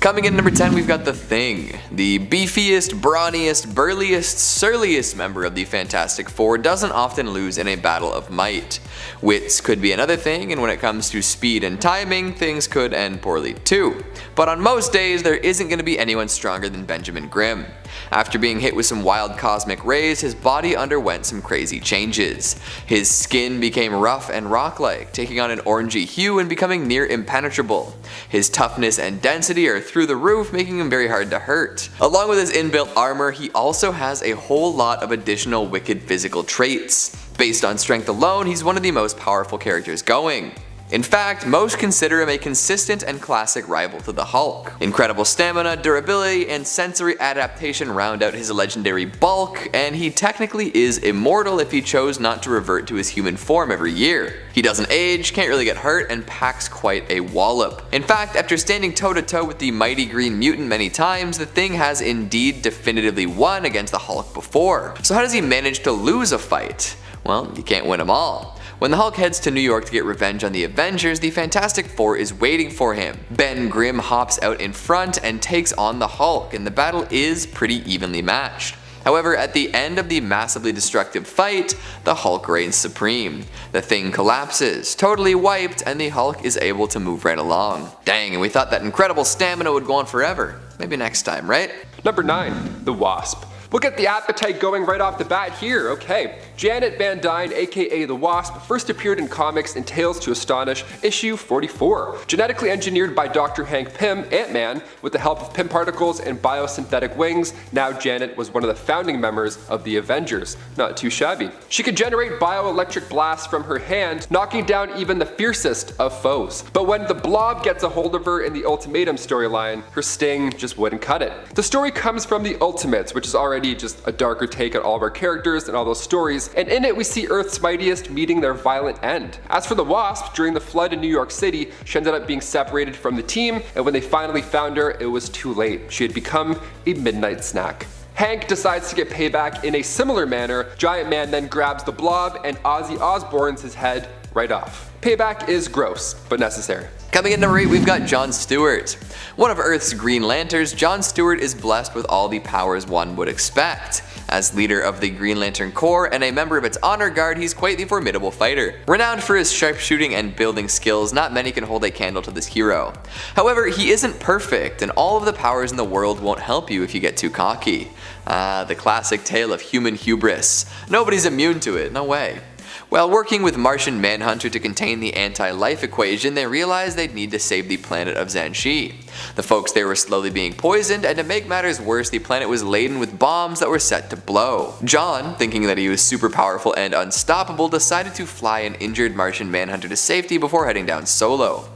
Coming in number 10, we've got The Thing. The beefiest, brawniest, burliest, surliest member of the Fantastic Four doesn't often lose in a battle of might. Wits could be another thing, and when it comes to speed and timing, things could end poorly too. But on most days, there isn't going to be anyone stronger than Benjamin Grimm. After being hit with some wild cosmic rays, his body underwent some crazy changes. His skin became rough and rock-like, taking on an orangey hue and becoming near impenetrable. His toughness and density are through the roof, making him very hard to hurt. Along with his inbuilt armor, he also has a whole lot of additional wicked physical traits. Based on strength alone, he's one of the most powerful characters going. In fact, most consider him a consistent and classic rival to the Hulk. Incredible stamina, durability, and sensory adaptation round out his legendary bulk, and he technically is immortal if he chose not to revert to his human form every year. He doesn't age, can't really get hurt, and packs quite a wallop. In fact, after standing toe-to-toe with the mighty Green Mutant many times, the Thing has indeed definitively won against the Hulk before. So how does he manage to lose a fight? Well, you can't win them all. When the Hulk heads to New York to get revenge on the Avengers, the Fantastic Four is waiting for him. Ben Grimm hops out in front and takes on the Hulk, and the battle is pretty evenly matched. However, at the end of the massively destructive fight, the Hulk reigns supreme. The Thing collapses, totally wiped, and the Hulk is able to move right along. Dang, and we thought that incredible stamina would go on forever. Maybe next time, right? Number 9. The Wasp. We'll get the appetite going right off the bat here. Okay, Janet Van Dyne, aka the Wasp, first appeared in comics in Tales to Astonish issue 44. Genetically engineered by Dr. Hank Pym, Ant-Man, with the help of Pym particles and biosynthetic wings, now Janet was one of the founding members of the Avengers. Not too shabby. She could generate bioelectric blasts from her hand, knocking down even the fiercest of foes. But when the Blob gets a hold of her in the Ultimatum storyline, her sting just wouldn't cut it. The story comes from the Ultimates, which is already just a darker take on all of our characters and all those stories, and in it we see Earth's mightiest meeting their violent end. As for the Wasp, during the flood in New York City, she ended up being separated from the team, and when they finally found her, it was too late. She had become a midnight snack. Hank decides to get payback in a similar manner. Giant Man then grabs the Blob and Ozzy Osbourne's his head right off. Payback is gross, but necessary. Coming in number 8, we've got John Stewart. One of Earth's Green Lanterns, John Stewart is blessed with all the powers one would expect. As leader of the Green Lantern Corps and a member of its honor guard, he's quite the formidable fighter. Renowned for his sharpshooting and building skills, not many can hold a candle to this hero. However, he isn't perfect, and all of the powers in the world won't help you if you get too cocky. The classic tale of human hubris. Nobody's immune to it, no way. While working with Martian Manhunter to contain the anti-life equation, they realized they'd need to save the planet of Xanshi. The folks there were slowly being poisoned, and to make matters worse, the planet was laden with bombs that were set to blow. John, thinking that he was super powerful and unstoppable, decided to fly an injured Martian Manhunter to safety before heading down solo.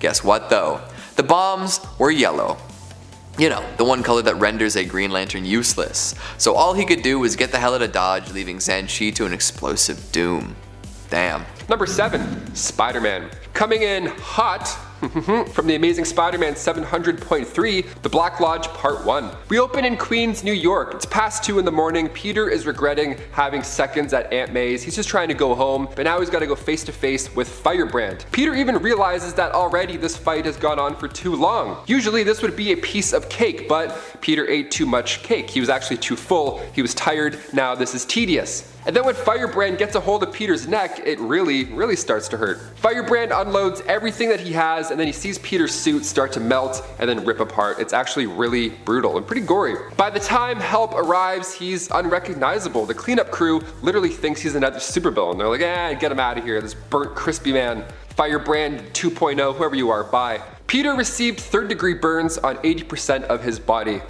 Guess what though? The bombs were yellow. You know, the one color that renders a Green Lantern useless. So all he could do was get the hell out of Dodge, leaving Xanshi to an explosive doom. Damn. Number 7. Spider-Man. Coming in hot from the Amazing Spider-Man 700.3, The Black Lodge Part 1. We open in Queens, New York. It's past 2 in the morning. Peter is regretting having seconds at Aunt May's. He's just trying to go home, but now he's got to go face to face with Firebrand. Peter even realizes that already this fight has gone on for too long. Usually this would be a piece of cake, but Peter ate too much cake. He was actually too full. He was tired. Now this is tedious. And then when Firebrand gets a hold of Peter's neck, it really starts to hurt. Firebrand unloads everything that he has, and then he sees Peter's suit start to melt and then rip apart. It's actually really brutal and pretty gory. By the time help arrives, he's unrecognizable. The cleanup crew literally thinks he's another supervillain. They're like, get him out of here, this burnt, crispy man. Firebrand 2.0, whoever you are, bye. Peter received 3rd-degree burns on 80% of his body.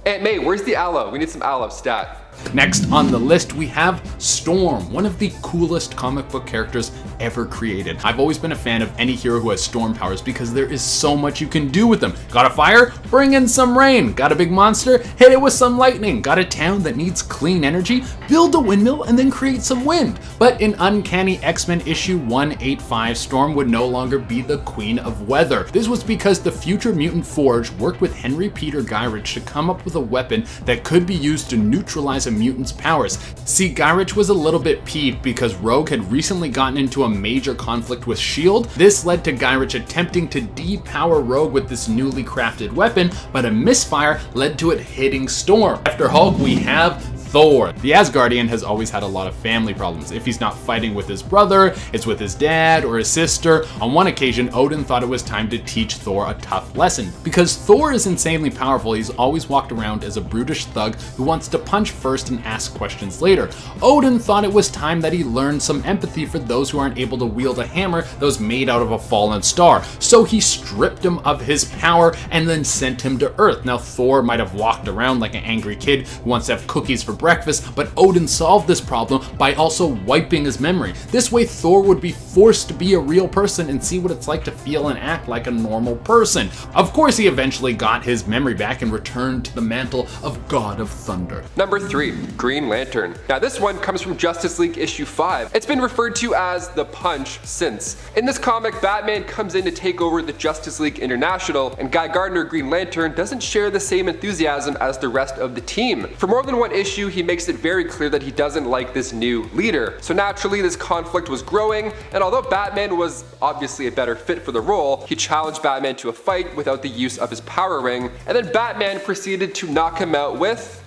Aunt May, where's the aloe? We need some aloe stat. Next on the list we have Storm, one of the coolest comic book characters ever created. I've always been a fan of any hero who has storm powers because there is so much you can do with them. Got a fire? Bring in some rain. Got a big monster? Hit it with some lightning. Got a town that needs clean energy? Build a windmill and then create some wind. But in Uncanny X-Men issue 185, Storm would no longer be the queen of weather. This was because the Future Mutant Forge worked with Henry Peter Gyrich to come up with a weapon that could be used to neutralize a mutant's powers. See, Gyrich was a little bit peeved because Rogue had recently gotten into a major conflict with S.H.I.E.L.D. This led to Guy Ritchie attempting to depower Rogue with this newly crafted weapon, but a misfire led to it hitting Storm. After Hulk, we have Thor. The Asgardian has always had a lot of family problems. If he's not fighting with his brother, it's with his dad or his sister. On one occasion, Odin thought it was time to teach Thor a tough lesson. Because Thor is insanely powerful, he's always walked around as a brutish thug who wants to punch first and ask questions later. Odin thought it was time that he learned some empathy for those who aren't able to wield a hammer that was made out of a fallen star. So he stripped him of his power and then sent him to Earth. Now Thor might have walked around like an angry kid who wants to have cookies for breakfast, but Odin solved this problem by also wiping his memory. This way Thor would be forced to be a real person and see what it's like to feel and act like a normal person. Of course, he eventually got his memory back and returned to the mantle of God of Thunder. Number 3, Green Lantern. Now this one comes from Justice League issue 5. It's been referred to as the Punch since. In this comic, Batman comes in to take over the Justice League International, and Guy Gardner, Green Lantern, doesn't share the same enthusiasm as the rest of the team. For more than one issue, he makes it very clear that he doesn't like this new leader. So naturally, this conflict was growing, and although Batman was obviously a better fit for the role, he challenged Batman to a fight without the use of his power ring, and then Batman proceeded to knock him out with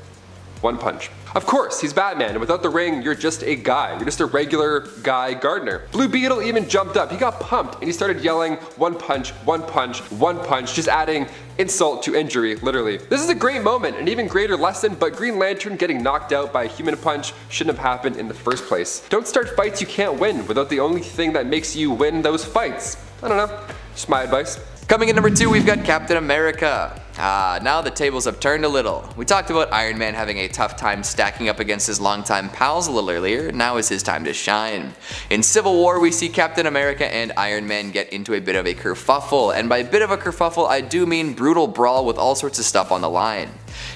one punch. Of course, he's Batman, and without the ring, you're just a guy. You're just a regular Guy Gardner. Blue Beetle even jumped up. He got pumped, and he started yelling, one punch, one punch, one punch, just adding insult to injury, literally. This is a great moment, an even greater lesson, but Green Lantern getting knocked out by a human punch shouldn't have happened in the first place. Don't start fights you can't win without the only thing that makes you win those fights. I don't know, just my advice. Coming in number 2, we've got Captain America. Now the tables have turned a little. We talked about Iron Man having a tough time stacking up against his longtime pals a little earlier. Now is his time to shine. In Civil War, we see Captain America and Iron Man get into a bit of a kerfuffle, and by bit of a kerfuffle, I do mean brutal brawl with all sorts of stuff on the line.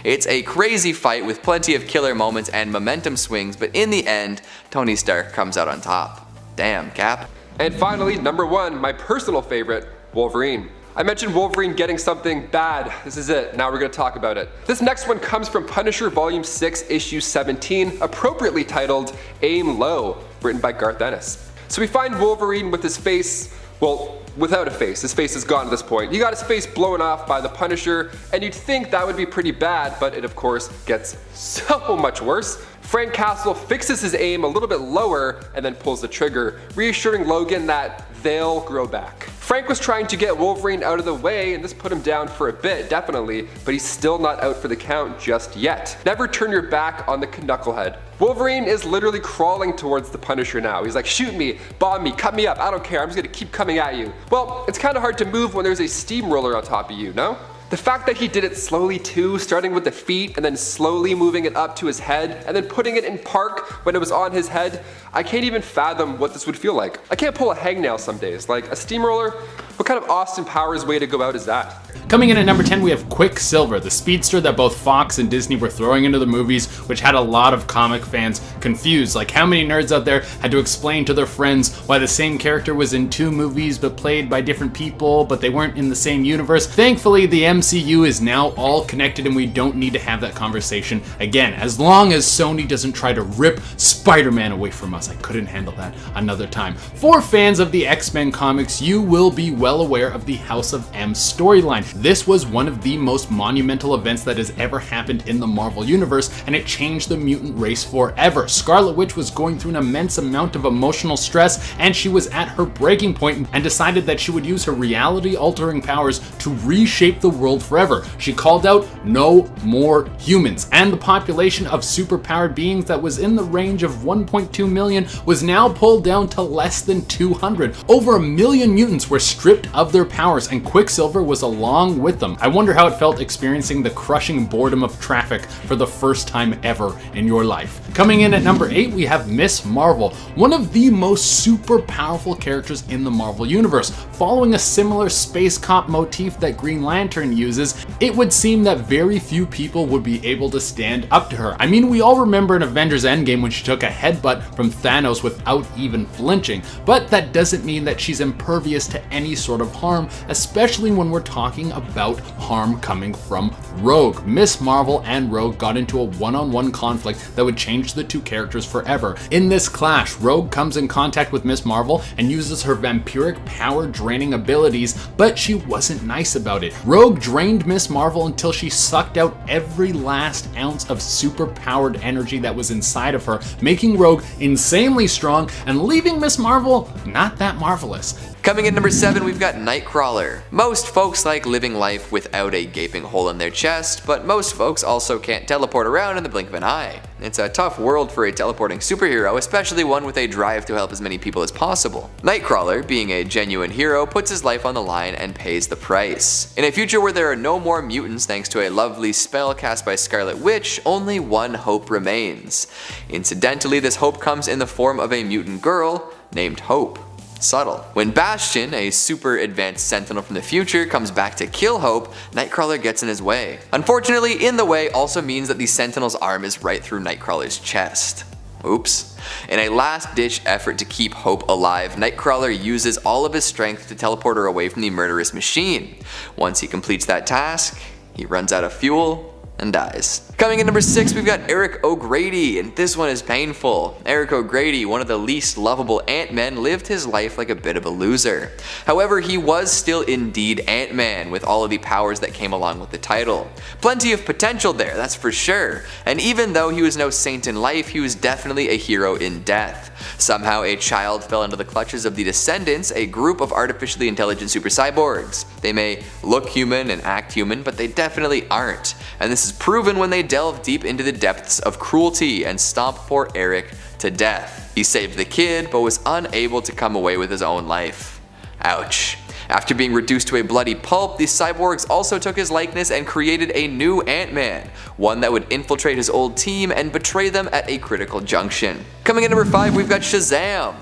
It's a crazy fight with plenty of killer moments and momentum swings, but in the end, Tony Stark comes out on top. Damn, Cap. And finally, number 1, my personal favorite, Wolverine. I mentioned Wolverine getting something bad. This is it. Now we're going to talk about it. This next one comes from Punisher Volume 6, Issue 17, appropriately titled Aim Low, written by Garth Ennis. So we find Wolverine with his face, well, without a face. His face is gone at this point. He got his face blown off by the Punisher, and you'd think that would be pretty bad, but it of course gets so much worse. Frank Castle fixes his aim a little bit lower and then pulls the trigger, reassuring Logan that they'll grow back. Frank was trying to get Wolverine out of the way, and this put him down for a bit, definitely, but he's still not out for the count just yet. Never turn your back on the knucklehead. Wolverine is literally crawling towards the Punisher now. He's like, shoot me, bomb me, cut me up, I don't care, I'm just gonna keep coming at you. Well, it's kind of hard to move when there's a steamroller on top of you, no? The fact that he did it slowly too, starting with the feet and then slowly moving it up to his head and then putting it in park when it was on his head, I can't even fathom what this would feel like. I can't pull a hangnail some days. Like a steamroller, what kind of Austin Powers way to go out is that? Coming in at number 10, we have Quicksilver, the speedster that both Fox and Disney were throwing into the movies, which had a lot of comic fans confused. Like, how many nerds out there had to explain to their friends why the same character was in 2 movies but played by different people, but they weren't in the same universe? Thankfully, the MCU is now all connected and we don't need to have that conversation again. As long as Sony doesn't try to rip Spider-Man away from us. I couldn't handle that another time. For fans of the X-Men comics, you will be well aware of the House of M storyline. This was one of the most monumental events that has ever happened in the Marvel Universe, and it changed the mutant race forever. Scarlet Witch was going through an immense amount of emotional stress, and she was at her breaking point and decided that she would use her reality-altering powers to reshape the world forever. She called out, no more humans, and the population of superpowered beings that was in the range of 1.2 million was now pulled down to less than 200. Over 1 million mutants were stripped of their powers, and Quicksilver was along with them. I wonder how it felt experiencing the crushing boredom of traffic for the first time ever in your life. Coming in at number 8, we have Miss Marvel, one of the most super powerful characters in the Marvel Universe. Following a similar space cop motif that Green Lantern uses, it would seem that very few people would be able to stand up to her. I mean, we all remember in Avengers Endgame when she took a headbutt from Thanos without even flinching, but that doesn't mean that she's impervious to any sort sort of harm, especially when we're talking about harm coming from Rogue. Miss Marvel and Rogue got into a one-on-one conflict that would change the two characters forever. In this clash, Rogue comes in contact with Miss Marvel and uses her vampiric power draining abilities, but she wasn't nice about it. Rogue drained Miss Marvel until she sucked out every last ounce of super powered energy that was inside of her, making Rogue insanely strong and leaving Miss Marvel not that marvelous. Coming in number 7, we've got Nightcrawler. Most folks like living life without a gaping hole in their chest, but most folks also can't teleport around in the blink of an eye. It's a tough world for a teleporting superhero, especially one with a drive to help as many people as possible. Nightcrawler, being a genuine hero, puts his life on the line and pays the price. In a future where there are no more mutants thanks to a lovely spell cast by Scarlet Witch, only one hope remains. Incidentally, this hope comes in the form of a mutant girl named Hope. Subtle. When Bastion, a super advanced Sentinel from the future, comes back to kill Hope, Nightcrawler gets in his way. Unfortunately, in the way also means that the Sentinel's arm is right through Nightcrawler's chest. Oops. In a last-ditch effort to keep Hope alive, Nightcrawler uses all of his strength to teleport her away from the murderous machine. Once he completes that task, he runs out of fuel and dies. Coming in number 6, we've got Eric O'Grady, and this one is painful. Eric O'Grady, one of the least lovable Ant-Men, lived his life like a bit of a loser. However, he was still indeed Ant-Man, with all of the powers that came along with the title. Plenty of potential there, that's for sure. And even though he was no saint in life, he was definitely a hero in death. Somehow a child fell into the clutches of the Descendants, a group of artificially intelligent super cyborgs. They may look human and act human, but they definitely aren't. And this is proven when they delve deep into the depths of cruelty and stomp poor Eric to death. He saved the kid, but was unable to come away with his own life. Ouch. After being reduced to a bloody pulp, the cyborgs also took his likeness and created a new Ant-Man, one that would infiltrate his old team and betray them at a critical junction. Coming in number 5, we've got Shazam.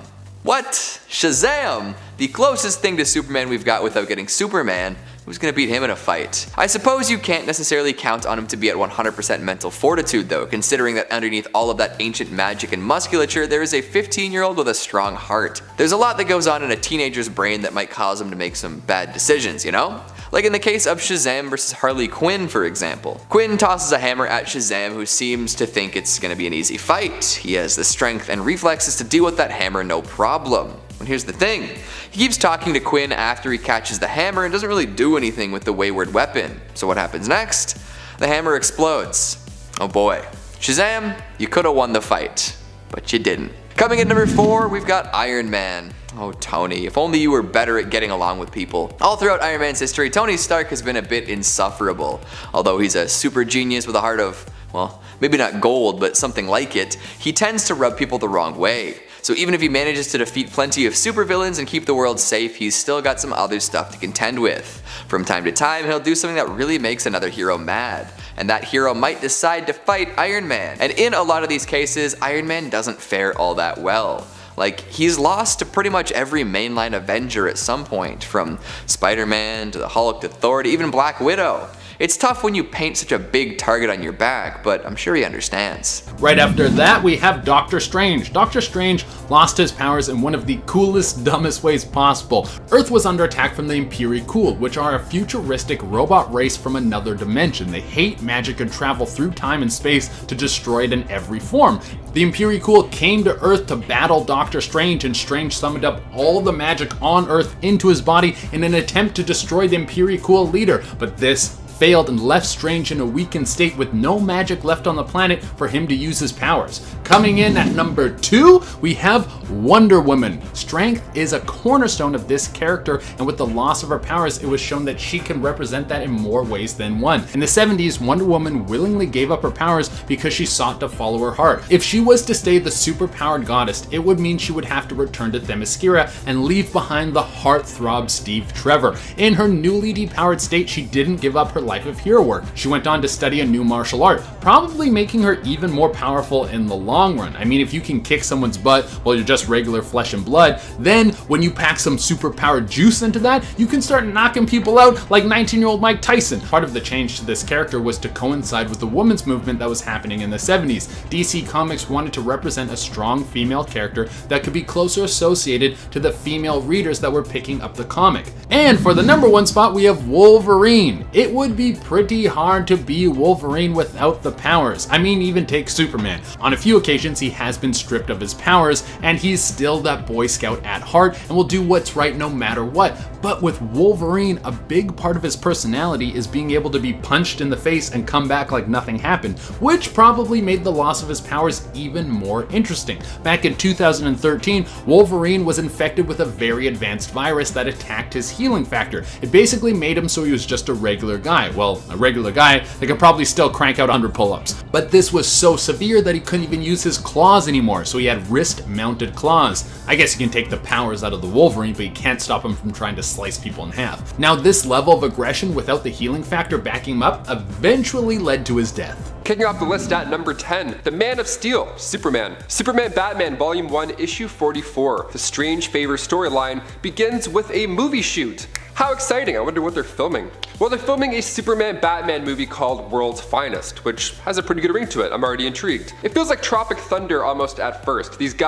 What? Shazam? The closest thing to Superman we've got without getting Superman. Who's gonna beat him in a fight? I suppose you can't necessarily count on him to be at 100% mental fortitude though, considering that underneath all of that ancient magic and musculature, there is a 15-year-old with a strong heart. There's a lot that goes on in a teenager's brain that might cause him to make some bad decisions, you know? Like in the case of Shazam versus Harley Quinn, for example. Quinn tosses a hammer at Shazam, who seems to think it's gonna be an easy fight. He has the strength and reflexes to deal with that hammer no problem. And here's the thing, he keeps talking to Quinn after he catches the hammer and doesn't really do anything with the wayward weapon. So what happens next? The hammer explodes. Oh boy. Shazam, you could have won the fight, but you didn't. Coming in number 4, we've got Iron Man. Oh Tony, if only you were better at getting along with people. All throughout Iron Man's history, Tony Stark has been a bit insufferable. Although he's a super genius with a heart of, well, maybe not gold, but something like it, he tends to rub people the wrong way. So even if he manages to defeat plenty of supervillains and keep the world safe, he's still got some other stuff to contend with. From time to time, he'll do something that really makes another hero mad, and that hero might decide to fight Iron Man. And in a lot of these cases, Iron Man doesn't fare all that well. Like, he's lost to pretty much every mainline Avenger at some point, from Spider-Man to the Hulk to Thor to even Black Widow. It's tough when you paint such a big target on your back, but I'm sure he understands. Right after that, we have Doctor Strange. Doctor Strange lost his powers in one of the coolest, dumbest ways possible. Earth was under attack from the Impericul, which are a futuristic robot race from another dimension. They hate magic and travel through time and space to destroy it in every form. The Impericul came to Earth to battle Doctor Strange, and Strange summoned up all the magic on Earth into his body in an attempt to destroy the Impericul leader, but this failed and left Strange in a weakened state with no magic left on the planet for him to use his powers. Coming in at number 2, we have Wonder Woman. Strength is a cornerstone of this character, and with the loss of her powers, it was shown that she can represent that in more ways than one. In the 70s, Wonder Woman willingly gave up her powers because she sought to follow her heart. If she was to stay the super-powered goddess, it would mean she would have to return to Themyscira and leave behind the heartthrob Steve Trevor. In her newly depowered state, she didn't give up her life of hero work. She went on to study a new martial art, probably making her even more powerful in the long run. I mean, if you can kick someone's butt while you're just regular flesh and blood, then when you pack some superpowered juice into that, you can start knocking people out like 19-year-old Mike Tyson. Part of the change to this character was to coincide with the women's movement that was happening in the 70s. DC Comics wanted to represent a strong female character that could be closer associated to the female readers that were picking up the comic. And for the number one spot, we have Wolverine. It would be pretty hard to be Wolverine without the powers. I mean, even take Superman. On a few occasions, he has been stripped of his powers, and he's still that Boy Scout at heart and will do what's right no matter what. But with Wolverine, a big part of his personality is being able to be punched in the face and come back like nothing happened, which probably made the loss of his powers even more interesting. Back in 2013, Wolverine was infected with a very advanced virus that attacked his healing factor. It basically made him so he was just a regular guy. Well, a regular guy that could probably still crank out 100 pull-ups. But this was so severe that he couldn't even use his claws anymore, so he had wrist-mounted claws. I guess you can take the powers out of the Wolverine, but you can't stop him from trying to slice people in half. Now, this level of aggression without the healing factor backing him up eventually led to his death. Kicking off the list at number 10, The Man of Steel, Superman. Superman Batman Volume 1, Issue 44. The Strange Favor storyline begins with a movie shoot. How exciting, I wonder what they're filming. Well, they're filming a Superman Batman movie called World's Finest, which has a pretty good ring to it. I'm already intrigued. It feels like Tropic Thunder almost at first. These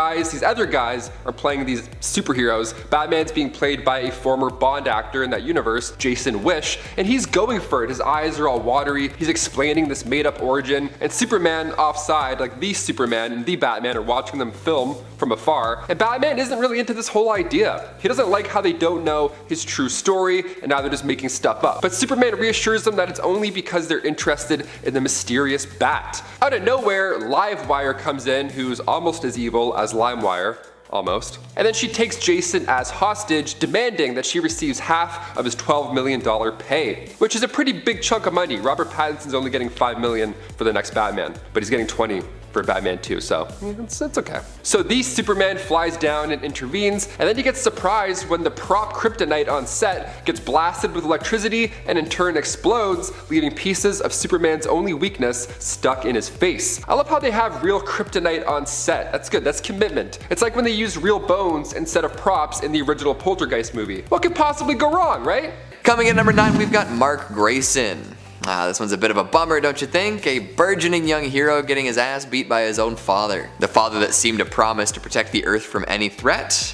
other guys are playing these superheroes. Batman's being played by a former Bond actor in that universe, Jason Wish, and he's going for it. His eyes are all watery. He's explaining this made-up origin, and Superman offside, like the Superman and the Batman, are watching them film from afar, and Batman isn't really into this whole idea. He doesn't like how they don't know his true story, and now they're just making stuff up. But Superman reassures them that it's only because they're interested in the mysterious bat. Out of nowhere, Livewire comes in, who's almost as evil as LimeWire. Almost. And then she takes Jason as hostage, demanding that she receives half of his $12 million pay, which is a pretty big chunk of money. Robert Pattinson's only getting $5 million for the next Batman, but he's getting 20 for Batman 2, so it's okay. So the Superman flies down and intervenes, and then he gets surprised when the prop kryptonite on set gets blasted with electricity and in turn explodes, leaving pieces of Superman's only weakness stuck in his face. I love how they have real kryptonite on set. That's good, that's commitment. It's like when they use real bones instead of props in the original Poltergeist movie. What could possibly go wrong, right? Coming in number 9, we've got Mark Grayson. This one's a bit of a bummer, don't you think? A burgeoning young hero getting his ass beat by his own father. The father that seemed to promise to protect the Earth from any threat.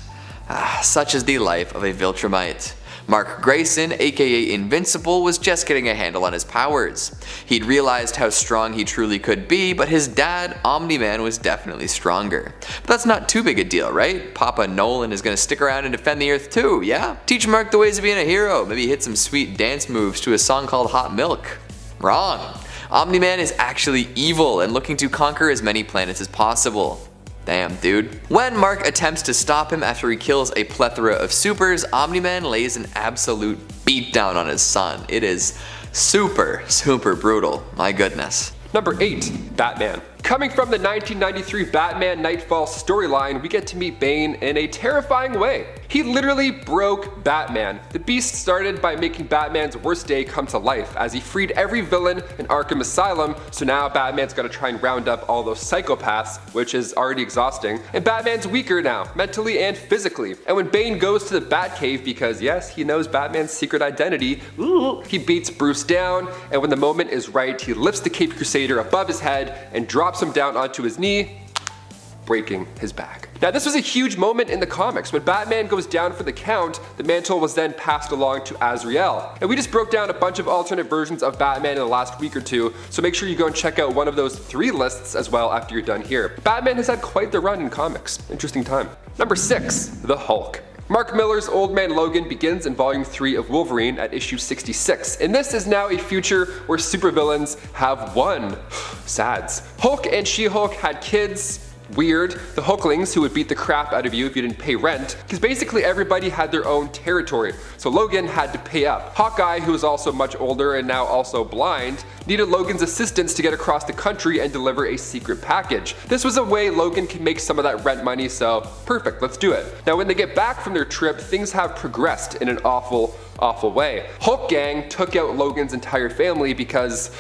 Such is the life of a Viltrumite. Mark Grayson, aka Invincible, was just getting a handle on his powers. He'd realized how strong he truly could be, but his dad, Omni-Man, was definitely stronger. But that's not too big a deal, right? Papa Nolan is gonna stick around and defend the Earth too, yeah? Teach Mark the ways of being a hero, maybe hit some sweet dance moves to a song called Hot Milk. Wrong. Omni-Man is actually evil and looking to conquer as many planets as possible. Damn, dude. When Mark attempts to stop him after he kills a plethora of supers, Omni-Man lays an absolute beatdown on his son. It is super brutal. My goodness. Number 8, Batman. Coming from the 1993 Batman Nightfall storyline, we get to meet Bane in a terrifying way. He literally broke Batman. The Beast started by making Batman's worst day come to life as he freed every villain in Arkham Asylum, so now Batman's gotta try and round up all those psychopaths, which is already exhausting, and Batman's weaker now, mentally and physically. And when Bane goes to the Batcave because yes, he knows Batman's secret identity, he beats Bruce down, and when the moment is right, he lifts the Caped Crusader above his head and drops him down onto his knee, breaking his back. Now this was a huge moment in the comics. When Batman goes down for the count, the mantle was then passed along to Azrael. And we just broke down a bunch of alternate versions of Batman in the last week or two, so make sure you go and check out one of those 3 lists as well after you're done here. Batman has had quite the run in comics. Interesting time. Number 6, the Hulk. Mark Millar's Old Man Logan begins in Volume 3 of Wolverine at issue 66, and this is now a future where supervillains have won. Sads. Hulk and She-Hulk had kids. Weird, the Hulklings, who would beat the crap out of you if you didn't pay rent, because basically everybody had their own territory, so Logan had to pay up. Hawkeye, who is also much older and now also blind, needed Logan's assistance to get across the country and deliver a secret package. This was a way Logan could make some of that rent money, so perfect, let's do it. Now when they get back from their trip, things have progressed in an awful way. Hulk Gang took out Logan's entire family because,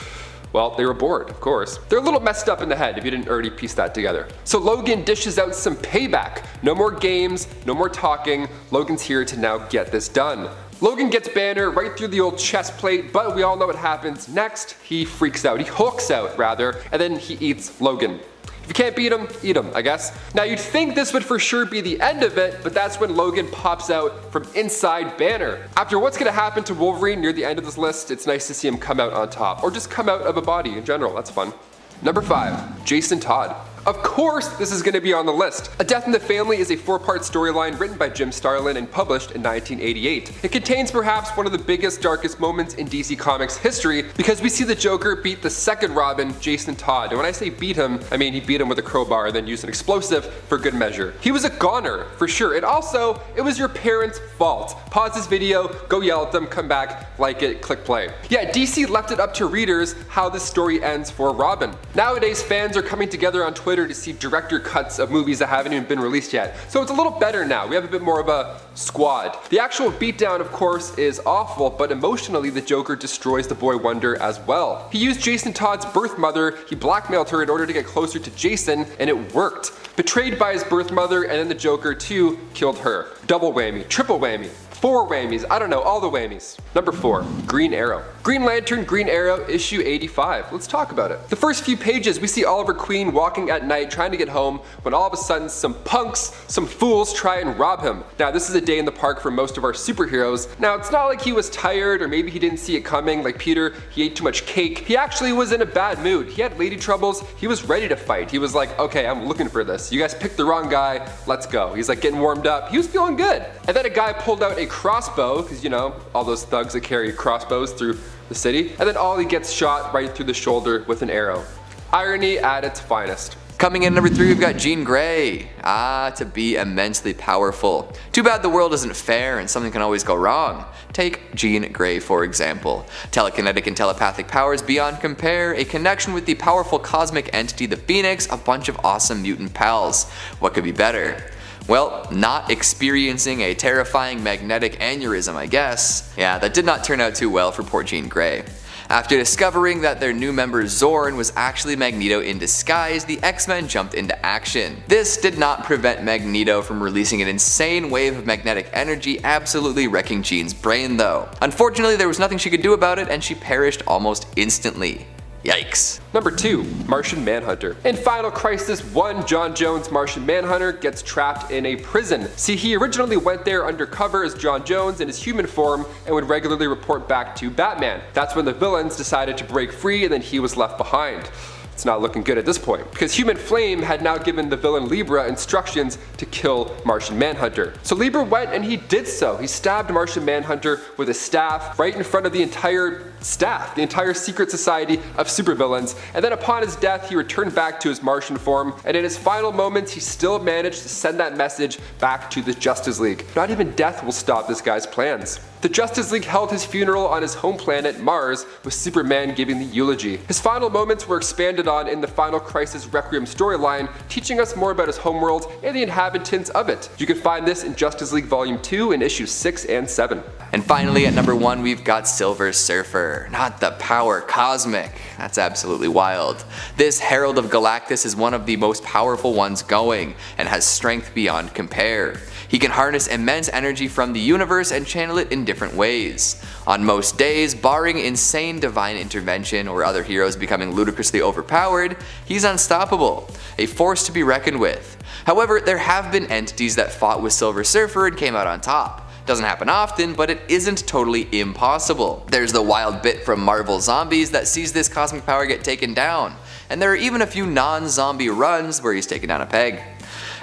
well, they were bored, of course. They're a little messed up in the head if you didn't already piece that together. So Logan dishes out some payback. No more games, no more talking. Logan's here to now get this done. Logan gets Banner right through the old chest plate, but we all know what happens next. He freaks out, he hulks out rather, and then he eats Logan. If you can't beat him, eat him, I guess. Now you'd think this would for sure be the end of it, but that's when Logan pops out from inside Banner. After what's gonna happen to Wolverine near the end of this list, it's nice to see him come out on top, or just come out of a body in general, that's fun. Number 5, Jason Todd. Of course this is going to be on the list. A Death in the Family is a 4-part storyline written by Jim Starlin and published in 1988. It contains perhaps one of the biggest, darkest moments in DC Comics history because we see the Joker beat the second Robin, Jason Todd. And when I say beat him, I mean he beat him with a crowbar and then used an explosive for good measure. He was a goner, for sure. And also, it was your parents' fault. Pause this video, go yell at them, come back, like it, click play. Yeah, DC left it up to readers how this story ends for Robin. Nowadays, fans are coming together on Twitter to see director cuts of movies that haven't even been released yet. So it's a little better now. We have a bit more of a squad. The actual beatdown, of course, is awful, but emotionally the Joker destroys the Boy Wonder as well. He used Jason Todd's birth mother, he blackmailed her in order to get closer to Jason, and it worked. Betrayed by his birth mother, and then the Joker too killed her. Double whammy, triple whammy. 4 whammies, I don't know, all the whammies. Number 4, Green Arrow. Green Lantern, Green Arrow, issue 85. Let's talk about it. The first few pages, we see Oliver Queen walking at night trying to get home when all of a sudden some punks, some fools try and rob him. Now this is a day in the park for most of our superheroes. Now it's not like he was tired or maybe he didn't see it coming like Peter, he ate too much cake. He actually was in a bad mood. He had lady troubles, he was ready to fight. He was like, okay, I'm looking for this. You guys picked the wrong guy, let's go. He's like getting warmed up. He was feeling good. And then a guy pulled out a crossbow, because you know, all those thugs that carry crossbows through the city, and then Ollie gets shot right through the shoulder with an arrow. Irony at its finest. Coming in at number 3, we've got Jean Grey. To be immensely powerful. Too bad the world isn't fair and something can always go wrong. Take Jean Grey for example. Telekinetic and telepathic powers beyond compare, a connection with the powerful cosmic entity the Phoenix, a bunch of awesome mutant pals. What could be better? Well, not experiencing a terrifying magnetic aneurysm, I guess. Yeah, that did not turn out too well for poor Jean Grey. After discovering that their new member Zorn was actually Magneto in disguise, the X-Men jumped into action. This did not prevent Magneto from releasing an insane wave of magnetic energy, absolutely wrecking Jean's brain though. Unfortunately, there was nothing she could do about it and she perished almost instantly. Yikes. Number 2, Martian Manhunter. In Final Crisis 1, John Jones' Martian Manhunter gets trapped in a prison. See, he originally went there undercover as John Jones in his human form and would regularly report back to Batman. That's when the villains decided to break free and then he was left behind. It's not looking good at this point, because Human Flame had now given the villain Libra instructions to kill Martian Manhunter. So Libra went and he did so. He stabbed Martian Manhunter with a staff right in front of the entire staff, the entire secret society of supervillains, and then upon his death he returned back to his Martian form, and in his final moments he still managed to send that message back to the Justice League. Not even death will stop this guy's plans. The Justice League held his funeral on his home planet, Mars, with Superman giving the eulogy. His final moments were expanded on in the Final Crisis Requiem storyline, teaching us more about his homeworld and the inhabitants of it. You can find this in Justice League Volume 2 in issues 6 and 7. And finally at number 1 we've got Silver Surfer. Not the power cosmic. That's absolutely wild. This Herald of Galactus is one of the most powerful ones going and has strength beyond compare. He can harness immense energy from the universe and channel it in different ways. On most days, barring insane divine intervention or other heroes becoming ludicrously overpowered, he's unstoppable, a force to be reckoned with. However, there have been entities that fought with Silver Surfer and came out on top. Doesn't happen often, but it isn't totally impossible. There's the wild bit from Marvel Zombies that sees this cosmic power get taken down, and there are even a few non-zombie runs where he's taken down a peg.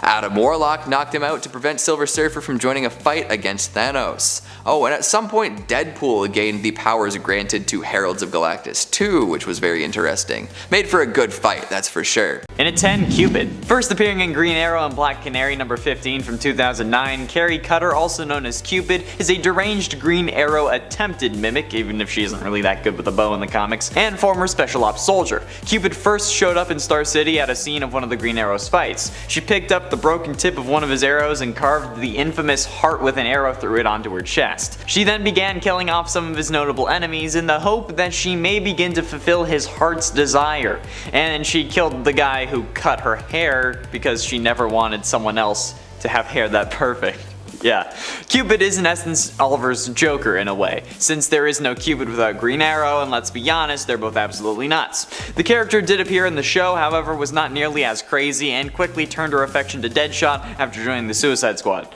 Adam Warlock knocked him out to prevent Silver Surfer from joining a fight against Thanos. Oh, and at some point Deadpool gained the powers granted to Heralds of Galactus too, which was very interesting. Made for a good fight, that's for sure. And at 10, Cupid. First appearing in Green Arrow and Black Canary number 15 from 2009, Carrie Cutter, also known as Cupid, is a deranged Green Arrow attempted mimic, even if she isn't really that good with a bow in the comics, and former Special Ops soldier. Cupid first showed up in Star City at a scene of one of the Green Arrow's fights. She picked up the broken tip of one of his arrows and carved the infamous heart with an arrow through it onto her chest. She then began killing off some of his notable enemies in the hope that she may begin to fulfill his heart's desire. And she killed the guy who cut her hair because she never wanted someone else to have hair that perfect. Yeah, Cupid is in essence Oliver's Joker in a way, since there is no Cupid without Green Arrow, and let's be honest, they're both absolutely nuts. The character did appear in the show, however was not nearly as crazy and quickly turned her affection to Deadshot after joining the Suicide Squad.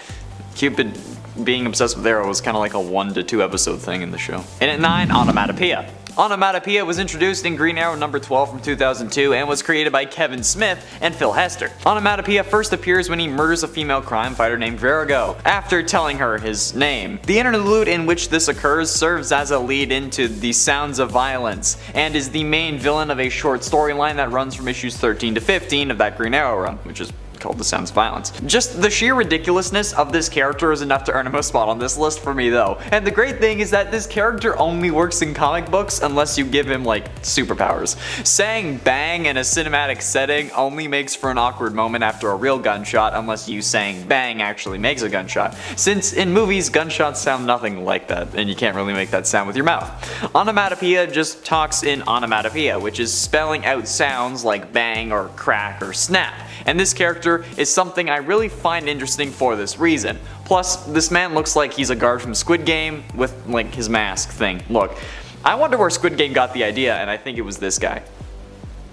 Cupid being obsessed with Arrow was kind of like a 1 to 2 episode thing in the show. And at 9, Onomatopoeia. Onomatopoeia was introduced in Green Arrow number 12 from 2002 and was created by Kevin Smith and Phil Hester. Onomatopoeia first appears when he murders a female crime fighter named Virago, after telling her his name. The interlude in which this occurs serves as a lead into The Sounds of Violence, and is the main villain of a short storyline that runs from issues 13 to 15 of that Green Arrow run, which is called The Sounds of Violence. Just the sheer ridiculousness of this character is enough to earn him a spot on this list for me though. And the great thing is that this character only works in comic books unless you give him like superpowers. Saying bang in a cinematic setting only makes for an awkward moment after a real gunshot unless you saying bang actually makes a gunshot. Since in movies gunshots sound nothing like that and you can't really make that sound with your mouth. Onomatopoeia just talks in onomatopoeia, which is spelling out sounds like bang or crack or snap. And this character is something I really find interesting for this reason. Plus, this man looks like he's a guard from Squid Game with like his mask thing. Look, I wonder where Squid Game got the idea, and I think it was this guy.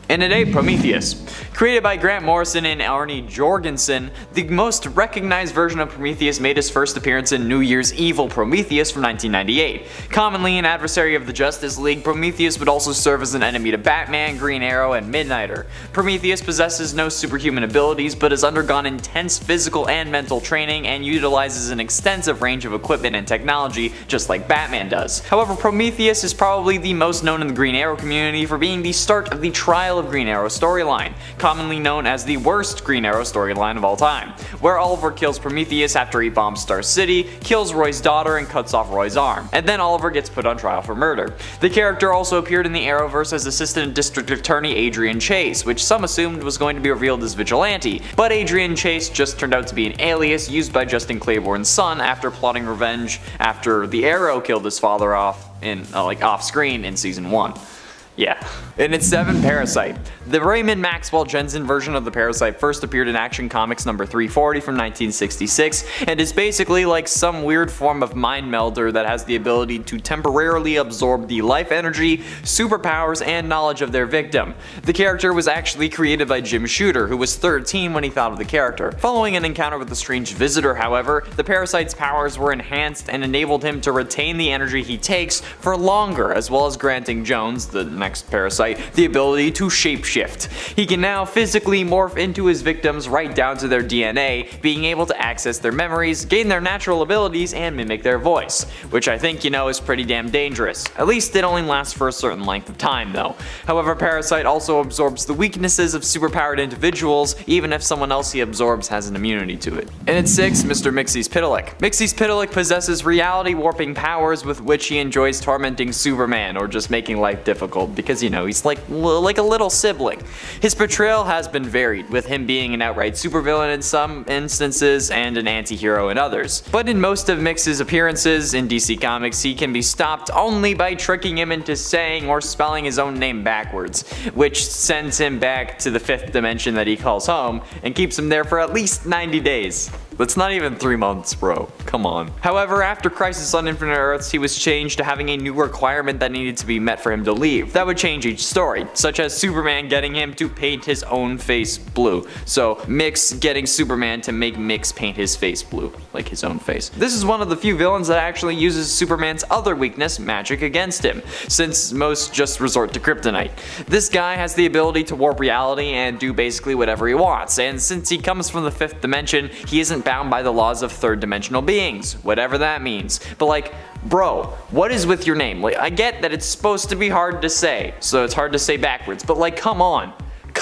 And at 8, Prometheus. Created by Grant Morrison and Arnie Jorgensen, the most recognized version of Prometheus made his first appearance in New Year's Evil Prometheus from 1998. Commonly an adversary of the Justice League, Prometheus would also serve as an enemy to Batman, Green Arrow, and Midnighter. Prometheus possesses no superhuman abilities, but has undergone intense physical and mental training and utilizes an extensive range of equipment and technology, just like Batman does. However, Prometheus is probably the most known in the Green Arrow community for being the start of the Trial of Green Arrow storyline, commonly known as the worst Green Arrow storyline of all time, where Oliver kills Prometheus after he bombs Star City, kills Roy's daughter, and cuts off Roy's arm, and then Oliver gets put on trial for murder. The character also appeared in the Arrowverse as Assistant District Attorney Adrian Chase, which some assumed was going to be revealed as Vigilante, but Adrian Chase just turned out to be an alias used by Justin Claiborne's son after plotting revenge after the Arrow killed his father off in off screen in season 1. Yeah. And it's 7, Parasite. The Raymond Maxwell Jensen version of the Parasite first appeared in Action Comics number 340 from 1966, and is basically like some weird form of mind melder that has the ability to temporarily absorb the life energy, superpowers, and knowledge of their victim. The character was actually created by Jim Shooter, who was 13 when he thought of the character. Following an encounter with a strange visitor, however, the Parasite's powers were enhanced and enabled him to retain the energy he takes for longer, as well as granting Jones, the next Parasite, the ability to shapeshift. He can now physically morph into his victims right down to their DNA, being able to access their memories, gain their natural abilities, and mimic their voice, which I think is pretty damn dangerous. At least it only lasts for a certain length of time though. However, Parasite also absorbs the weaknesses of superpowered individuals, even if someone else he absorbs has an immunity to it. And at 6, Mr. Mxyzptlk. Mxyzptlk possesses reality warping powers with which he enjoys tormenting Superman or just making life difficult because he's like a little sibling. His portrayal has been varied, with him being an outright supervillain in some instances and an anti-hero in others. But in most of Mix's appearances in DC Comics, he can be stopped only by tricking him into saying or spelling his own name backwards, which sends him back to the 5th dimension that he calls home and keeps him there for at least 90 days. That's not even 3 months, bro. Come on. However, after Crisis on Infinite Earths, he was changed to having a new requirement that needed to be met for him to leave. That would change each story, such as Superman getting him to paint his own face blue. So, Mix getting Superman to make Mix paint his face blue, like his own face. This is one of the few villains that actually uses Superman's other weakness, magic, against him, since most just resort to kryptonite. This guy has the ability to warp reality and do basically whatever he wants, and since he comes from the 5th dimension, he isn't bound by the laws of 3rd dimensional beings, whatever that means. But bro, what is with your name? I get that it's supposed to be hard to say, so it's hard to say backwards, but come on.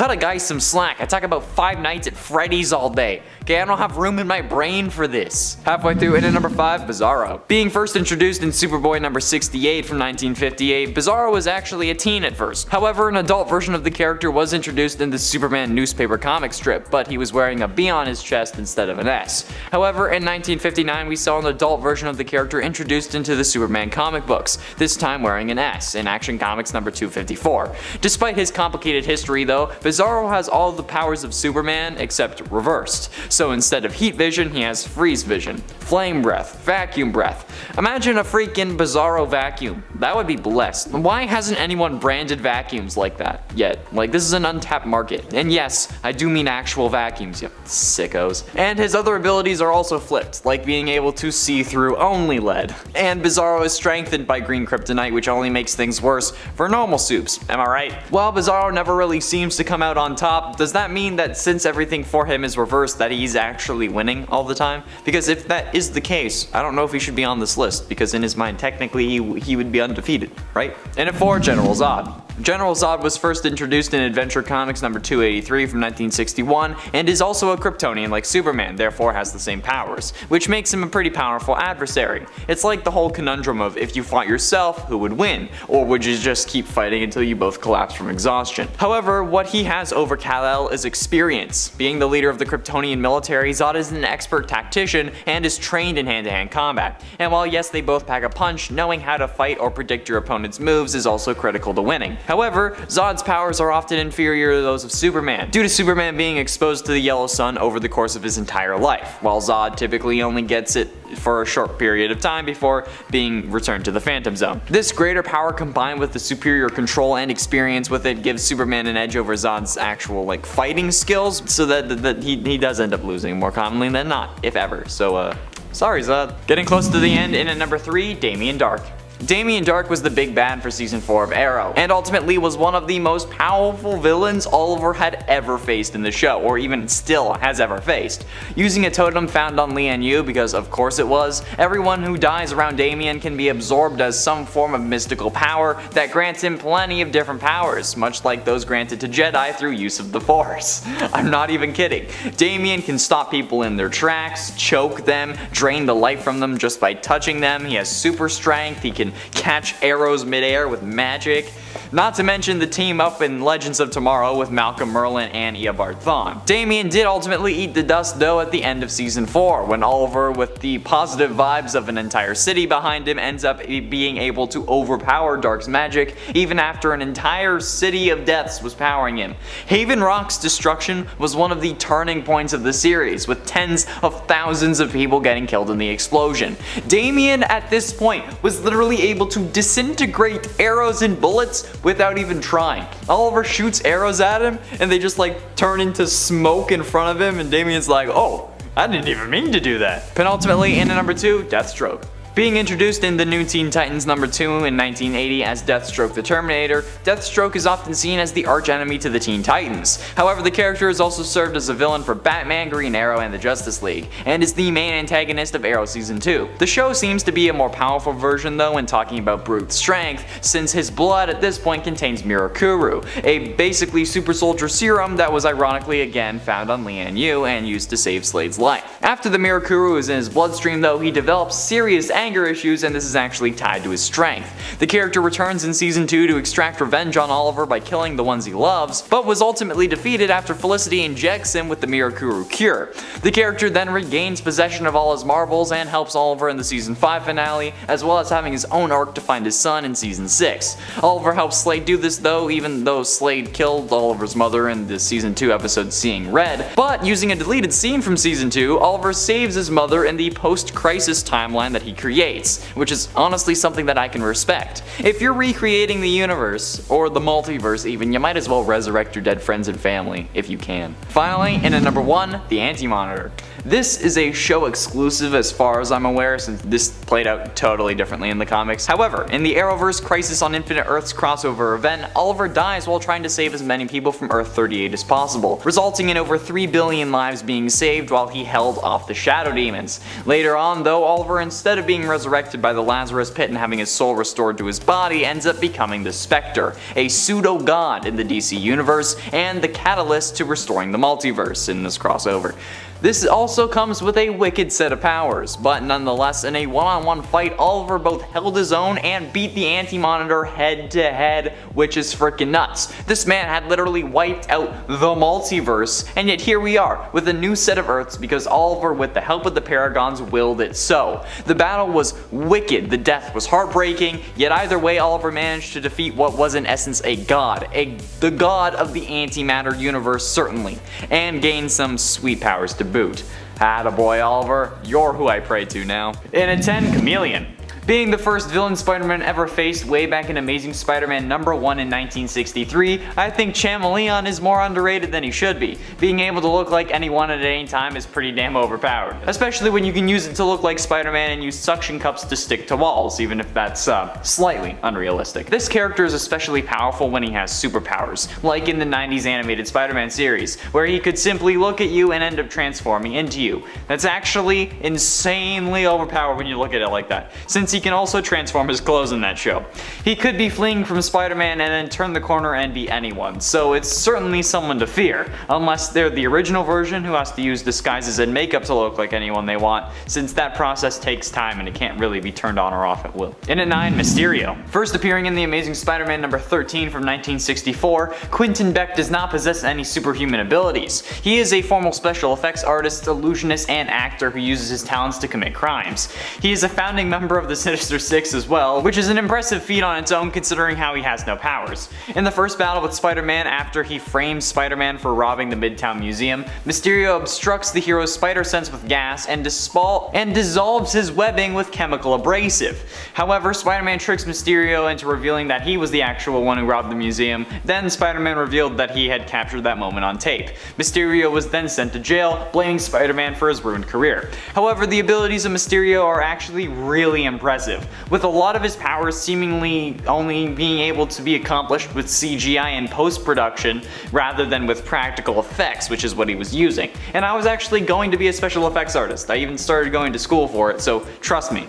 Cut a guy some slack. I talk about Five Nights at Freddy's all day. Okay, I don't have room in my brain for this. Halfway through, in at number 5, Bizarro. Being first introduced in Superboy number 68 from 1958, Bizarro was actually a teen at first. However, an adult version of the character was introduced in the Superman newspaper comic strip, but he was wearing a B on his chest instead of an S. However, in 1959, we saw an adult version of the character introduced into the Superman comic books, this time wearing an S in Action Comics number 254. Despite his complicated history though, Bizarro has all the powers of Superman except reversed. So instead of heat vision, he has freeze vision, flame breath, vacuum breath. Imagine a freaking Bizarro vacuum. That would be blessed. Why hasn't anyone branded vacuums like that yet? Like, this is an untapped market. And yes, I do mean actual vacuums, you sickos. And his other abilities are also flipped, like being able to see through only lead. And Bizarro is strengthened by green kryptonite, which only makes things worse for normal soups. Am I right? While Bizarro never really seems to come out on top, does that mean that since everything for him is reversed, that he's actually winning all the time? Because if that is the case, I don't know if he should be on this list, because in his mind, technically, he would be undefeated, right? And at 4, General Zod. General Zod was first introduced in Adventure Comics number 283 from 1961 and is also a Kryptonian like Superman, therefore has the same powers, which makes him a pretty powerful adversary. It's like the whole conundrum of if you fought yourself, who would win? Or would you just keep fighting until you both collapse from exhaustion? However, what he has over Kal-El is experience. Being the leader of the Kryptonian military, Zod is an expert tactician and is trained in hand-to-hand combat. And while yes, they both pack a punch, knowing how to fight or predict your opponent's moves is also critical to winning. However, Zod's powers are often inferior to those of Superman, due to Superman being exposed to the yellow sun over the course of his entire life, while Zod typically only gets it for a short period of time before being returned to the Phantom Zone. This greater power combined with the superior control and experience with it gives Superman an edge over Zod's actual fighting skills, so that he does end up losing more commonly than not, if ever. So sorry Zod. Getting close to the end, in at number 3, Damien Darhk. Damien Darhk was the big bad for season 4 of Arrow, and ultimately was one of the most powerful villains Oliver had ever faced in the show, or even still has ever faced. Using a totem found on Lian Yu, because of course it was, everyone who dies around Damien can be absorbed as some form of mystical power that grants him plenty of different powers, much like those granted to Jedi through use of the Force. I'm not even kidding. Damien can stop people in their tracks, choke them, drain the life from them just by touching them, he has super strength, he can catch arrows midair with magic. Not to mention the team up in Legends of Tomorrow with Malcolm Merlyn and Eobard Thawne. Damien did ultimately eat the dust though at the end of season 4, when Oliver, with the positive vibes of an entire city behind him, ends up being able to overpower Dark's magic even after an entire city of deaths was powering him. Haven Rock's destruction was one of the turning points of the series, with tens of thousands of people getting killed in the explosion. Damien at this point was literally able to disintegrate arrows and bullets without even trying. Oliver shoots arrows at him and they just turn into smoke in front of him, and Damien's like, oh, I didn't even mean to do that. Penultimately, in at number 2, Deathstroke. Being introduced in the New Teen Titans number 2 in 1980 as Deathstroke the Terminator, Deathstroke is often seen as the archenemy to the Teen Titans. However, the character has also served as a villain for Batman, Green Arrow, and the Justice League, and is the main antagonist of Arrow Season 2. The show seems to be a more powerful version though when talking about brute strength, since his blood at this point contains Mirakuru, a basically super soldier serum that was ironically again found on Lian Yu and used to save Slade's life. After the Mirakuru is in his bloodstream though, he develops serious anger issues, and this is actually tied to his strength. The character returns in season 2 to extract revenge on Oliver by killing the ones he loves, but was ultimately defeated after Felicity injects him with the Mirakuru cure. The character then regains possession of all his marbles and helps Oliver in the season 5 finale, as well as having his own arc to find his son in season 6. Oliver helps Slade do this though, even though Slade killed Oliver's mother in the season 2 episode Seeing Red, but using a deleted scene from season 2, Oliver saves his mother in the post-crisis timeline that he creates, which is honestly something that I can respect. If you're recreating the universe, or the multiverse even, you might as well resurrect your dead friends and family, if you can. Finally, in at number 1, the Anti-Monitor. This is a show exclusive as far as I'm aware, since this played out totally differently in the comics. However, in the Arrowverse Crisis on Infinite Earths crossover event, Oliver dies while trying to save as many people from Earth 38 as possible, resulting in over 3 billion lives being saved while he held off the Shadow Demons. Later on though, Oliver, instead of being being resurrected by the Lazarus Pit and having his soul restored to his body, ends up becoming the Spectre, a pseudo-god in the DC universe, and the catalyst to restoring the multiverse in this crossover. This also comes with a wicked set of powers, but nonetheless in a one-on-one fight Oliver both held his own and beat the Anti-Monitor head to head, which is freaking nuts. This man had literally wiped out the multiverse, and yet here we are with a new set of Earths because Oliver, with the help of the Paragons, willed it so. The battle was wicked, the death was heartbreaking, yet either way Oliver managed to defeat what was in essence a god, the god of the antimatter universe certainly, and gain some sweet powers to boot. Attaboy Oliver, you're who I pray to now. In a 10, Chameleon. Being the first villain Spider-Man ever faced way back in Amazing Spider-Man #1 in 1963, I think Chameleon is more underrated than he should be. Being able to look like anyone at any time is pretty damn overpowered, especially when you can use it to look like Spider-Man and use suction cups to stick to walls, even if that's slightly unrealistic. This character is especially powerful when he has superpowers, like in the 90s animated Spider-Man series, where he could simply look at you and end up transforming into you. That's actually insanely overpowered when you look at it like that, since he can also transform his clothes in that show. He could be fleeing from Spider-Man and then turn the corner and be anyone, so it's certainly someone to fear, unless they're the original version who has to use disguises and makeup to look like anyone they want, since that process takes time and it can't really be turned on or off at will. In at 9, Mysterio. First appearing in the Amazing Spider-Man #13 from 1964, Quentin Beck does not possess any superhuman abilities. He is a formal special effects artist, illusionist, and actor who uses his talents to commit crimes. He is a founding member of the Sinister Six as well, which is an impressive feat on its own considering how he has no powers. In the first battle with Spider-Man, after he frames Spider-Man for robbing the Midtown Museum, Mysterio obstructs the hero's spider sense with gas and dissolves his webbing with chemical abrasive. However, Spider-Man tricks Mysterio into revealing that he was the actual one who robbed the museum. Then Spider-Man revealed that he had captured that moment on tape. Mysterio was then sent to jail, blaming Spider-Man for his ruined career. However, the abilities of Mysterio are actually really impressive, with a lot of his powers seemingly only being able to be accomplished with CGI and post-production rather than with practical effects, which is what he was using. And I was actually going to be a special effects artist. I even started going to school for it, so trust me,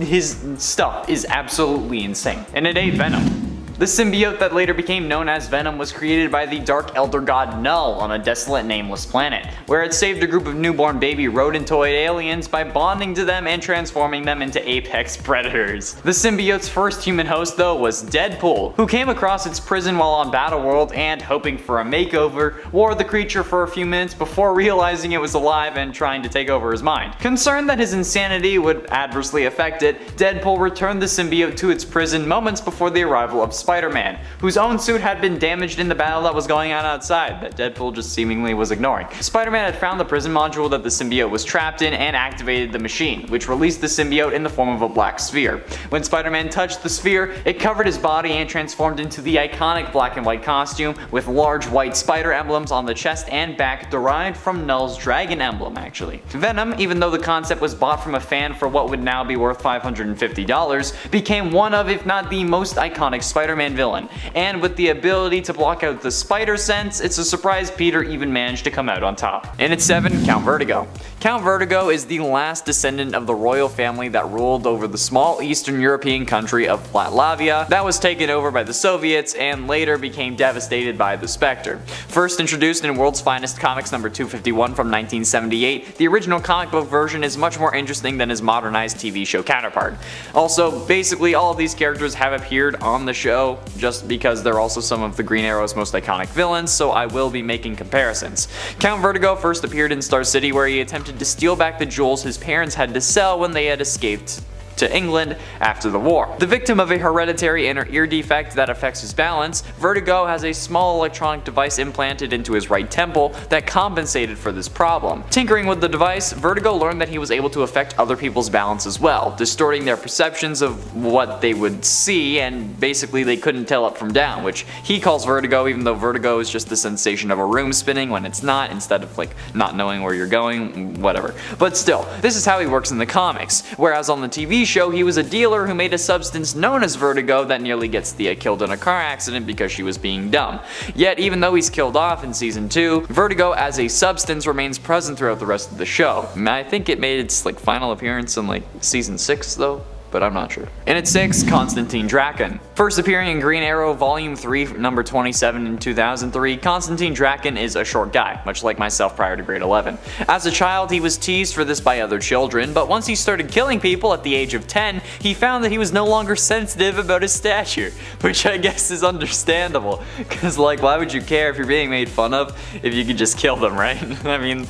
his stuff is absolutely insane. And at 8, Venom. The symbiote that later became known as Venom was created by the Dark Elder God Null on a desolate nameless planet, where it saved a group of newborn baby rodent-toid aliens by bonding to them and transforming them into apex predators. The symbiote's first human host though was Deadpool, who came across its prison while on Battleworld and, hoping for a makeover, wore the creature for a few minutes before realizing it was alive and trying to take over his mind. Concerned that his insanity would adversely affect it, Deadpool returned the symbiote to its prison moments before the arrival of Spider-Man, whose own suit had been damaged in the battle that was going on outside that Deadpool just seemingly was ignoring. Spider-Man had found the prison module that the symbiote was trapped in and activated the machine, which released the symbiote in the form of a black sphere. When Spider-Man touched the sphere, it covered his body and transformed into the iconic black and white costume with large white spider emblems on the chest and back derived from Null's dragon emblem actually. Venom, even though the concept was bought from a fan for what would now be worth $550, became one of, if not the most iconic Spider-Man villain, and with the ability to block out the spider sense, it's a surprise Peter even managed to come out on top. And at 7, Count Vertigo. Count Vertigo is the last descendant of the royal family that ruled over the small Eastern European country of Platlavia that was taken over by the Soviets and later became devastated by the Spectre. First introduced in World's Finest Comics #251 from 1978, the original comic book version is much more interesting than his modernized TV show counterpart. Also, basically all of these characters have appeared on the show, just because they're also some of the Green Arrow's most iconic villains, so I will be making comparisons. Count Vertigo first appeared in Star City, where he attempted to steal back the jewels his parents had to sell when they had escaped to England after the war. The victim of a hereditary inner ear defect that affects his balance, Vertigo has a small electronic device implanted into his right temple that compensated for this problem. Tinkering with the device, Vertigo learned that he was able to affect other people's balance as well, distorting their perceptions of what they would see, and basically they couldn't tell up from down, which he calls vertigo, even though vertigo is just the sensation of a room spinning when it's not, instead of like not knowing where you're going, whatever. But still, this is how he works in the comics, whereas on the TV show, he was a dealer who made a substance known as Vertigo that nearly gets Thea killed in a car accident because she was being dumb. Yet, even though he's killed off in season 2, Vertigo as a substance remains present throughout the rest of the show. I think it made its final appearance in season 6 though, but I'm not sure. And at 6, Konstantin Draken. First appearing in Green Arrow Volume 3, number 27 in 2003, Konstantin Draken is a short guy, much like myself prior to grade 11. As a child, he was teased for this by other children, but once he started killing people at the age of 10, he found that he was no longer sensitive about his stature, which I guess is understandable, because why would you care if you're being made fun of if you could just kill them, right? I mean,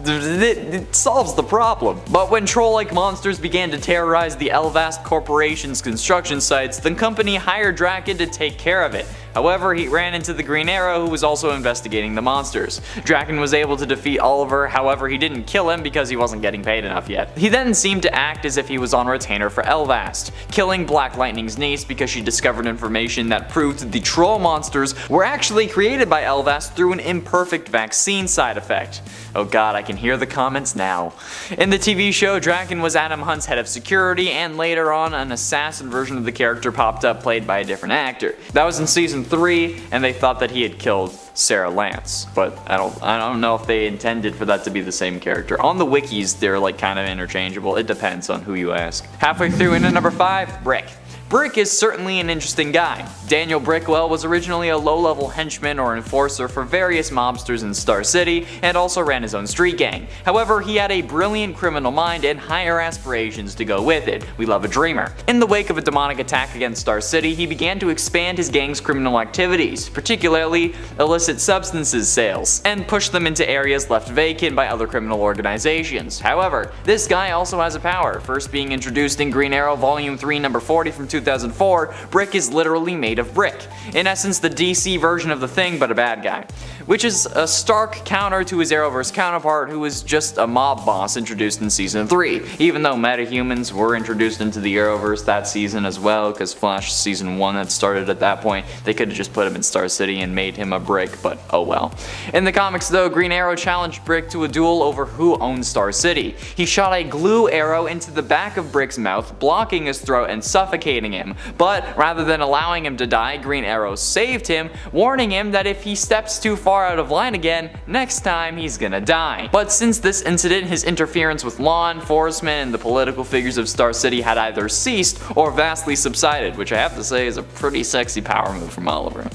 it solves the problem. But when troll-like monsters began to terrorize the Elvast Corporation's construction sites, the company hired Draken to take care of it. However, he ran into the Green Arrow, who was also investigating the monsters. Draken was able to defeat Oliver, however he didn't kill him because he wasn't getting paid enough yet. He then seemed to act as if he was on retainer for Elvast, killing Black Lightning's niece because she discovered information that proved the troll monsters were actually created by Elvast through an imperfect vaccine side effect. Oh god, I can hear the comments now. In the TV show, Draken was Adam Hunt's head of security, and later on an assassin version of the character popped up played by a different actor. That was in season 3, and they thought that he had killed Sarah Lance, but I don't know if they intended for that to be the same character. On the wikis, they're kind of interchangeable. It depends on who you ask. Halfway through into number 5, Brick. Brick is certainly an interesting guy. Daniel Brickwell was originally a low-level henchman or enforcer for various mobsters in Star City, and also ran his own street gang. However, he had a brilliant criminal mind and higher aspirations to go with it. We love a dreamer. In the wake of a demonic attack against Star City, he began to expand his gang's criminal activities, particularly illicit substances sales, and push them into areas left vacant by other criminal organizations. However, this guy also has a power, first being introduced in Green Arrow Volume 3, number 40 from 2004, Brick is literally made of brick. In essence, the DC version of the Thing, but a bad guy. Which is a stark counter to his Arrowverse counterpart, who was just a mob boss introduced in season 3, even though metahumans were introduced into the Arrowverse that season as well, because Flash season 1 had started at that point. They could have just put him in Star City and made him a brick, but oh well. In the comics though, Green Arrow challenged Brick to a duel over who owned Star City. He shot a glue arrow into the back of Brick's mouth, blocking his throat and suffocating him, but rather than allowing him to die, Green Arrow saved him, warning him that if he steps too far out of line again, next time he's gonna die. But since this incident, his interference with law enforcement and the political figures of Star City had either ceased or vastly subsided, which I have to say is a pretty sexy power move from Oliver.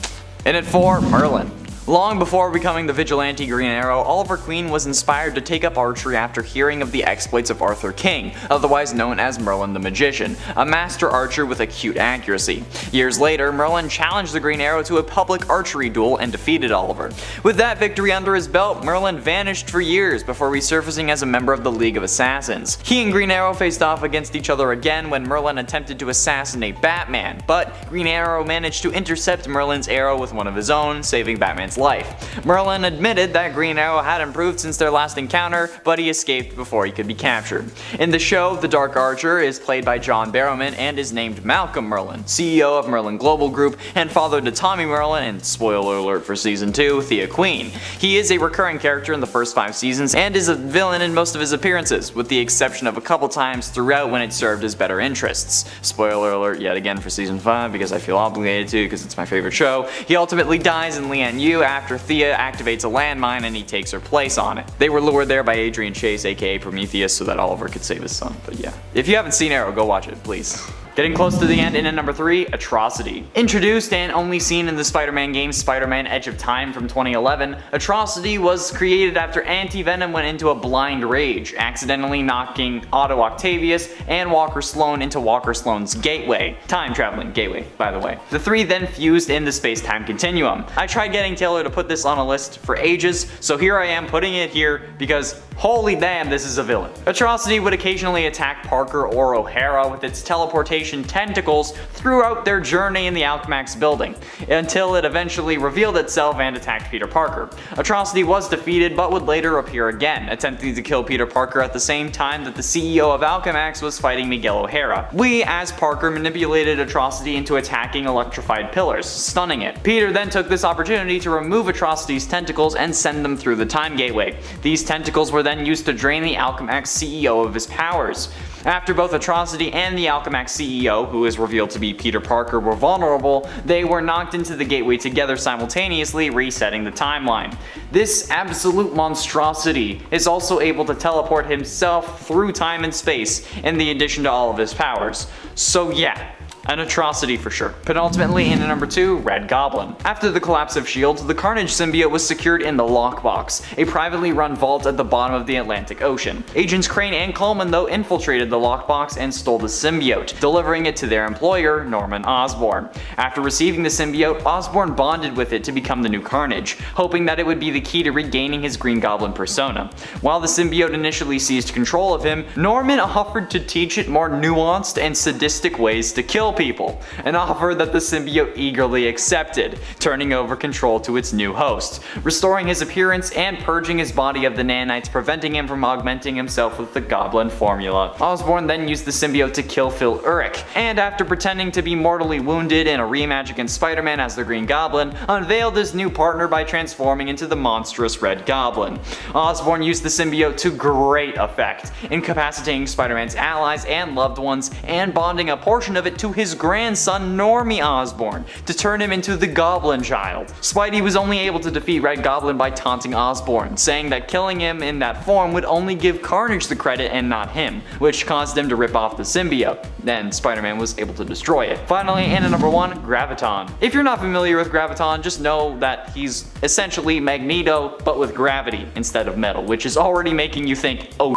And at 4, Merlin. Long before becoming the vigilante Green Arrow, Oliver Queen was inspired to take up archery after hearing of the exploits of Arthur King, otherwise known as Merlin the Magician, a master archer with acute accuracy. Years later, Merlin challenged the Green Arrow to a public archery duel and defeated Oliver. With that victory under his belt, Merlin vanished for years before resurfacing as a member of the League of Assassins. He and Green Arrow faced off against each other again when Merlin attempted to assassinate Batman, but Green Arrow managed to intercept Merlin's arrow with one of his own, saving Batman's life. Merlin admitted that Green Arrow had improved since their last encounter, but he escaped before he could be captured. In the show, the Dark Archer is played by John Barrowman and is named Malcolm Merlin, CEO of Merlin Global Group and father to Tommy Merlin and, spoiler alert for season 2, Thea Queen. He is a recurring character in the first 5 seasons and is a villain in most of his appearances, with the exception of a couple times throughout when it served his better interests. Spoiler alert yet again for season 5 because I feel obligated to because it's my favorite show. He ultimately dies in Lian Yu after Thea activates a landmine and he takes her place on it. They were lured there by Adrian Chase, aka Prometheus, so that Oliver could save his son, but yeah. If you haven't seen Arrow, go watch it, please. Getting close to the end, in at number 3, Atrocity. Introduced and only seen in the Spider-Man game Spider-Man Edge of Time from 2011, Atrocity was created after Anti-Venom went into a blind rage, accidentally knocking Otto Octavius and Walker Sloan into Walker Sloan's gateway. Time-traveling gateway, by the way. The three then fused in the space-time continuum. I tried getting Taylor to put this on a list for ages, so here I am putting it here because holy damn, this is a villain. Atrocity would occasionally attack Parker or O'Hara with its teleportation tentacles throughout their journey in the Alchemax building, until it eventually revealed itself and attacked Peter Parker. Atrocity was defeated but would later appear again, attempting to kill Peter Parker at the same time that the CEO of Alchemax was fighting Miguel O'Hara. We, as Parker, manipulated Atrocity into attacking electrified pillars, stunning it. Peter then took this opportunity to remove Atrocity's tentacles and send them through the time gateway. These tentacles were then used to drain the Alchemax CEO of his powers. After both Atrocity and the Alchemax CEO, who is revealed to be Peter Parker, were vulnerable, they were knocked into the gateway together simultaneously, resetting the timeline. This absolute monstrosity is also able to teleport himself through time and space, in the addition to all of his powers. So yeah, an atrocity for sure. Penultimately, in at number 2, Red Goblin. After the collapse of S.H.I.E.L.D., the Carnage symbiote was secured in the Lockbox, a privately run vault at the bottom of the Atlantic Ocean. Agents Crane and Coleman, though, infiltrated the Lockbox and stole the symbiote, delivering it to their employer, Norman Osborn. After receiving the symbiote, Osborn bonded with it to become the new Carnage, hoping that it would be the key to regaining his Green Goblin persona. While the symbiote initially seized control of him, Norman offered to teach it more nuanced and sadistic ways to kill people, an offer that the symbiote eagerly accepted, turning over control to its new host, restoring his appearance and purging his body of the nanites, preventing him from augmenting himself with the Goblin formula. Osborn then used the symbiote to kill Phil Urich, and after pretending to be mortally wounded in a rematch against Spider-Man as the Green Goblin, unveiled his new partner by transforming into the monstrous Red Goblin. Osborn used the symbiote to great effect, incapacitating Spider-Man's allies and loved ones, and bonding a portion of it to his grandson Normie Osborn to turn him into the Goblin Child. Spidey was only able to defeat Red Goblin by taunting Osborn, saying that killing him in that form would only give Carnage the credit and not him, which caused him to rip off the symbiote. Then Spider-Man was able to destroy it. Finally, and at number 1, Graviton. If you're not familiar with Graviton, just know that he's essentially Magneto, but with gravity instead of metal, which is already making you think, oh,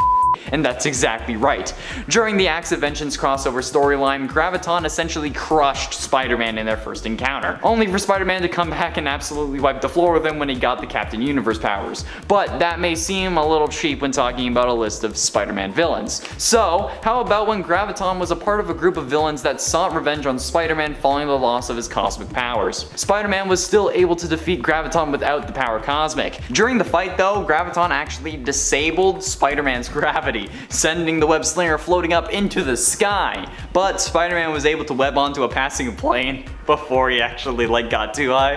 and that's exactly right. During the Acts of Vengeance crossover storyline, Graviton essentially crushed Spider-Man in their first encounter, only for Spider-Man to come back and absolutely wipe the floor with him when he got the Captain Universe powers. But that may seem a little cheap when talking about a list of Spider-Man villains. So, how about when Graviton was a part of a group of villains that sought revenge on Spider-Man following the loss of his cosmic powers? Spider-Man was still able to defeat Graviton without the power Cosmic. During the fight though, Graviton actually disabled Spider-Man's gravity, sending the web slinger floating up into the sky. But Spider-Man was able to web onto a passing plane before he actually got too high.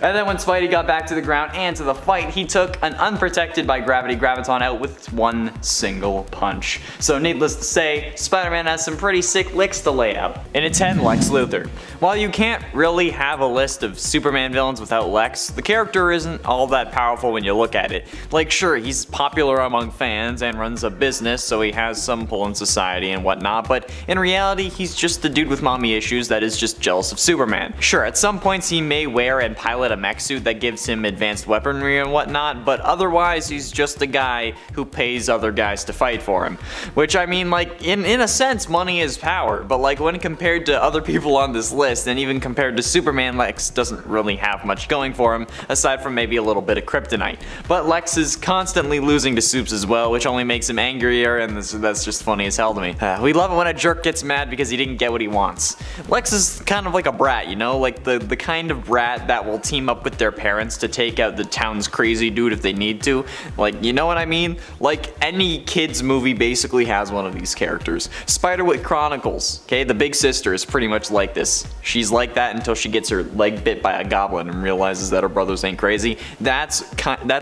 And then when Spidey got back to the ground and to the fight, he took an unprotected by gravity Graviton out with one single punch. So needless to say, Spider-Man has some pretty sick licks to lay out. In at 10, Lex Luthor. While you can't really have a list of Superman villains without Lex, the character isn't all that powerful when you look at it. Sure, he's popular among fans and runs a business, so he has some pull in society and whatnot, but in reality, he's just the dude with mommy issues that is just jealous of Superman. Sure, at some points he may wear and pilot a mech suit that gives him advanced weaponry and whatnot, but otherwise he's just a guy who pays other guys to fight for him. Which I mean, in a sense, money is power, but when compared to other people on this list, and even compared to Superman, Lex doesn't really have much going for him, aside from maybe a little bit of kryptonite. But Lex is constantly losing to Supes as well, which only makes him angrier, and that's just funny as hell to me. We love it when a jerk gets mad because he didn't get what he wants. Lex is kind of like a brat, you know? The kind of brat that will team up with their parents to take out the town's crazy dude if they need to. You know what I mean? Any kid's movie basically has one of these characters. Spiderwick Chronicles, okay? The big sister is pretty much like this. She's like that until she gets her leg bit by a goblin and realizes that her brothers ain't crazy. That's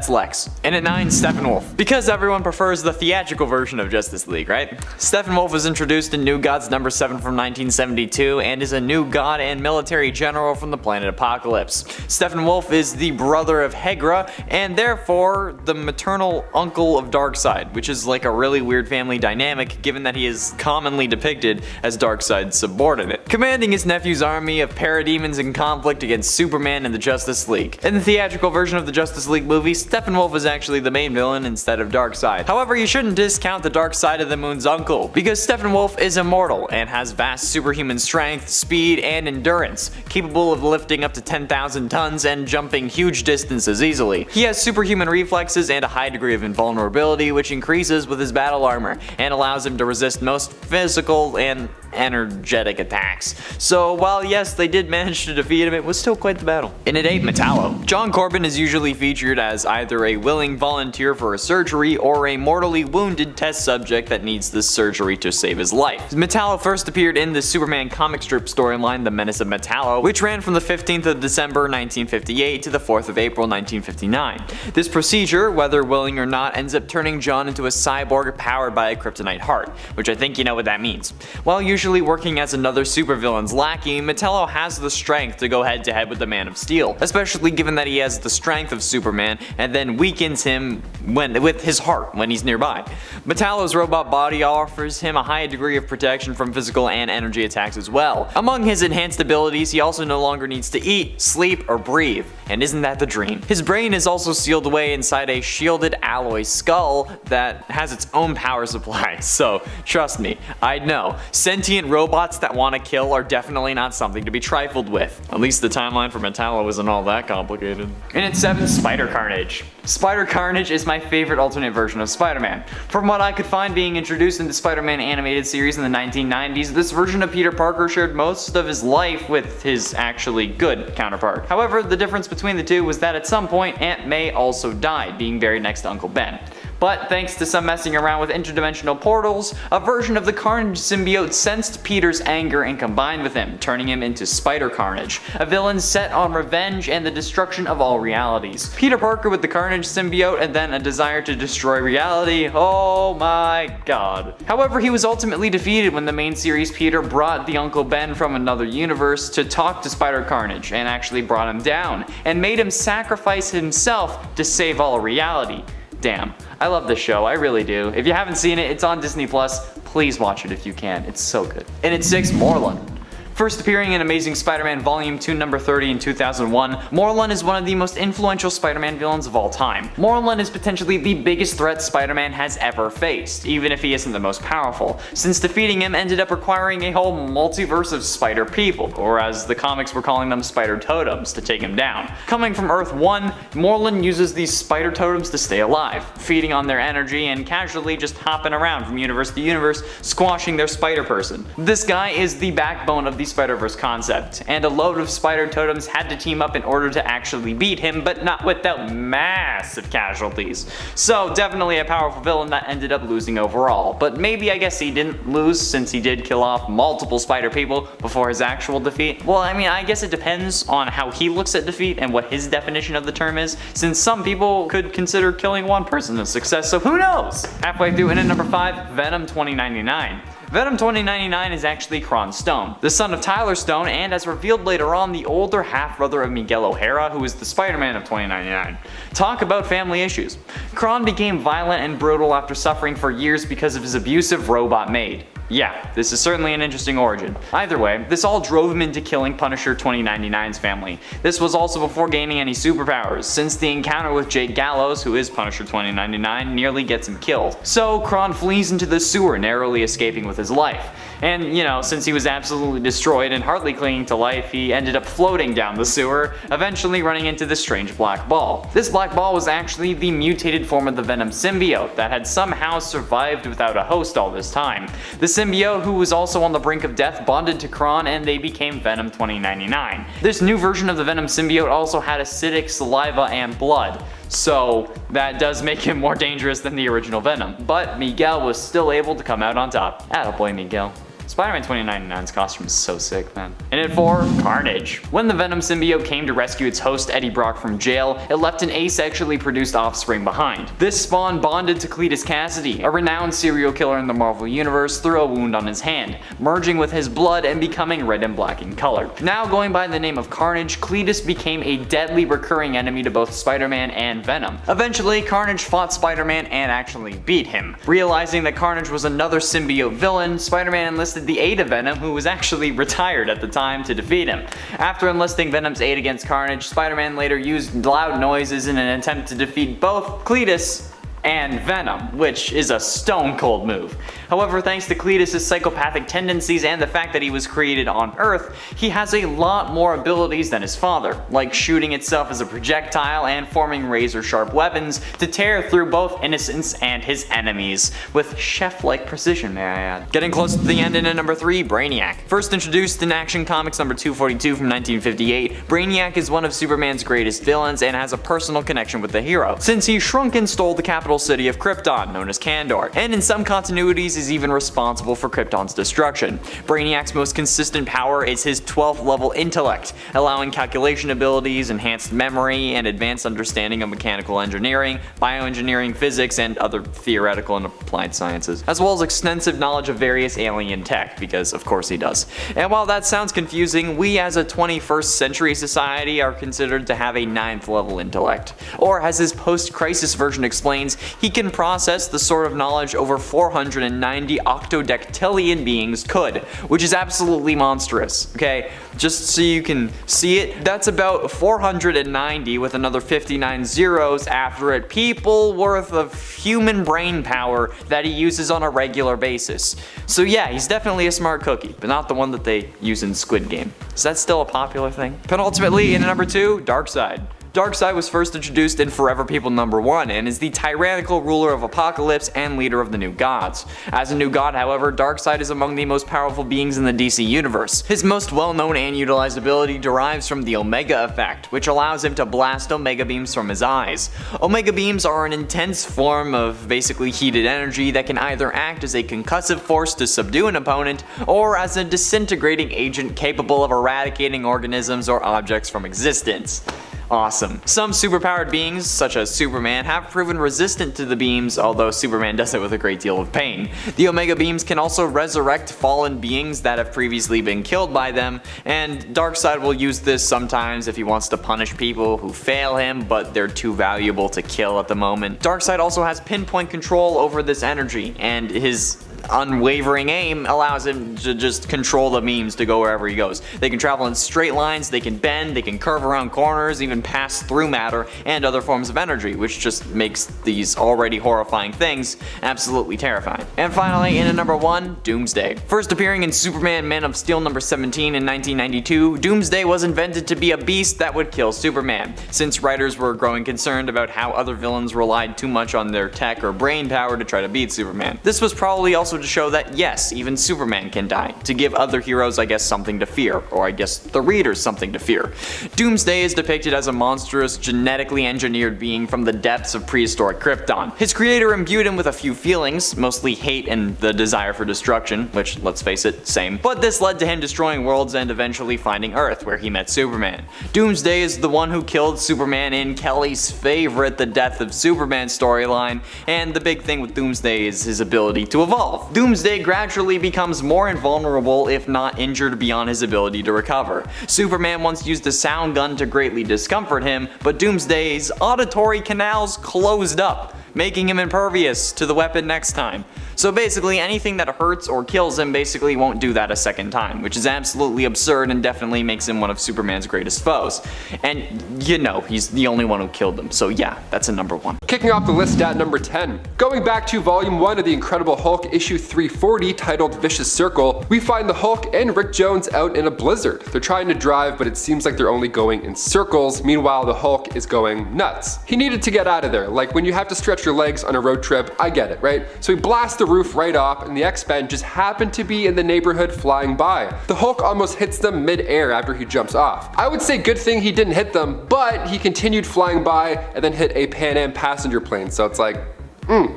Lex. And at 9, Steppenwolf. Because everyone prefers the theatrical version of Justice League, right? Steppenwolf was introduced in New Gods number 7 from 1972 and is a new god and military general from the planet Apocalypse. Steppenwolf is the brother of Hegra and therefore the maternal uncle of Darkseid, which is a really weird family dynamic given that he is commonly depicted as Darkseid's subordinate, commanding his nephew's army of parademons in conflict against Superman and the Justice League. In the theatrical version of the Justice League movie, Steppenwolf is actually the main villain instead of Darkseid. However, you shouldn't discount the dark side of the moon's uncle, because Steppenwolf is immortal and has vast superhuman strength, speed, and endurance, capable of lifting up to 10,000 tons and jumping huge distances easily. He has superhuman reflexes and a high degree of invulnerability, which increases with his battle armor and allows him to resist most physical and energetic attacks. So while yes, they did manage to defeat him, it was still quite the battle. In at 8, Metallo. John Corbin is usually featured as either a willing volunteer for a surgery or a mortally wounded test subject that needs this surgery to save his life. Metallo first appeared in the Superman comic strip storyline The Menace of Metallo Metallo, which ran from the 15th of December 1958 to the 4th of April 1959. This procedure, whether willing or not, ends up turning John into a cyborg powered by a kryptonite heart, which I think you know what that means. While usually working as another supervillain's lackey, Metallo has the strength to go head to head with the Man of Steel, especially given that he has the strength of Superman and then weakens him with his heart when he's nearby. Metallo's robot body offers him a high degree of protection from physical and energy attacks as well. Among his enhanced abilities, he also no longer needs to eat, sleep, or breathe. And isn't that the dream? His brain is also sealed away inside a shielded alloy skull that has its own power supply. So, trust me, I know. Sentient robots that want to kill are definitely not something to be trifled with. At least the timeline for Metallo isn't all that complicated. And at 7, Spider Carnage. Spider Carnage is my favorite alternate version of Spider-Man. From what I could find being introduced in the Spider-Man animated series in the 1990s, this version of Peter Parker shared most of his life with his actually good counterpart. However, the difference between the two was that at some point Aunt May also died, being buried next to Uncle Ben. But thanks to some messing around with interdimensional portals, a version of the Carnage symbiote sensed Peter's anger and combined with him, turning him into Spider Carnage, a villain set on revenge and the destruction of all realities. Peter Parker with the Carnage symbiote and then a desire to destroy reality, oh my god. However, he was ultimately defeated when the main series Peter brought the Uncle Ben from another universe to talk to Spider Carnage and actually brought him down and made him sacrifice himself to save all reality. Damn, I love this show, I really do. If you haven't seen it, it's on Disney+. Please watch it if you can, it's so good. And at 6, Morlun. First appearing in Amazing Spider-Man Volume 2 number 30 in 2001, Morlun is one of the most influential Spider-Man villains of all time. Morlun is potentially the biggest threat Spider-Man has ever faced, even if he isn't the most powerful, since defeating him ended up requiring a whole multiverse of spider people, or as the comics were calling them, spider totems, to take him down. Coming from Earth 1, Morlun uses these spider totems to stay alive, feeding on their energy and casually just hopping around from universe to universe, squashing their spider person. This guy is the backbone of the Spider-Verse concept, and a load of spider totems had to team up in order to actually beat him, but not without massive casualties. So definitely a powerful villain that ended up losing overall, but maybe I guess he didn't lose since he did kill off multiple spider people before his actual defeat. Well, I mean, I guess it depends on how he looks at defeat and what his definition of the term is, since some people could consider killing one person a success, so who knows? Halfway through, and at number 5, Venom 2099. Venom 2099 is actually Kron Stone, the son of Tyler Stone, and as revealed later on, the older half-brother of Miguel O'Hara, who is the Spider-Man of 2099. Talk about family issues. Kron became violent and brutal after suffering for years because of his abusive robot maid. Yeah, this is certainly an interesting origin. Either way, this all drove him into killing Punisher 2099's family. This was also before gaining any superpowers, since the encounter with Jake Gallows, who is Punisher 2099, nearly gets him killed. So Kron flees into the sewer, narrowly escaping with his life. And, you know, since he was absolutely destroyed and hardly clinging to life, he ended up floating down the sewer, eventually running into this strange black ball. This black ball was actually the mutated form of the Venom symbiote that had somehow survived without a host all this time. The symbiote, who was also on the brink of death, bonded to Kron and they became Venom 2099. This new version of the Venom symbiote also had acidic saliva and blood, so that does make him more dangerous than the original Venom. But Miguel was still able to come out on top. Attaboy, Miguel. Spider-Man 2099's costume is so sick, man. And at 4, Carnage. When the Venom symbiote came to rescue its host Eddie Brock from jail, it left an asexually produced offspring behind. This spawn bonded to Cletus Cassidy, a renowned serial killer in the Marvel Universe, through a wound on his hand, merging with his blood and becoming red and black in color. Now going by the name of Carnage, Cletus became a deadly recurring enemy to both Spider-Man and Venom. Eventually, Carnage fought Spider-Man and actually beat him. Realizing that Carnage was another symbiote villain, Spider-Man enlisted the aid of Venom, who was actually retired at the time, to defeat him. After enlisting Venom's aid against Carnage, Spider-Man later used loud noises in an attempt to defeat both Cletus and Venom, which is a stone cold move. However, thanks to Cletus' psychopathic tendencies and the fact that he was created on Earth, he has a lot more abilities than his father, like shooting itself as a projectile and forming razor-sharp weapons to tear through both innocents and his enemies, with chef-like precision, may I add. Getting close to the end, and at number 3, Brainiac. First introduced in Action Comics number 242 from 1958, Brainiac is one of Superman's greatest villains and has a personal connection with the hero, since he shrunk and stole the capital city of Krypton, known as Kandor, and in some continuities is even responsible for Krypton's destruction. Brainiac's most consistent power is his 12th level intellect, allowing calculation abilities, enhanced memory, and advanced understanding of mechanical engineering, bioengineering, physics, and other theoretical and applied sciences, as well as extensive knowledge of various alien tech, because of course he does. And while that sounds confusing, we as a 21st century society are considered to have a 9th level intellect. Or as his post-crisis version explains, he can process the sort of knowledge over 490 octodectillion beings could, which is absolutely monstrous, okay? Just so you can see it, that's about 490 with another 59 zeros after it people worth of human brain power that he uses on a regular basis. So yeah, he's definitely a smart cookie, but not the one that they use in Squid Game. Is that still a popular thing? Penultimately, in number 2, Darkseid. Darkseid was first introduced in Forever People #1 and is the tyrannical ruler of Apokolips and leader of the New Gods. As a new god, however, Darkseid is among the most powerful beings in the DC universe. His most well-known and utilized ability derives from the Omega Effect, which allows him to blast Omega beams from his eyes. Omega beams are an intense form of basically heated energy that can either act as a concussive force to subdue an opponent, or as a disintegrating agent capable of eradicating organisms or objects from existence. Awesome. Some superpowered beings, such as Superman, have proven resistant to the beams, although Superman does it with a great deal of pain. The Omega beams can also resurrect fallen beings that have previously been killed by them, and Darkseid will use this sometimes if he wants to punish people who fail him, but they're too valuable to kill at the moment. Darkseid also has pinpoint control over this energy, and his unwavering aim allows him to just control the beams to go wherever he goes. They can travel in straight lines, they can bend, they can curve around corners, even pass through matter and other forms of energy, which just makes these already horrifying things absolutely terrifying. And finally, in at number 1, Doomsday. First appearing in Superman Man of Steel #17 in 1992, Doomsday was invented to be a beast that would kill Superman, since writers were growing concerned about how other villains relied too much on their tech or brain power to try to beat Superman. This was probably also to show that yes, even Superman can die, to give other heroes I guess something to fear, or I guess the readers something to fear. Doomsday is depicted as a monstrous, genetically engineered being from the depths of prehistoric Krypton. His creator imbued him with a few feelings, mostly hate and the desire for destruction, which let's face it, same, but this led to him destroying worlds and eventually finding Earth, where he met Superman. Doomsday is the one who killed Superman in Kelly's favorite The Death of Superman storyline, and the big thing with Doomsday is his ability to evolve. Doomsday gradually becomes more invulnerable if not injured beyond his ability to recover. Superman once used a sound gun to greatly discomfort him, but Doomsday's auditory canals closed up, making him impervious to the weapon next time. So basically anything that hurts or kills him basically won't do that a second time, which is absolutely absurd and definitely makes him one of Superman's greatest foes. And you know, he's the only one who killed him, so yeah, that's a number 1. Kicking off the list at number 10. Going back to Volume 1 of The Incredible Hulk issue 340 titled Vicious Circle, we find the Hulk and Rick Jones out in a blizzard. They're trying to drive, but it seems like they're only going in circles. Meanwhile, the Hulk is going nuts. He needed to get out of there. Like when you have to stretch your legs on a road trip, I get it, right? So he blasts the roof right off, and the X-Men just happen to be in the neighborhood flying by. The Hulk almost hits them mid-air after he jumps off. I would say good thing he didn't hit them, but he continued flying by and then hit a Pan Am passenger plane, so it's like,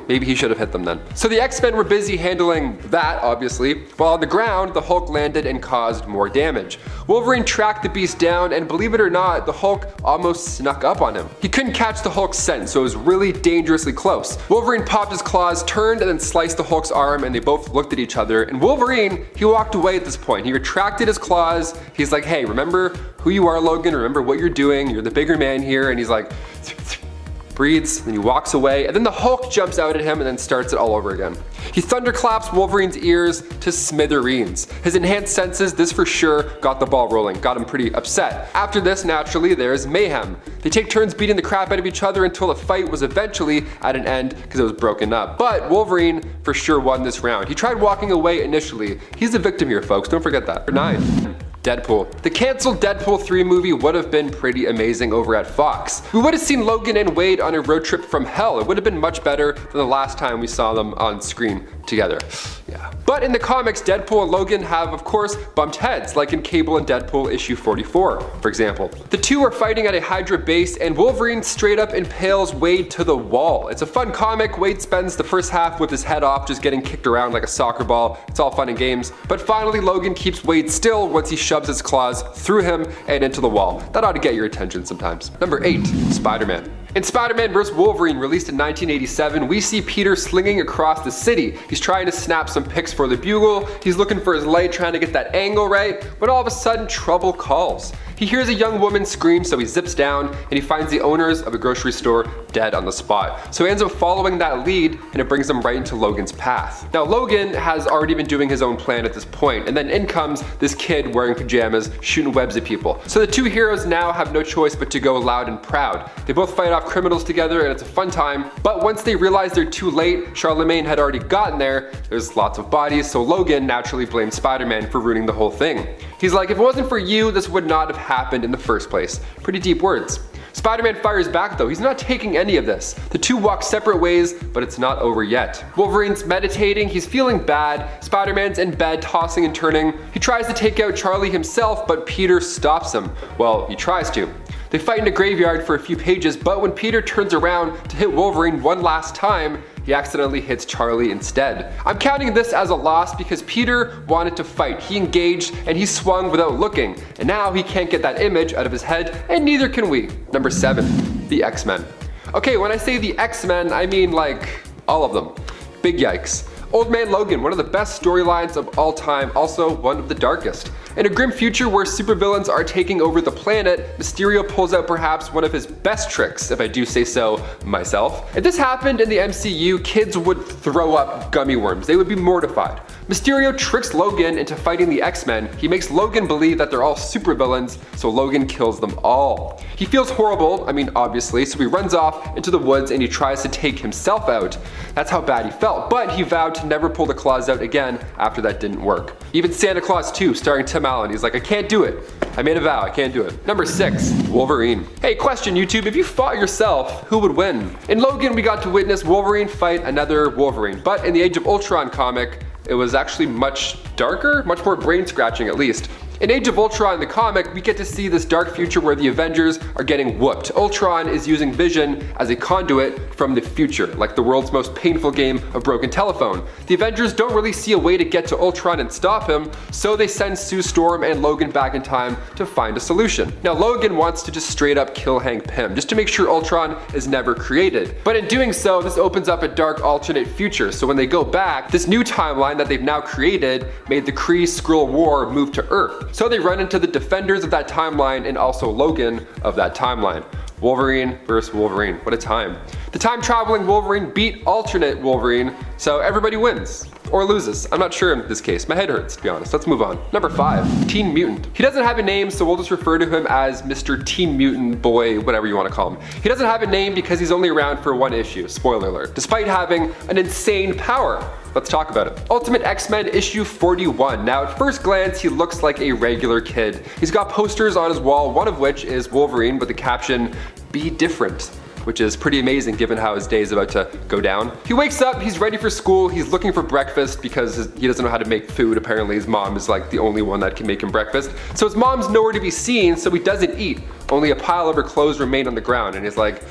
maybe he should have hit them then. So the X-Men were busy handling that, obviously, while on the ground, the Hulk landed and caused more damage. Wolverine tracked the beast down, and believe it or not, the Hulk almost snuck up on him. He couldn't catch the Hulk's scent, so it was really dangerously close. Wolverine popped his claws, turned, and then sliced the Hulk's arm, and they both looked at each other. And Wolverine, he walked away at this point. He retracted his claws. He's like, hey, remember who you are, Logan. Remember what you're doing. You're the bigger man here. And he's like, breathes, then he walks away, and then the Hulk jumps out at him and then starts it all over again. He thunderclaps Wolverine's ears to smithereens. His enhanced senses, this for sure, got the ball rolling, got him pretty upset. After this, naturally, there's mayhem. They take turns beating the crap out of each other until the fight was eventually at an end because it was broken up. But Wolverine for sure won this round. He tried walking away initially. He's the victim here, folks, don't forget that. Number 9. Deadpool. The canceled Deadpool 3 movie would have been pretty amazing over at Fox. We would have seen Logan and Wade on a road trip from hell. It would have been much better than the last time we saw them on screen, together. Yeah. But in the comics, Deadpool and Logan have, of course, bumped heads, like in Cable and Deadpool issue 44, for example. The two are fighting at a Hydra base, and Wolverine straight up impales Wade to the wall. It's a fun comic. Wade spends the first half with his head off, just getting kicked around like a soccer ball. It's all fun and games. But finally, Logan keeps Wade still once he shoves his claws through him and into the wall. That ought to get your attention sometimes. Number 8, Spider-Man. In Spider-Man vs. Wolverine, released in 1987, we see Peter slinging across the city. He's trying to snap some pics for the Bugle. He's looking for his light, trying to get that angle right, but all of a sudden, trouble calls. He hears a young woman scream, so he zips down and he finds the owners of a grocery store dead on the spot. So he ends up following that lead, and it brings him right into Logan's path. Now Logan has already been doing his own plan at this point, and then in comes this kid wearing pajamas shooting webs at people. So the two heroes now have no choice but to go loud and proud. They both fight off criminals together, and it's a fun time. But once they realize they're too late, Charlemagne had already gotten there. There's lots of bodies, so Logan naturally blames Spider-Man for ruining the whole thing. He's like, if it wasn't for you, this would not have happened in the first place. Pretty deep words. Spider-Man fires back though. He's not taking any of this. The two walk separate ways, but it's not over yet. Wolverine's meditating, he's feeling bad. Spider-Man's in bed, tossing and turning. He tries to take out Charlie himself, but Peter stops him. Well, he tries to. They fight in a graveyard for a few pages, but when Peter turns around to hit Wolverine one last time, he accidentally hits Charlie instead. I'm counting this as a loss because Peter wanted to fight. He engaged and he swung without looking, and now he can't get that image out of his head, and neither can we. Number 7, the X-Men. Okay, when I say the X-Men, I mean like all of them. Big yikes. Old Man Logan, one of the best storylines of all time, also one of the darkest. In a grim future where supervillains are taking over the planet, Mysterio pulls out perhaps one of his best tricks, if I do say so myself. If this happened in the MCU, kids would throw up gummy worms. They would be mortified. Mysterio tricks Logan into fighting the X-Men. He makes Logan believe that they're all supervillains, so Logan kills them all. He feels horrible, I mean obviously, so he runs off into the woods and he tries to take himself out. That's how bad he felt, but he vowed to never pull the claws out again after that didn't work. Even Santa Claus 2, starring Tim Allen, he's like, I can't do it. I made a vow, I can't do it. Number 6, Wolverine. Hey, question YouTube, if you fought yourself, who would win? In Logan, we got to witness Wolverine fight another Wolverine, but in the Age of Ultron comic, it was actually much darker, much more brain scratching at least. In Age of Ultron, the comic, we get to see this dark future where the Avengers are getting whooped. Ultron is using Vision as a conduit from the future, like the world's most painful game of broken telephone. The Avengers don't really see a way to get to Ultron and stop him, so they send Sue Storm and Logan back in time to find a solution. Now Logan wants to just straight up kill Hank Pym, just to make sure Ultron is never created. But in doing so, this opens up a dark alternate future, so when they go back, this new timeline that they've now created made the Kree-Skrull War move to Earth. So they run into the defenders of that timeline and also Logan of that timeline. Wolverine versus Wolverine, what a time. The time-traveling Wolverine beat alternate Wolverine, so everybody wins. Or loses. I'm not sure in this case. My head hurts, to be honest. Let's move on. Number 5, Teen Mutant. He doesn't have a name, so we'll just refer to him as Mr. Teen Mutant Boy, whatever you want to call him. He doesn't have a name because he's only around for one issue, spoiler alert, despite having an insane power. Let's talk about it. Ultimate X-Men issue 41. Now at first glance, he looks like a regular kid. He's got posters on his wall, one of which is Wolverine with the caption, "Be different," which is pretty amazing given how his day is about to go down. He wakes up, he's ready for school, he's looking for breakfast because he doesn't know how to make food. Apparently his mom is like the only one that can make him breakfast. So his mom's nowhere to be seen, so he doesn't eat. Only a pile of her clothes remain on the ground, and he's like,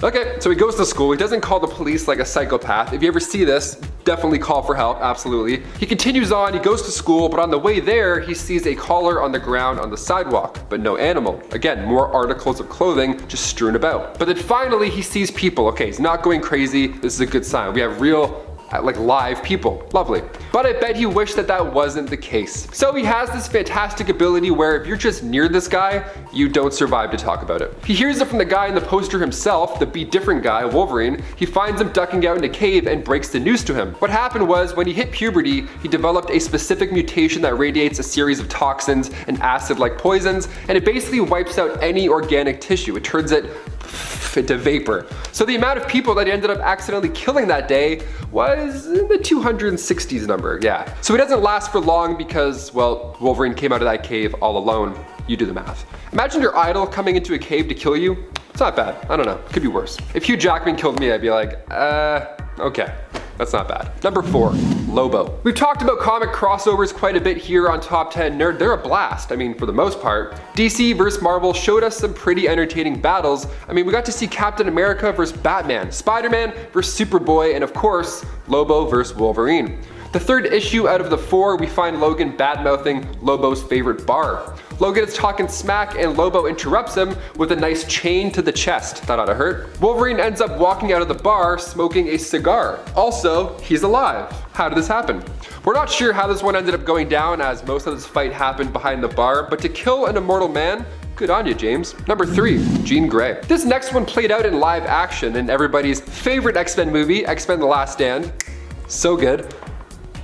okay, so he goes to school. He doesn't call the police like a psychopath. If you ever see this, definitely call for help, absolutely. He continues on, he goes to school, but on the way there, he sees a collar on the ground on the sidewalk, but no animal. Again, more articles of clothing just strewn about. But then finally, he sees people. Okay, he's not going crazy. This is a good sign. We have real, like live people. Lovely. But I bet he wished that that wasn't the case. So he has this fantastic ability where if you're just near this guy, you don't survive to talk about it. He hears it from the guy in the poster himself, the Be Different guy, Wolverine. He finds him ducking out in a cave and breaks the news to him. What happened was when he hit puberty, he developed a specific mutation that radiates a series of toxins and acid-like poisons, and it basically wipes out any organic tissue. It turns it into vapor. So the amount of people that he ended up accidentally killing that day was in the 260s number, yeah. So he doesn't last for long because, well, Wolverine came out of that cave all alone. You do the math. Imagine your idol coming into a cave to kill you. It's not bad. I don't know. Could be worse. If Hugh Jackman killed me, I'd be like, okay. That's not bad. Number 4, Lobo. We've talked about comic crossovers quite a bit here on Top 10 Nerd. They're a blast, I mean, for the most part. DC vs. Marvel showed us some pretty entertaining battles. I mean, we got to see Captain America vs. Batman, Spider-Man vs. Superboy, and of course, Lobo vs. Wolverine. The third issue out of the 4, we find Logan badmouthing Lobo's favorite bar. Logan is talking smack and Lobo interrupts him with a nice chain to the chest. That ought to hurt. Wolverine ends up walking out of the bar smoking a cigar. Also, he's alive. How did this happen? We're not sure how this one ended up going down, as most of this fight happened behind the bar, but to kill an immortal man, good on you, James. Number 3, Jean Grey. This next one played out in live action in everybody's favorite X-Men movie, X-Men The Last Stand. So good.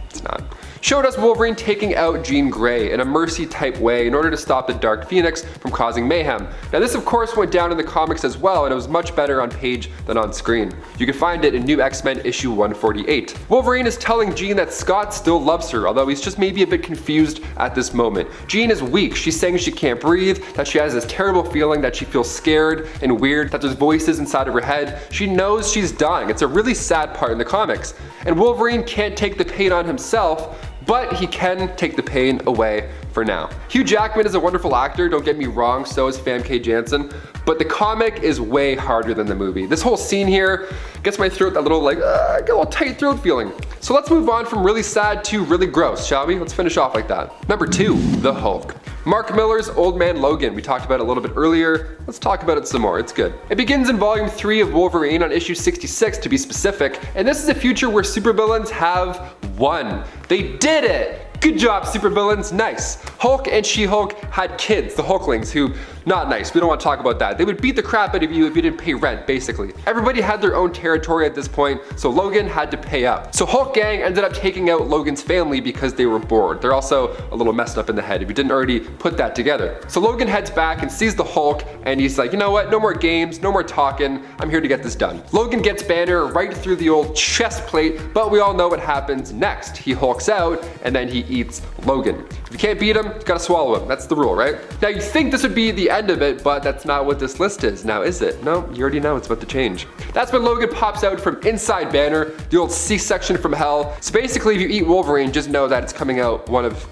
It's not. Showed us Wolverine taking out Jean Grey in a mercy type way in order to stop the Dark Phoenix from causing mayhem. Now this of course went down in the comics as well, and it was much better on page than on screen. You can find it in New X-Men issue 148. Wolverine is telling Jean that Scott still loves her, although he's just maybe a bit confused at this moment. Jean is weak. She's saying she can't breathe, that she has this terrible feeling that she feels scared and weird, that there's voices inside of her head. She knows she's dying. It's a really sad part in the comics. And Wolverine can't take the pain on himself, but he can take the pain away for now. Hugh Jackman is a wonderful actor, don't get me wrong, so is Famke Janssen, but the comic is way harder than the movie. This whole scene here gets my throat that little like, I get a little tight throat feeling. So let's move on from really sad to really gross, shall we? Let's finish off like that. Number 2, the Hulk. Mark Millar's Old Man Logan. We talked about it a little bit earlier. Let's talk about it some more, it's good. It begins in volume 3 of Wolverine on issue 66 to be specific, and this is a future where supervillains have won. They did it! Good job, supervillains, nice. Hulk and She-Hulk had kids, the Hulklings, who, not nice, we don't want to talk about that. They would beat the crap out of you if you didn't pay rent, basically. Everybody had their own territory at this point, so Logan had to pay up. So Hulk Gang ended up taking out Logan's family because they were bored. They're also a little messed up in the head if you didn't already put that together. So Logan heads back and sees the Hulk, and he's like, you know what, no more games, no more talking, I'm here to get this done. Logan gets Banner right through the old chest plate, but we all know what happens next. He hulks out, and then he eats Logan. If you can't beat him, you gotta swallow him. That's the rule, right? Now you think this would be the end of it, but that's not what this list is. Now is it? No, you already know it's about to change. That's when Logan pops out from inside Banner, the old C-section from hell. So basically if you eat Wolverine, just know that it's coming out one of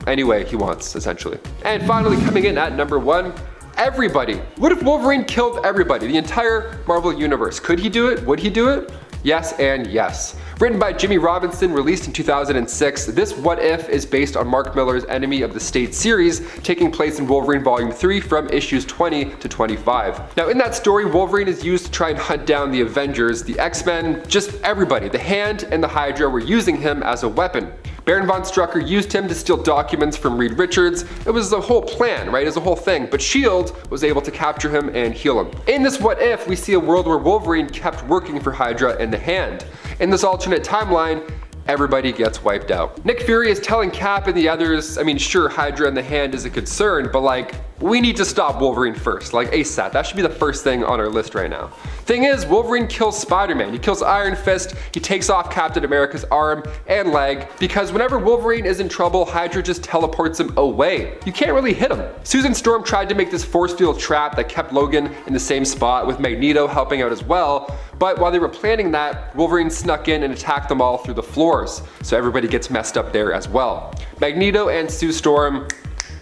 any way he wants, essentially. And finally coming in at number 1, everybody. What if Wolverine killed everybody, the entire Marvel Universe? Could he do it? Would he do it? Yes and yes. Written by Jimmy Robinson, released in 2006, this What If is based on Mark Millar's Enemy of the State series, taking place in Wolverine Volume 3 from issues 20 to 25. Now in that story, Wolverine is used to try and hunt down the Avengers, the X-Men, just everybody. The Hand and the Hydra were using him as a weapon. Baron von Strucker used him to steal documents from Reed Richards. It was the whole plan, right? It was the whole thing. But S.H.I.E.L.D. was able to capture him and heal him. In this What If, we see a world where Wolverine kept working for Hydra and the Hand. In this alternate timeline, everybody gets wiped out. Nick Fury is telling Cap and the others, I mean, sure, Hydra and the Hand is a concern, but like, we need to stop Wolverine first, like ASAP. That should be the first thing on our list right now. Thing is, Wolverine kills Spider-Man. He kills Iron Fist, he takes off Captain America's arm and leg, because whenever Wolverine is in trouble, Hydra just teleports him away. You can't really hit him. Susan Storm tried to make this force field trap that kept Logan in the same spot, with Magneto helping out as well, but while they were planning that, Wolverine snuck in and attacked them all through the floors, so everybody gets messed up there as well. Magneto and Sue Storm,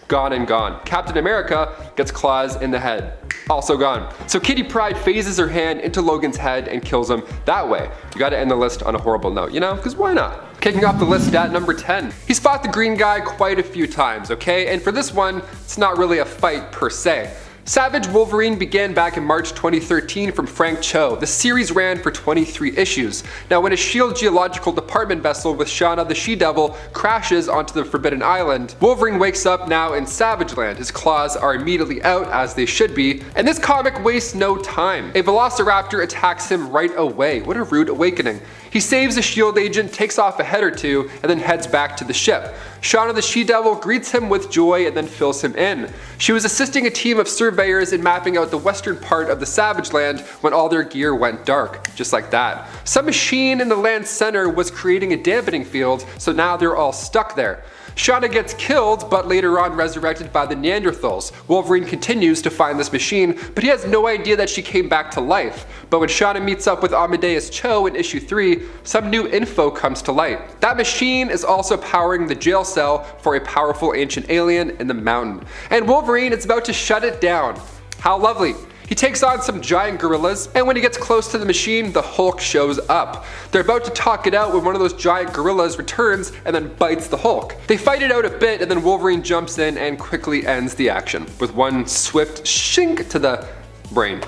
gone and gone. Captain America gets claws in the head, also gone. So Kitty Pryde phases her hand into Logan's head and kills him that way. You gotta end the list on a horrible note, you know, because why not? Kicking off the list at number 10. He's fought the green guy quite a few times, okay? And for this one, it's not really a fight per se. Savage Wolverine began back in March 2013 from Frank Cho. The series ran for 23 issues. Now when a S.H.I.E.L.D. Geological Department vessel with Shauna the She-Devil crashes onto the Forbidden Island, Wolverine wakes up now in Savage Land. His claws are immediately out, as they should be, and this comic wastes no time. A Velociraptor attacks him right away. What a rude awakening. He saves a S.H.I.E.L.D. agent, takes off a head or two, and then heads back to the ship. Shauna the She-Devil greets him with joy and then fills him in. She was assisting a team of surveyors in mapping out the western part of the Savage Land when all their gear went dark, just like that. Some machine in the land's center was creating a dampening field, so now they're all stuck there. Shauna gets killed, but later on resurrected by the Neanderthals. Wolverine continues to find this machine, but he has no idea that she came back to life. But when Shauna meets up with Amadeus Cho in issue 3, some new info comes to light. That machine is also powering the jail cell for a powerful ancient alien in the mountain. And Wolverine is about to shut it down. How lovely. He takes on some giant gorillas, and when he gets close to the machine, the Hulk shows up. They're about to talk it out when one of those giant gorillas returns and then bites the Hulk. They fight it out a bit, and then Wolverine jumps in and quickly ends the action with one swift shink to the brain.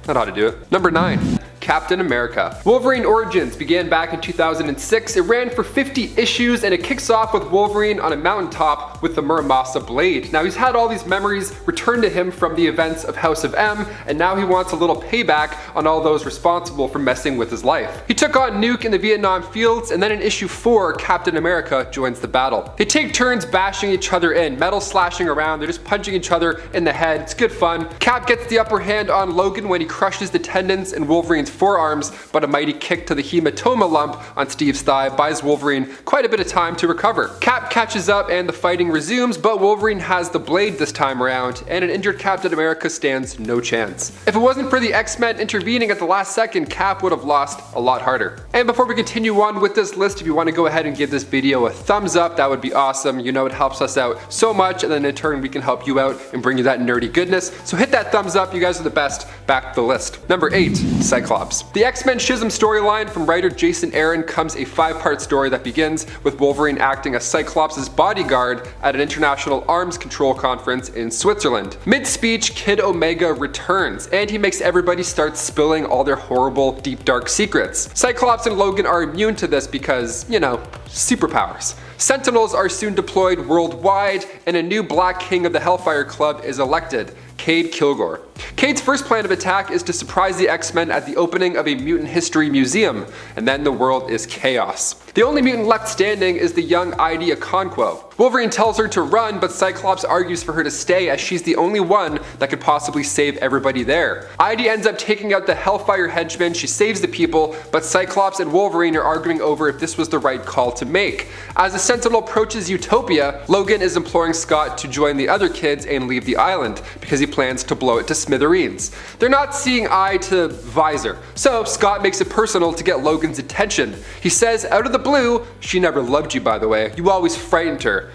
Not how to do it. Number 9. Captain America. Wolverine Origins began back in 2006. It ran for 50 issues, and it kicks off with Wolverine on a mountaintop with the Muramasa blade. Now, he's had all these memories returned to him from the events of House of M, and now he wants a little payback on all those responsible for messing with his life. He took on Nuke in the Vietnam fields, and then in issue 4, Captain America joins the battle. They take turns bashing each other in, metal slashing around, they're just punching each other in the head. It's good fun. Cap gets the upper hand on Logan when he crushes the tendons in Wolverine's forearms, but a mighty kick to the hematoma lump on Steve's thigh buys Wolverine quite a bit of time to recover. Cap catches up and the fighting resumes, but Wolverine has the blade this time around, and an injured Captain America stands no chance. If it wasn't for the X-Men intervening at the last second, Cap would have lost a lot harder. And before we continue on with this list, if you want to go ahead and give this video a thumbs up, that would be awesome. You know, it helps us out so much, and then in turn we can help you out and bring you that nerdy goodness. So hit that thumbs up, you guys are the best. Back to the list. Number 8, Cyclops. The X-Men Schism storyline from writer Jason Aaron comes a 5-part story that begins with Wolverine acting as Cyclops' bodyguard at an international arms control conference in Switzerland. Mid-speech, Kid Omega returns, and he makes everybody start spilling all their horrible, deep, dark secrets. Cyclops and Logan are immune to this because, you know, superpowers. Sentinels are soon deployed worldwide, and a new Black King of the Hellfire Club is elected, Cade Kilgore. Cade's first plan of attack is to surprise the X-Men at the opening of a mutant history museum, and then the world is chaos. The only mutant left standing is the young Ida Okonkwo. Wolverine tells her to run, but Cyclops argues for her to stay as she's the only one that could possibly save everybody there. Ida ends up taking out the Hellfire henchmen, she saves the people, but Cyclops and Wolverine are arguing over if this was the right call to make. As the Sentinel approaches Utopia, Logan is imploring Scott to join the other kids and leave the island, because he plans to blow it to smithereens. They're not seeing eye to visor, so Scott makes it personal to get Logan's attention. He says, out of the blue, "She never loved you, by the way. You always frightened her."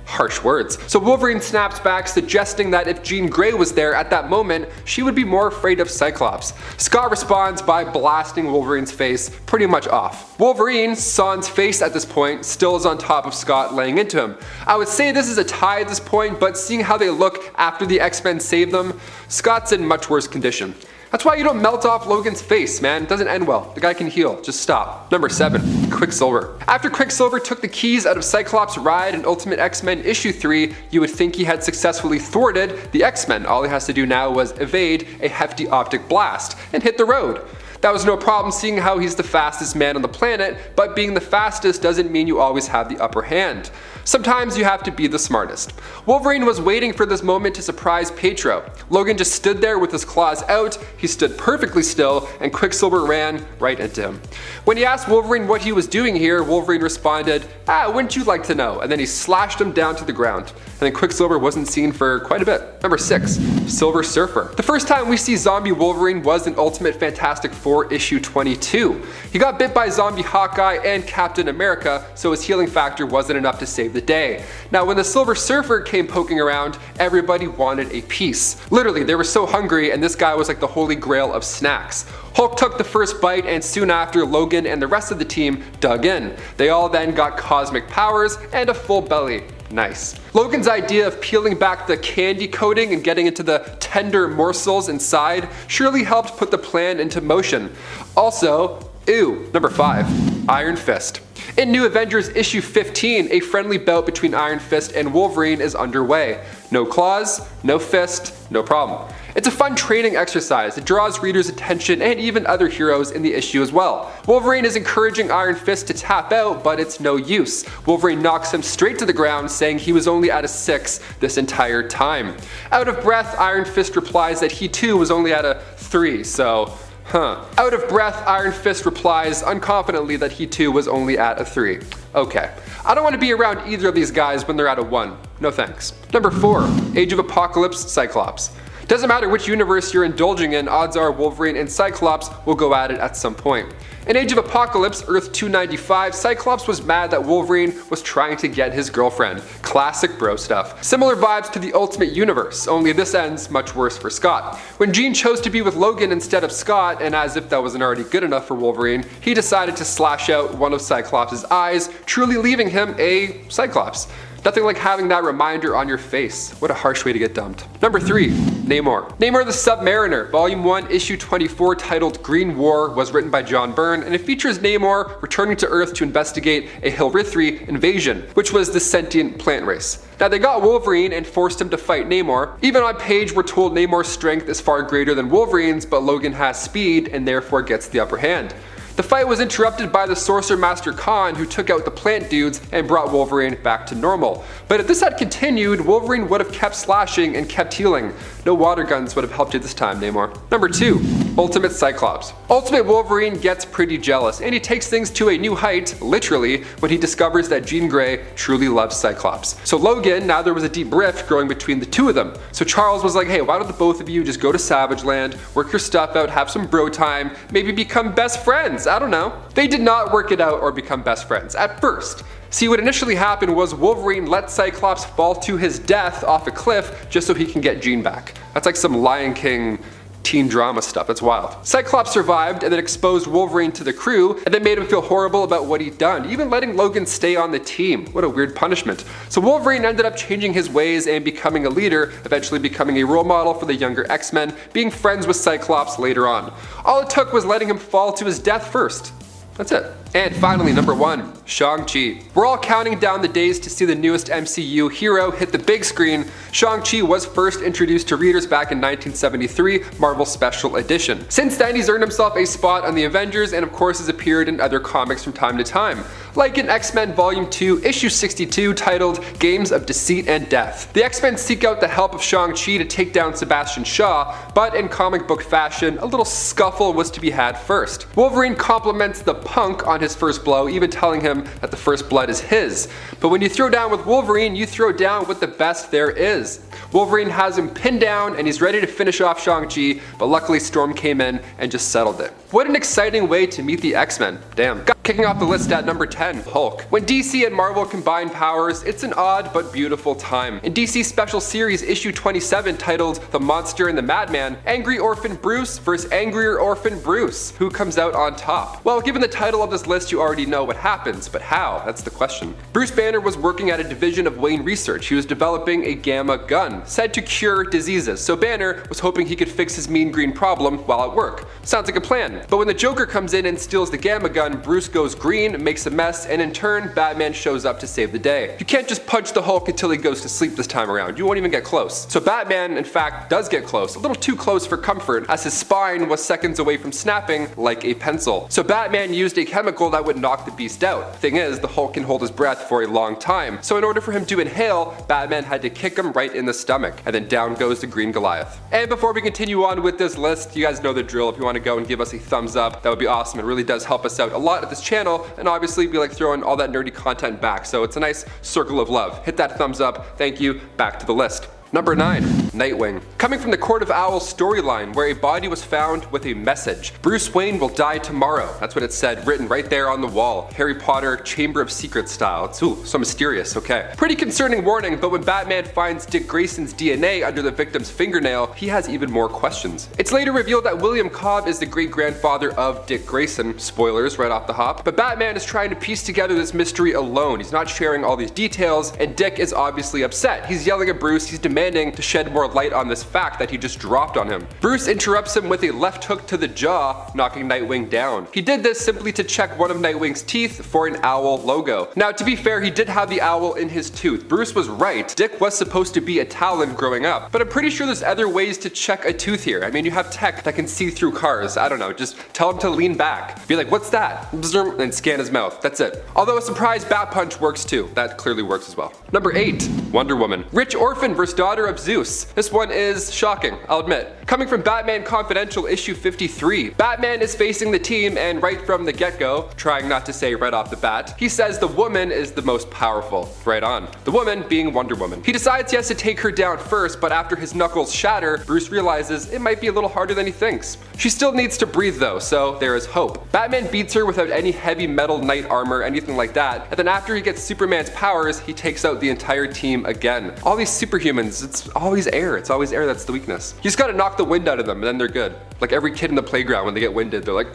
Harsh words. So Wolverine snaps back, suggesting that if Jean Grey was there at that moment, she would be more afraid of Cyclops. Scott responds by blasting Wolverine's face pretty much off. Wolverine, sans face at this point, still is on top of Scott, laying into him. I would say this is a tie at this point, but seeing how they look after the X-Men save them, Scott's in much worse condition. That's why you don't melt off Logan's face, man. It doesn't end well. The guy can heal. Just stop. Number 7, Quicksilver. After Quicksilver took the keys out of Cyclops' ride in Ultimate X-Men issue 3, you would think he had successfully thwarted the X-Men. All he has to do now was evade a hefty optic blast and hit the road. That was no problem seeing how he's the fastest man on the planet, but being the fastest doesn't mean you always have the upper hand. Sometimes you have to be the smartest. Wolverine was waiting for this moment to surprise Pietro. Logan just stood there with his claws out, he stood perfectly still, and Quicksilver ran right into him. When he asked Wolverine what he was doing here, Wolverine responded, wouldn't you like to know? And then he slashed him down to the ground. And then Quicksilver wasn't seen for quite a bit. Number 6, Silver Surfer. The first time we see zombie Wolverine was in Ultimate Fantastic Four issue 22. He got bit by zombie Hawkeye and Captain America, so his healing factor wasn't enough to save the day. Now when the Silver Surfer came poking around, everybody wanted a piece. Literally, they were so hungry, and this guy was like the holy grail of snacks. Hulk took the first bite, and soon after, Logan and the rest of the team dug in. They all then got cosmic powers and a full belly. Nice. Logan's idea of peeling back the candy coating and getting into the tender morsels inside surely helped put the plan into motion. Also, number 5, Iron Fist. In New Avengers issue 15, a friendly bout between Iron Fist and Wolverine is underway. No claws, no fist, no problem. It's a fun training exercise. It draws readers' attention and even other heroes in the issue as well. Wolverine is encouraging Iron Fist to tap out, but it's no use. Wolverine knocks him straight to the ground, saying he was only at a 6 this entire time. Out of breath, Iron Fist replies that he too was only at a 3, so Out of breath, Iron Fist replies unconfidently that he too was only at a 3. Okay. I don't want to be around either of these guys when they're at a 1. No thanks. Number 4. Age of Apocalypse, Cyclops. Doesn't matter which universe you're indulging in, odds are Wolverine and Cyclops will go at it at some point. In Age of Apocalypse, Earth 295, Cyclops was mad that Wolverine was trying to get his girlfriend. Classic bro stuff. Similar vibes to the Ultimate Universe, only this ends much worse for Scott. When Jean chose to be with Logan instead of Scott, and as if that wasn't already good enough for Wolverine, he decided to slash out one of Cyclops' eyes, truly leaving him a Cyclops. Nothing like having that reminder on your face. What a harsh way to get dumped. Number 3. Namor. Namor the Submariner, Volume 1, Issue 24, titled Green War, was written by John Byrne, and it features Namor returning to Earth to investigate a Hilrithri invasion, which was the sentient plant race. Now they got Wolverine and forced him to fight Namor. Even on page we're told Namor's strength is far greater than Wolverine's, but Logan has speed and therefore gets the upper hand. The fight was interrupted by the Sorcerer Master Khan, who took out the plant dudes and brought Wolverine back to normal. But if this had continued, Wolverine would have kept slashing and kept healing. No water guns would have helped you this time, Namor. Number 2. Ultimate Cyclops. Ultimate Wolverine gets pretty jealous, and he takes things to a new height, literally, when he discovers that Jean Grey truly loves Cyclops. So Logan, now there was a deep rift growing between the two of them. So Charles was like, hey, why don't the both of you just go to Savage Land, work your stuff out, have some bro time, maybe become best friends? I don't know. They did not work it out or become best friends at first. See, what initially happened was Wolverine let Cyclops fall to his death off a cliff just so he can get Jean back. That's like some Lion King teen drama stuff. That's wild. Cyclops survived and then exposed Wolverine to the crew and then made him feel horrible about what he'd done, even letting Logan stay on the team. What a weird punishment. So Wolverine ended up changing his ways and becoming a leader, eventually becoming a role model for the younger X-Men, being friends with Cyclops later on. All it took was letting him fall to his death first. That's it. And finally, number 1, Shang-Chi. We're all counting down the days to see the newest MCU hero hit the big screen. Shang-Chi was first introduced to readers back in 1973, Marvel Special Edition. Since then, he's earned himself a spot on the Avengers and of course has appeared in other comics from time to time, like in X-Men Volume 2, Issue 62, titled Games of Deceit and Death. The X-Men seek out the help of Shang-Chi to take down Sebastian Shaw, but in comic book fashion, a little scuffle was to be had first. Wolverine compliments the punk on his first blow, even telling him that the first blood is his. But when you throw down with Wolverine, you throw down with the best there is. Wolverine has him pinned down and he's ready to finish off Shang-Chi, but luckily Storm came in and just settled it. What an exciting way to meet the X-Men. Damn. Kicking off the list at number 10, Hulk. When DC and Marvel combine powers, it's an odd but beautiful time. In DC Special Series Issue 27, titled The Monster and the Madman, Angry Orphan Bruce versus Angrier Orphan Bruce. Who comes out on top? Well, given the title of this list, you already know what happens, but how? That's the question. Bruce Banner was working at a division of Wayne Research. He was developing a gamma gun, said to cure diseases, so Banner was hoping he could fix his mean green problem while at work. Sounds like a plan. But when the Joker comes in and steals the gamma gun, Bruce goes green, makes a mess, and in turn, Batman shows up to save the day. You can't just punch the Hulk until he goes to sleep this time around. You won't even get close. So Batman, in fact, does get close, a little too close for comfort, as his spine was seconds away from snapping like a pencil. So Batman used a chemical that would knock the beast out. Thing is, the Hulk can hold his breath for a long time, so in order for him to inhale, Batman had to kick him right in the stomach, and then down goes the Green Goliath. And before we continue on with this list, you guys know the drill. If you want to go and give us a thumbs up, that would be awesome. It really does help us out a lot at this channel, and obviously we like throwing all that nerdy content back, so it's a nice circle of love. Hit that thumbs up. Thank you. Back to the list. Number 9, Nightwing. Coming from the Court of Owls storyline, where a body was found with a message. Bruce Wayne will die tomorrow. That's what it said, written right there on the wall. Harry Potter Chamber of Secrets style. It's so mysterious, okay. Pretty concerning warning, but when Batman finds Dick Grayson's DNA under the victim's fingernail, he has even more questions. It's later revealed that William Cobb is the great-grandfather of Dick Grayson. Spoilers right off the hop. But Batman is trying to piece together this mystery alone. He's not sharing all these details, and Dick is obviously upset. He's yelling at Bruce, he's demanding to shed more light on this fact that he just dropped on him. Bruce interrupts him with a left hook to the jaw, knocking Nightwing down. He did this simply to check one of Nightwing's teeth for an owl logo. Now, to be fair, he did have the owl in his tooth. Bruce was right. Dick was supposed to be a Talon growing up, but I'm pretty sure there's other ways to check a tooth here. I mean, you have tech that can see through cars. I don't know, just tell him to lean back. Be like, what's that? And scan his mouth. That's it. Although a surprise bat punch works too. That clearly works as well. Number 8, Wonder Woman. Rich orphan versus daughter of Zeus. This one is shocking, I'll admit. Coming from Batman Confidential issue 53, Batman is facing the team and right from the get-go, trying not to say right off the bat, he says the woman is the most powerful. Right on. The woman being Wonder Woman. He decides he has to take her down first, but after his knuckles shatter, Bruce realizes it might be a little harder than he thinks. She still needs to breathe though, so there is hope. Batman beats her without any heavy metal knight armor, anything like that, and then after he gets Superman's powers, he takes out the entire team again. All these superhumans, it's always air that's the weakness. You just gotta knock the wind out of them and then they're good. Like every kid in the playground when they get winded, they're like,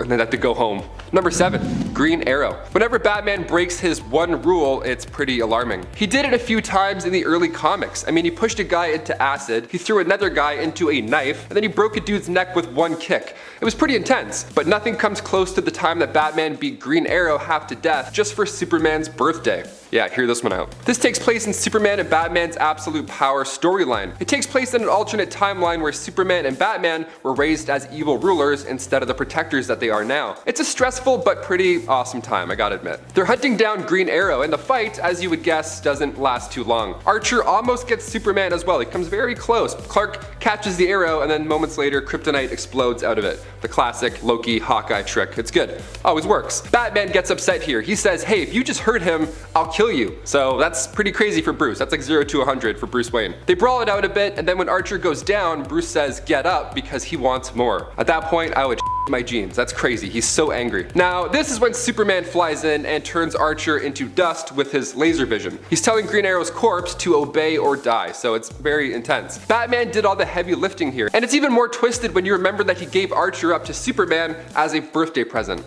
and then have to go home. Number 7, Green Arrow. Whenever Batman breaks his one rule, it's pretty alarming. He did it a few times in the early comics. I mean, he pushed a guy into acid, he threw another guy into a knife, and then he broke a dude's neck with one kick. It was pretty intense, but nothing comes close to the time that Batman beat Green Arrow half to death just for Superman's birthday. Yeah, hear this one out. This takes place in Superman and Batman's Absolute Power storyline. It takes place in an alternate timeline where Superman and Batman were raised as evil rulers instead of the protectors that they are now. It's a stressful but pretty awesome time, I gotta admit. They're hunting down Green Arrow, and the fight, as you would guess, doesn't last too long. Archer almost gets Superman as well. He comes very close. Clark catches the arrow, and then moments later, Kryptonite explodes out of it. The classic Loki Hawkeye trick. It's good. Always works. Batman gets upset here. He says, hey, if you just hurt him, I'll kill you. So that's pretty crazy for Bruce. That's like 0 to 100 for Bruce Wayne. They brawl it out a bit, and then when Archer goes down, Bruce says, get up, because he wants more. At that point, I would my jeans. That's crazy. He's so angry. Now, this is when Superman flies in and turns Archer into dust with his laser vision. He's telling Green Arrow's corpse to obey or die, so it's very intense. Batman did all the heavy lifting here, and it's even more twisted when you remember that he gave Archer up to Superman as a birthday present.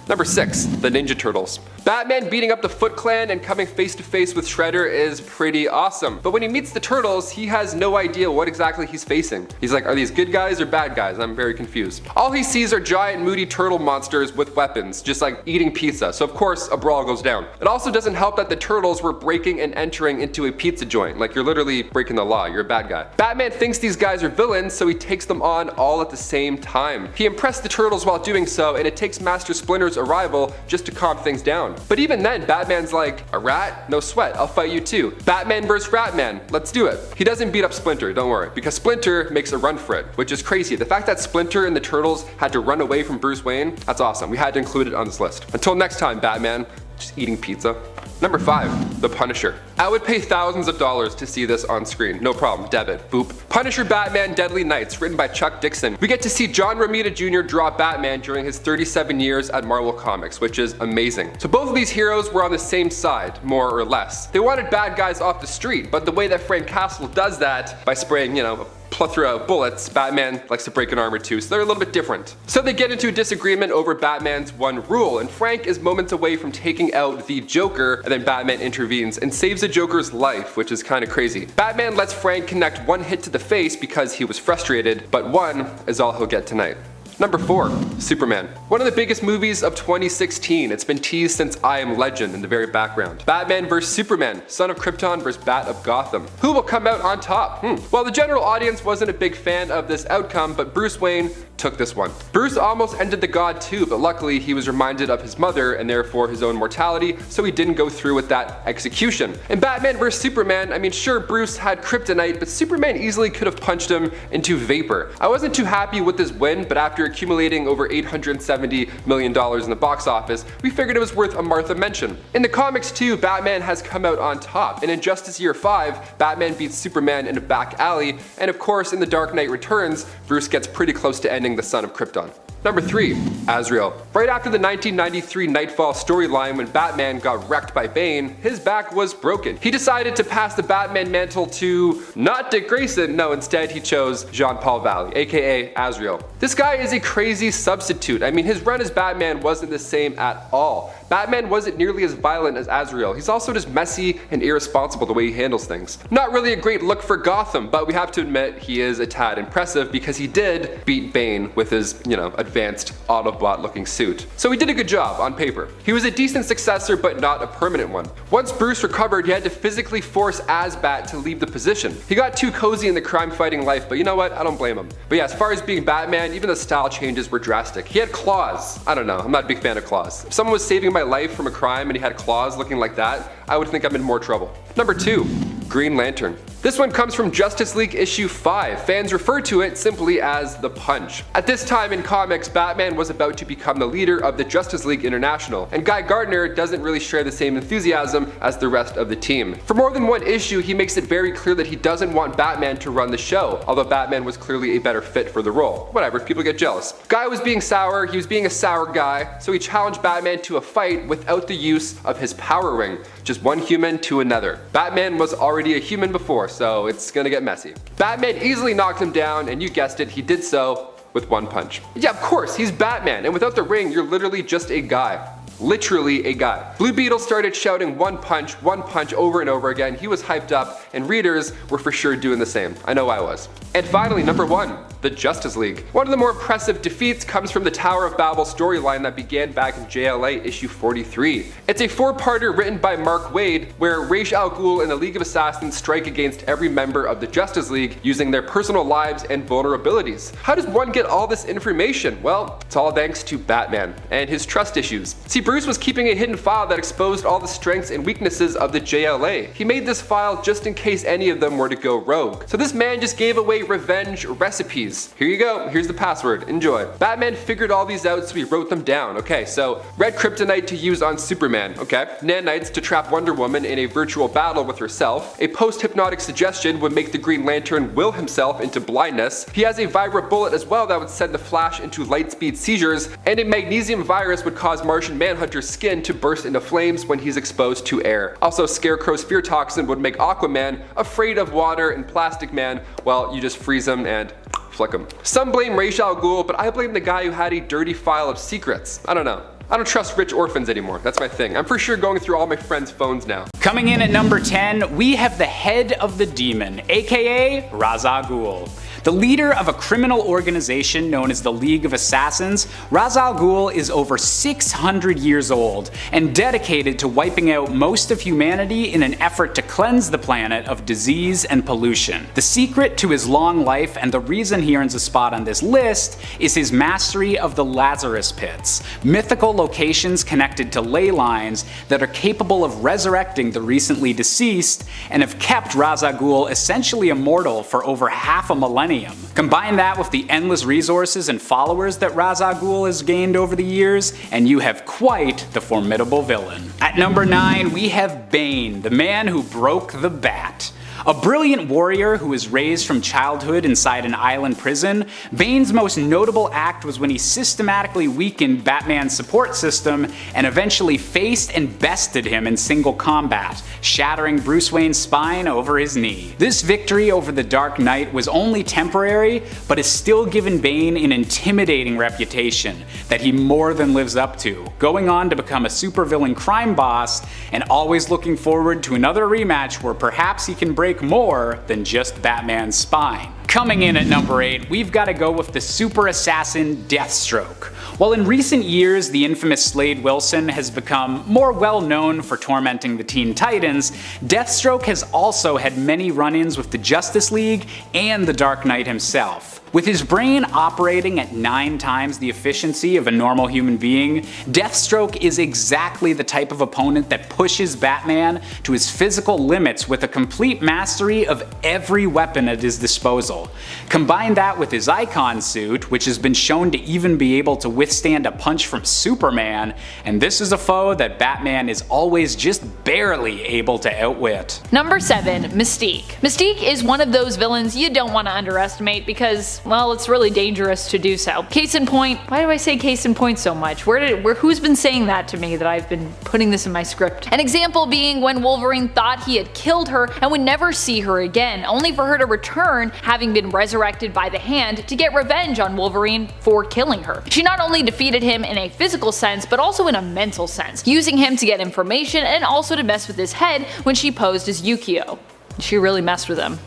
Number 6, the Ninja Turtles. Batman beating up the Foot Clan and coming face to face with Shredder is pretty awesome. But when he meets the Turtles, he has no idea what exactly he's facing. He's like, are these good guys or bad guys? I'm very confused. All he sees are giant moody turtle monsters with weapons, just like eating pizza. So of course, a brawl goes down. It also doesn't help that the Turtles were breaking and entering into a pizza joint. Like, you're literally breaking the law, you're a bad guy. Batman thinks these guys are villains, so he takes them on all at the same time. He impressed the Turtles while doing so, and it takes Master Splinter's arrival just to calm things down. But even then, Batman's like, a rat? No sweat, I'll fight you too. Batman vs. Ratman, let's do it. He doesn't beat up Splinter, don't worry, because Splinter makes a run for it, which is crazy. The fact that Splinter and the Turtles had to run away from Bruce Wayne, that's awesome. We had to include it on this list. Until next time, Batman, just eating pizza. Number 5, The Punisher. I would pay thousands of dollars to see this on screen. No problem, debit, boop. Punisher Batman Deadly Nights, written by Chuck Dixon. We get to see John Romita Jr. draw Batman during his 37 years at Marvel Comics, which is amazing. So both of these heroes were on the same side, more or less. They wanted bad guys off the street, but the way that Frank Castle does that, by spraying, a plethora of bullets, Batman likes to break an armor too, so they're a little bit different. So they get into a disagreement over Batman's one rule, and Frank is moments away from taking out the Joker, and then Batman intervenes and saves the Joker's life, which is kind of crazy. Batman lets Frank connect one hit to the face because he was frustrated, but one is all he'll get tonight. Number 4, Superman. One of the biggest movies of 2016. It's been teased since I Am Legend in the very background. Batman vs. Superman, Son of Krypton vs. Bat of Gotham. Who will come out on top? Well, the general audience wasn't a big fan of this outcome, but Bruce Wayne took this one. Bruce almost ended the god too, but luckily he was reminded of his mother and therefore his own mortality, so he didn't go through with that execution. In Batman vs. Superman, I mean, sure, Bruce had kryptonite, but Superman easily could have punched him into vapor. I wasn't too happy with this win, but after accumulating over $870 million in the box office, we figured it was worth a Martha mention. In the comics too, Batman has come out on top. In Injustice Year 5, Batman beats Superman in a back alley, and of course in The Dark Knight Returns, Bruce gets pretty close to ending the Son of Krypton. Number 3, Azrael. Right after the 1993 Nightfall storyline when Batman got wrecked by Bane, his back was broken. He decided to pass the Batman mantle to not Dick Grayson, no, instead he chose Jean-Paul Valley, aka Azrael. This guy is a crazy substitute. I mean, his run as Batman wasn't the same at all. Batman wasn't nearly as violent as Azrael. He's also just messy and irresponsible the way he handles things. Not really a great look for Gotham, but we have to admit he is a tad impressive because he did beat Bane with his, advanced Autobot looking suit. So he did a good job on paper. He was a decent successor, but not a permanent one. Once Bruce recovered, he had to physically force Azbat to leave the position. He got too cozy in the crime fighting life, but you know what? I don't blame him. But yeah, as far as being Batman, even the style changes were drastic. He had claws. I don't know, I'm not a big fan of claws. If someone was saving my life from a crime and he had claws looking like that, I would think I'm in more trouble. Number 2, Green Lantern. This one comes from Justice League issue 5. Fans refer to it simply as the Punch. At this time in comics, Batman was about to become the leader of the Justice League International, and Guy Gardner doesn't really share the same enthusiasm as the rest of the team. For more than one issue, he makes it very clear that he doesn't want Batman to run the show, although Batman was clearly a better fit for the role. Whatever, people get jealous. Guy was being sour, he was being a sour guy, so he challenged Batman to a fight without the use of his power ring. Just one human to another. Batman was already a human before, so it's gonna get messy. Batman easily knocked him down, and you guessed it, he did so with one punch. Yeah, of course, he's Batman, and without the ring, you're literally just a guy. Literally a guy. Blue Beetle started shouting one punch over and over again. He was hyped up, and readers were for sure doing the same. I know I was. And finally, number 1, the Justice League. One of the more impressive defeats comes from the Tower of Babel storyline that began back in JLA issue 43. It's a 4-parter written by Mark Waid, where Ra's al Ghul and the League of Assassins strike against every member of the Justice League using their personal lives and vulnerabilities. How does one get all this information? Well, it's all thanks to Batman and his trust issues. See, Bruce was keeping a hidden file that exposed all the strengths and weaknesses of the JLA. He made this file just in case any of them were to go rogue. So this man just gave away revenge recipes. Here you go, here's the password, enjoy. Batman figured all these out, so he wrote them down. Okay, so red kryptonite to use on Superman, okay? Nanites to trap Wonder Woman in a virtual battle with herself. A post-hypnotic suggestion would make the Green Lantern will himself into blindness. He has a Vibra bullet as well that would send the Flash into light speed seizures, and a magnesium virus would cause Martian Manhunter's skin to burst into flames when he's exposed to air. Also, Scarecrow's fear toxin would make Aquaman afraid of water, and Plastic Man, well, you just freeze him and flick him. Some blame Ra's al Ghul, but I blame the guy who had a dirty file of secrets. I don't know. I don't trust rich orphans anymore. That's my thing. I'm for sure going through all my friends' phones now. Coming in at number 10, we have the head of the demon, aka Ra's al Ghul. The leader of a criminal organization known as the League of Assassins, Ra's al Ghul is over 600 years old and dedicated to wiping out most of humanity in an effort to cleanse the planet of disease and pollution. The secret to his long life and the reason he earns a spot on this list is his mastery of the Lazarus Pits, mythical locations connected to ley lines that are capable of resurrecting the recently deceased and have kept Ra's al Ghul essentially immortal for over half a millennium. Combine that with the endless resources and followers that Ra's al Ghul has gained over the years, and you have quite the formidable villain. At number 9, we have Bane, the man who broke the bat. A brilliant warrior who was raised from childhood inside an island prison, Bane's most notable act was when he systematically weakened Batman's support system and eventually faced and bested him in single combat, shattering Bruce Wayne's spine over his knee. This victory over the Dark Knight was only temporary, but has still given Bane an intimidating reputation that he more than lives up to, going on to become a supervillain crime boss and always looking forward to another rematch where perhaps he can break more than just Batman's spine. Coming in at number 8, we've got to go with the super assassin Deathstroke. While in recent years the infamous Slade Wilson has become more well known for tormenting the Teen Titans, Deathstroke has also had many run-ins with the Justice League and the Dark Knight himself. With his brain operating at 9 times the efficiency of a normal human being, Deathstroke is exactly the type of opponent that pushes Batman to his physical limits with a complete mastery of every weapon at his disposal. Combine that with his Icon suit, which has been shown to even be able to withstand a punch from Superman, and this is a foe that Batman is always just barely able to outwit. Number 7, Mystique. Mystique is one of those villains you don't want to underestimate because, well, it's really dangerous to do so. Case in point, why do I say case in point so much? Who's been saying that to me that I've been putting this in my script? An example being when Wolverine thought he had killed her and would never see her again, only for her to return having been resurrected by the Hand to get revenge on Wolverine for killing her. She not only defeated him in a physical sense, but also in a mental sense, using him to get information and also to mess with his head when she posed as Yukio. She really messed with him.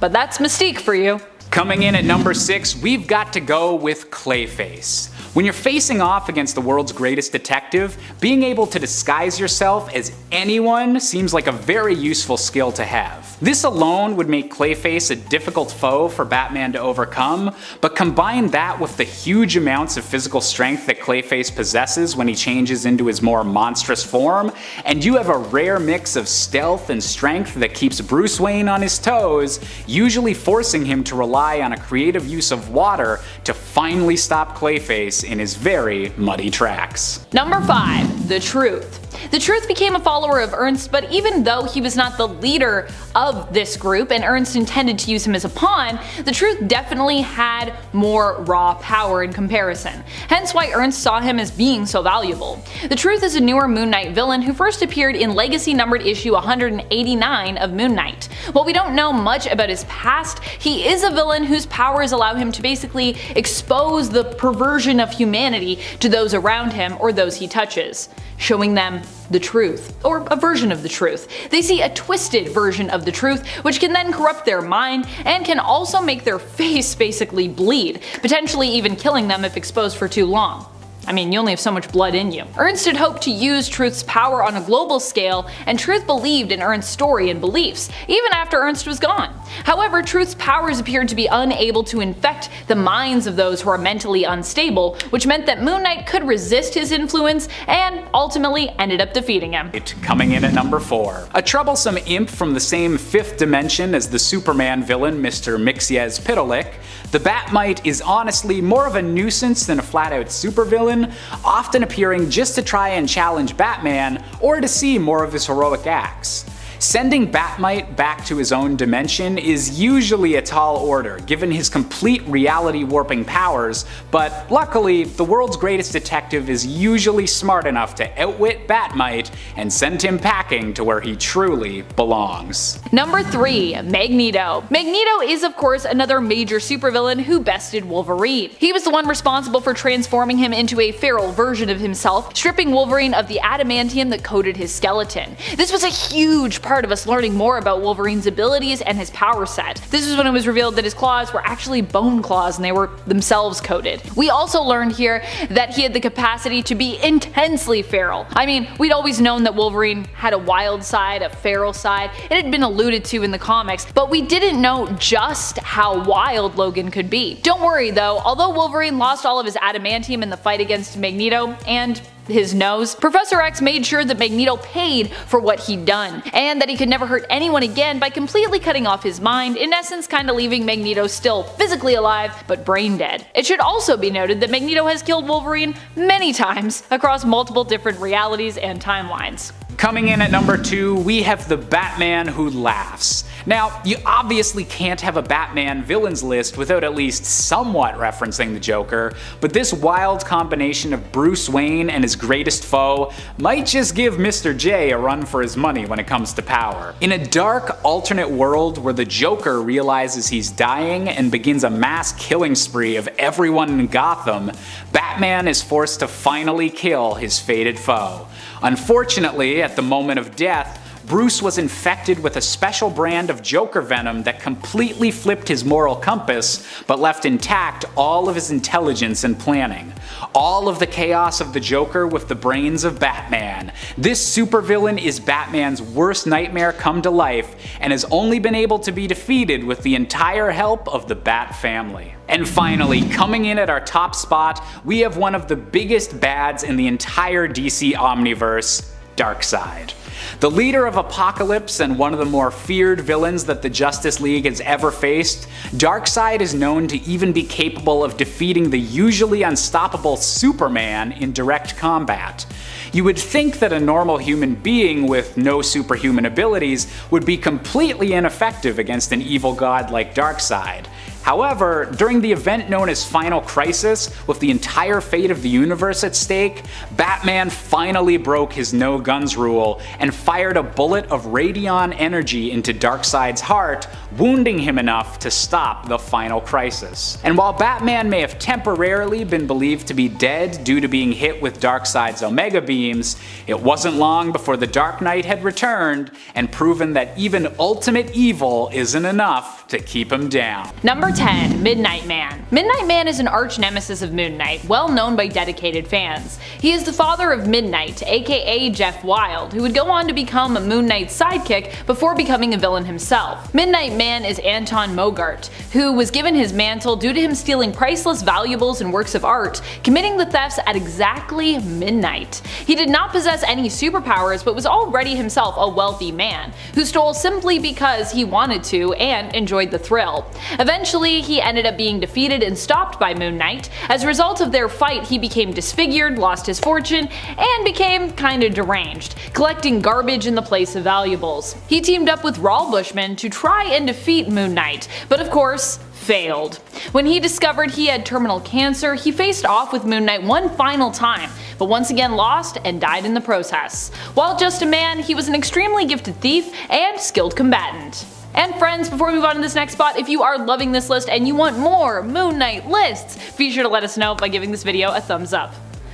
But that's Mystique for you. Coming in at number 6, we've got to go with Clayface. When you're facing off against the world's greatest detective, being able to disguise yourself as anyone seems like a very useful skill to have. This alone would make Clayface a difficult foe for Batman to overcome, but combine that with the huge amounts of physical strength that Clayface possesses when he changes into his more monstrous form, and you have a rare mix of stealth and strength that keeps Bruce Wayne on his toes, usually forcing him to rely on a creative use of water to finally stop Clayface in his very muddy tracks. Number 5. The Truth. The Truth became a follower of Ernst, but even though he was not the leader of this group and Ernst intended to use him as a pawn, the Truth definitely had more raw power in comparison. Hence why Ernst saw him as being so valuable. The Truth is a newer Moon Knight villain who first appeared in Legacy numbered issue 189 of Moon Knight. While we don't know much about his past, he is a villain whose powers allow him to basically expose the perversion of humanity to those around him or those he touches, showing them the truth, or a version of the truth. They see a twisted version of the truth, which can then corrupt their mind and can also make their face basically bleed, potentially even killing them if exposed for too long. I mean, you only have so much blood in you. Ernst had hoped to use Truth's power on a global scale, and Truth believed in Ernst's story and beliefs, even after Ernst was gone. However, Truth's powers appeared to be unable to infect the minds of those who are mentally unstable, which meant that Moon Knight could resist his influence and ultimately ended up defeating him. Coming in at number 4. A troublesome imp from the same 5th dimension as the Superman villain Mr. Mxyzptlk, the Bat-Mite is honestly more of a nuisance than a flat-out supervillain, often appearing just to try and challenge Batman or to see more of his heroic acts. Sending Bat-Mite back to his own dimension is usually a tall order, given his complete reality warping powers, but luckily, the world's greatest detective is usually smart enough to outwit Bat-Mite and send him packing to where he truly belongs. Number 3. Magneto. Magneto is of course another major supervillain who bested Wolverine. He was the one responsible for transforming him into a feral version of himself, stripping Wolverine of the adamantium that coated his skeleton. This was a huge part of us learning more about Wolverine's abilities and his power set. This is when it was revealed that his claws were actually bone claws and they were themselves coated. We also learned here that he had the capacity to be intensely feral. I mean, we'd always known that Wolverine had a wild side, a feral side. It had been alluded to in the comics, but we didn't know just how wild Logan could be. Don't worry though, although Wolverine lost all of his adamantium in the fight against Magneto and his nose, Professor X made sure that Magneto paid for what he'd done, and that he could never hurt anyone again by completely cutting off his mind, in essence kinda leaving Magneto still physically alive but brain dead. It should also be noted that Magneto has killed Wolverine many times across multiple different realities and timelines. Coming in at number 2, we have the Batman Who Laughs. Now, you obviously can't have a Batman villains list without at least somewhat referencing the Joker, but this wild combination of Bruce Wayne and his greatest foe might just give Mr. J a run for his money when it comes to power. In a dark, alternate world where the Joker realizes he's dying and begins a mass killing spree of everyone in Gotham, Batman is forced to finally kill his fated foe. Unfortunately, at the moment of death, Bruce was infected with a special brand of Joker venom that completely flipped his moral compass, but left intact all of his intelligence and planning. All of the chaos of the Joker with the brains of Batman. This supervillain is Batman's worst nightmare come to life, and has only been able to be defeated with the entire help of the Bat family. And finally, coming in at our top spot, we have one of the biggest bads in the entire DC Omniverse, Darkseid. The leader of Apocalypse and one of the more feared villains that the Justice League has ever faced, Darkseid is known to even be capable of defeating the usually unstoppable Superman in direct combat. You would think that a normal human being with no superhuman abilities would be completely ineffective against an evil god like Darkseid. However, during the event known as Final Crisis, with the entire fate of the universe at stake, Batman finally broke his no guns rule and fired a bullet of Radion energy into Darkseid's heart, wounding him enough to stop the Final Crisis. And while Batman may have temporarily been believed to be dead due to being hit with Darkseid's Omega beams, it wasn't long before the Dark Knight had returned and proven that even ultimate evil isn't enough enough to keep him down. Number 10, Midnight Man. Midnight Man is an arch nemesis of Moon Knight, well known by dedicated fans. He is the father of Midnight, aka Jeff Wild, who would go on to become Moon Knight's sidekick before becoming a villain himself. Midnight Man is Anton Mogart, who was given his mantle due to him stealing priceless valuables and works of art, committing the thefts at exactly midnight. He did not possess any superpowers, but was already himself a wealthy man, who stole simply because he wanted to and enjoyed the thrill. Eventually, he ended up being defeated and stopped by Moon Knight. As a result of their fight, he became disfigured, lost his fortune, and became kinda deranged, collecting garbage in the place of valuables. He teamed up with Raul Bushman to try and defeat Moon Knight, but of course, failed. When he discovered he had terminal cancer, he faced off with Moon Knight one final time, but once again lost and died in the process. While just a man, he was an extremely gifted thief and skilled combatant. And friends, before we move on to this next spot, if you are loving this list and you want more Moon Knight lists, be sure to let us know by giving this video a thumbs up.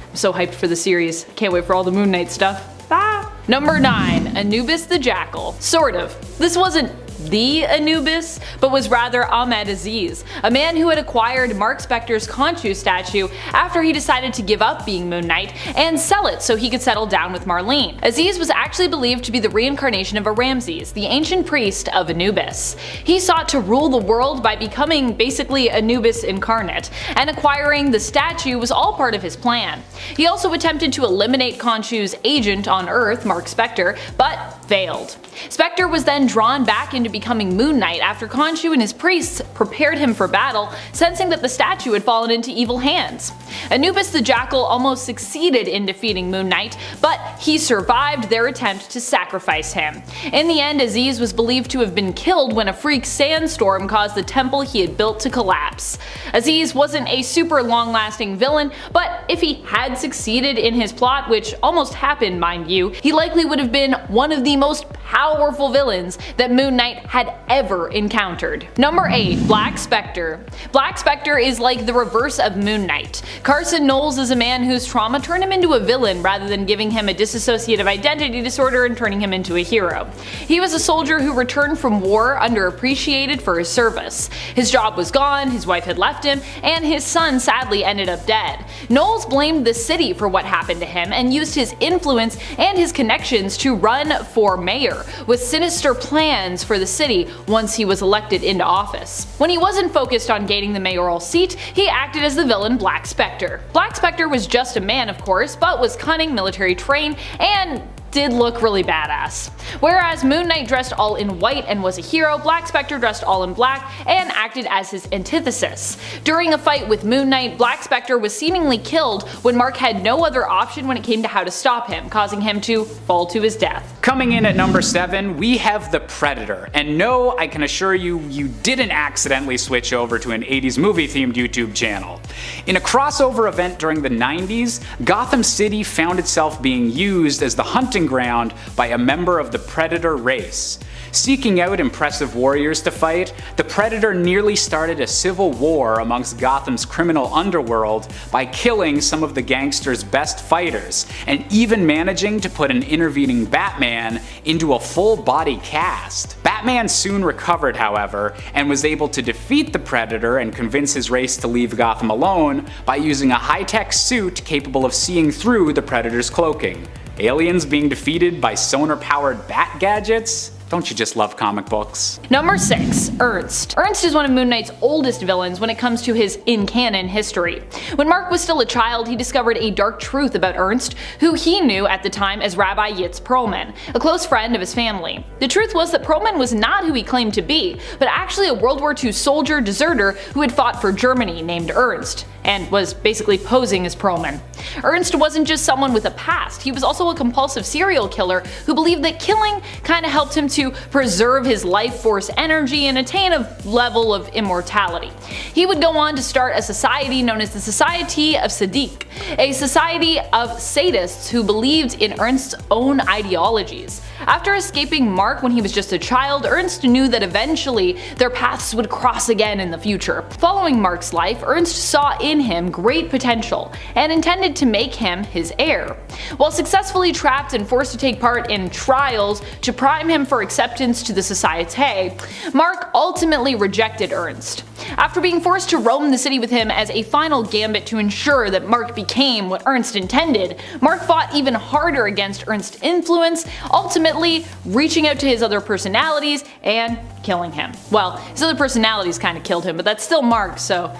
I'm so hyped for the series, can't wait for all the Moon Knight stuff. Ah. Number 9, Anubis the Jackal. Sort of. This wasn't the Anubis, but was rather Ahmed Aziz, a man who had acquired Mark Spector's Khonshu statue after he decided to give up being Moon Knight and sell it so he could settle down with Marlene. Aziz was actually believed to be the reincarnation of Ramses, the ancient priest of Anubis. He sought to rule the world by becoming basically Anubis incarnate, and acquiring the statue was all part of his plan. He also attempted to eliminate Khonshu's agent on Earth, Mark Spector, but failed. Spector was then drawn back into becoming Moon Knight after Khonshu and his priests prepared him for battle, sensing that the statue had fallen into evil hands. Anubis the Jackal almost succeeded in defeating Moon Knight, but he survived their attempt to sacrifice him. In the end, Aziz was believed to have been killed when a freak sandstorm caused the temple he had built to collapse. Aziz wasn't a super long-lasting villain, but if he had succeeded in his plot, which almost happened mind you, he likely would have been one of the most powerful villains that Moon Knight had ever encountered. Number 8, Black Spectre. Black Spectre is like the reverse of Moon Knight. Carson Knowles is a man whose trauma turned him into a villain rather than giving him a dissociative identity disorder and turning him into a hero. He was a soldier who returned from war underappreciated for his service. His job was gone, his wife had left him, and his son sadly ended up dead. Knowles blamed the city for what happened to him and used his influence and his connections to run for mayor, with sinister plans for the city once he was elected into office. When he wasn't focused on gaining the mayoral seat, he acted as the villain Black Spectre. Black Spectre was just a man, of course, but was cunning, military trained, and did look really badass. Whereas Moon Knight dressed all in white and was a hero, Black Spectre dressed all in black and acted as his antithesis. During a fight with Moon Knight, Black Spectre was seemingly killed when Mark had no other option when it came to how to stop him, causing him to fall to his death. Coming in at number 7, we have the Predator. And no, I can assure you, you didn't accidentally switch over to an 80s movie themed YouTube channel. In a crossover event during the 90s, Gotham City found itself being used as the hunting ground by a member of the Predator race. Seeking out impressive warriors to fight, the Predator nearly started a civil war amongst Gotham's criminal underworld by killing some of the gangsters' best fighters, and even managing to put an intervening Batman into a full-body cast. Batman soon recovered, however, and was able to defeat the Predator and convince his race to leave Gotham alone by using a high-tech suit capable of seeing through the Predator's cloaking. Aliens being defeated by sonar-powered bat gadgets? Don't you just love comic books? Number 6, Ernst. Ernst is one of Moon Knight's oldest villains when it comes to his in-canon history. When Mark was still a child, he discovered a dark truth about Ernst, who he knew at the time as Rabbi Yitz Perlman, a close friend of his family. The truth was that Perlman was not who he claimed to be, but actually a World War II soldier deserter who had fought for Germany named Ernst, and was basically posing as Perlman. Ernst wasn't just someone with a past, he was also a compulsive serial killer who believed that killing kinda helped him to preserve his life force energy and attain a level of immortality. He would go on to start a society known as the Society of Siddiq, a society of sadists who believed in Ernst's own ideologies. After escaping Mark when he was just a child, Ernst knew that eventually their paths would cross again in the future. Following Mark's life, Ernst saw in him great potential and intended to make him his heir. While successfully trapped and forced to take part in trials to prime him for acceptance to the Societe, Mark ultimately rejected Ernst. After being forced to roam the city with him as a final gambit to ensure that Mark became what Ernst intended, Mark fought even harder against Ernst's influence, ultimately reaching out to his other personalities and killing him. Well, his other personalities kind of killed him, but that's still Mark, so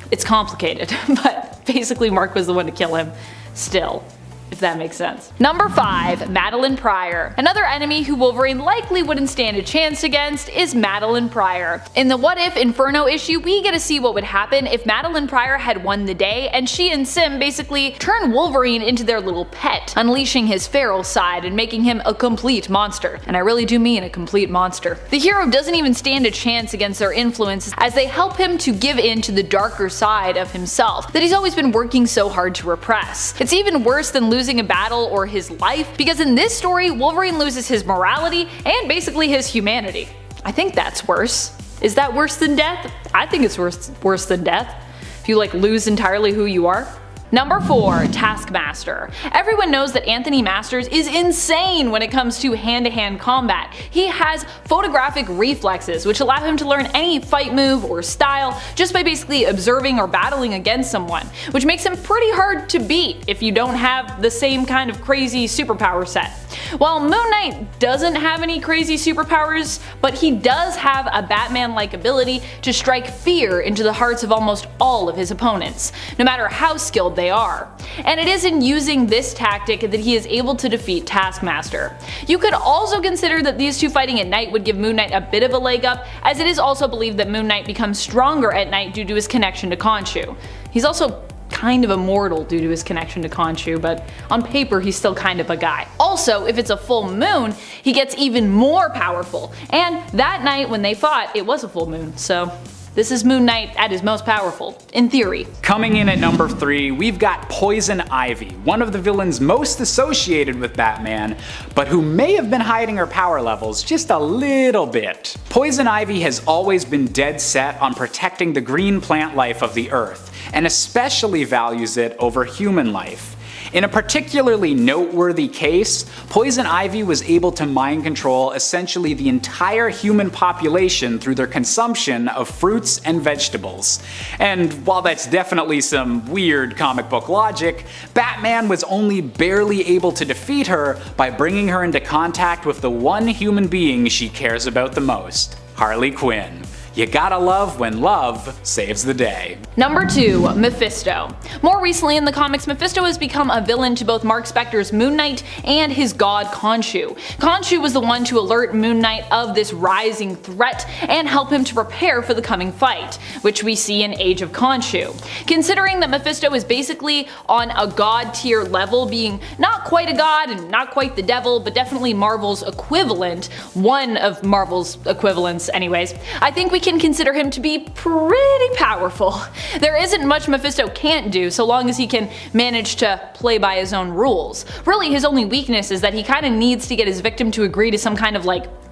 it's complicated. But basically Mark was the one to kill him still, if that makes sense. Number 5. Madeline Pryor. Another enemy who Wolverine likely wouldn't stand a chance against is Madeline Pryor. In the What If Inferno issue, we get to see what would happen if Madeline Pryor had won the day and she and Sim basically turned Wolverine into their little pet, unleashing his feral side and making him a complete monster. And I really do mean a complete monster. The hero doesn't even stand a chance against their influence as they help him to give in to the darker side of himself that he's always been working so hard to repress. It's even worse than losing a battle or his life, because in this story Wolverine loses his morality and basically his humanity. I think that's worse. Is that worse than death? I think it's worse than death. If you lose entirely who you are. Number 4. Taskmaster. Everyone knows that Anthony Masters is insane when it comes to hand-to-hand combat. He has photographic reflexes which allow him to learn any fight move or style just by basically observing or battling against someone, which makes him pretty hard to beat if you don't have the same kind of crazy superpower set. While Moon Knight doesn't have any crazy superpowers, but he does have a Batman-like ability to strike fear into the hearts of almost all of his opponents, no matter how skilled they are. And it is in using this tactic that he is able to defeat Taskmaster. You could also consider that these two fighting at night would give Moon Knight a bit of a leg up, as it is also believed that Moon Knight becomes stronger at night due to his connection to Khonshu. He's also kind of immortal due to his connection to Khonshu, but on paper he's still kind of a guy. Also, if it's a full moon, he gets even more powerful, and that night when they fought, it was a full moon, so this is Moon Knight at his most powerful, in theory. Coming in at number 3, we've got Poison Ivy, one of the villains most associated with Batman, but who may have been hiding her power levels just a little bit. Poison Ivy has always been dead set on protecting the green plant life of the Earth, and especially values it over human life. In a particularly noteworthy case, Poison Ivy was able to mind control essentially the entire human population through their consumption of fruits and vegetables. And while that's definitely some weird comic book logic, Batman was only barely able to defeat her by bringing her into contact with the one human being she cares about the most, Harley Quinn. You gotta love when love saves the day. Number 2. Mephisto. More recently in the comics, Mephisto has become a villain to both Mark Spector's Moon Knight and his god Khonshu. Khonshu was the one to alert Moon Knight of this rising threat and help him to prepare for the coming fight, which we see in Age of Khonshu. Considering that Mephisto is basically on a god tier level, being not quite a god and not quite the devil, but definitely Marvel's equivalent, one of Marvel's equivalents anyways, I think we can consider him to be pretty powerful. There isn't much Mephisto can't do so long as he can manage to play by his own rules. Really, his only weakness is that he kind of needs to get his victim to agree to some kind of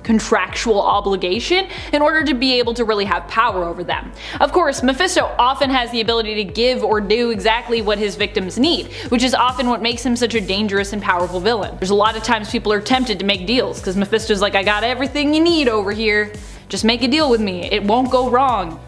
contractual obligation in order to be able to really have power over them. Of course, Mephisto often has the ability to give or do exactly what his victims need, which is often what makes him such a dangerous and powerful villain. There's a lot of times people are tempted to make deals because Mephisto's like, I got everything you need over here. Just make a deal with me. It won't go wrong.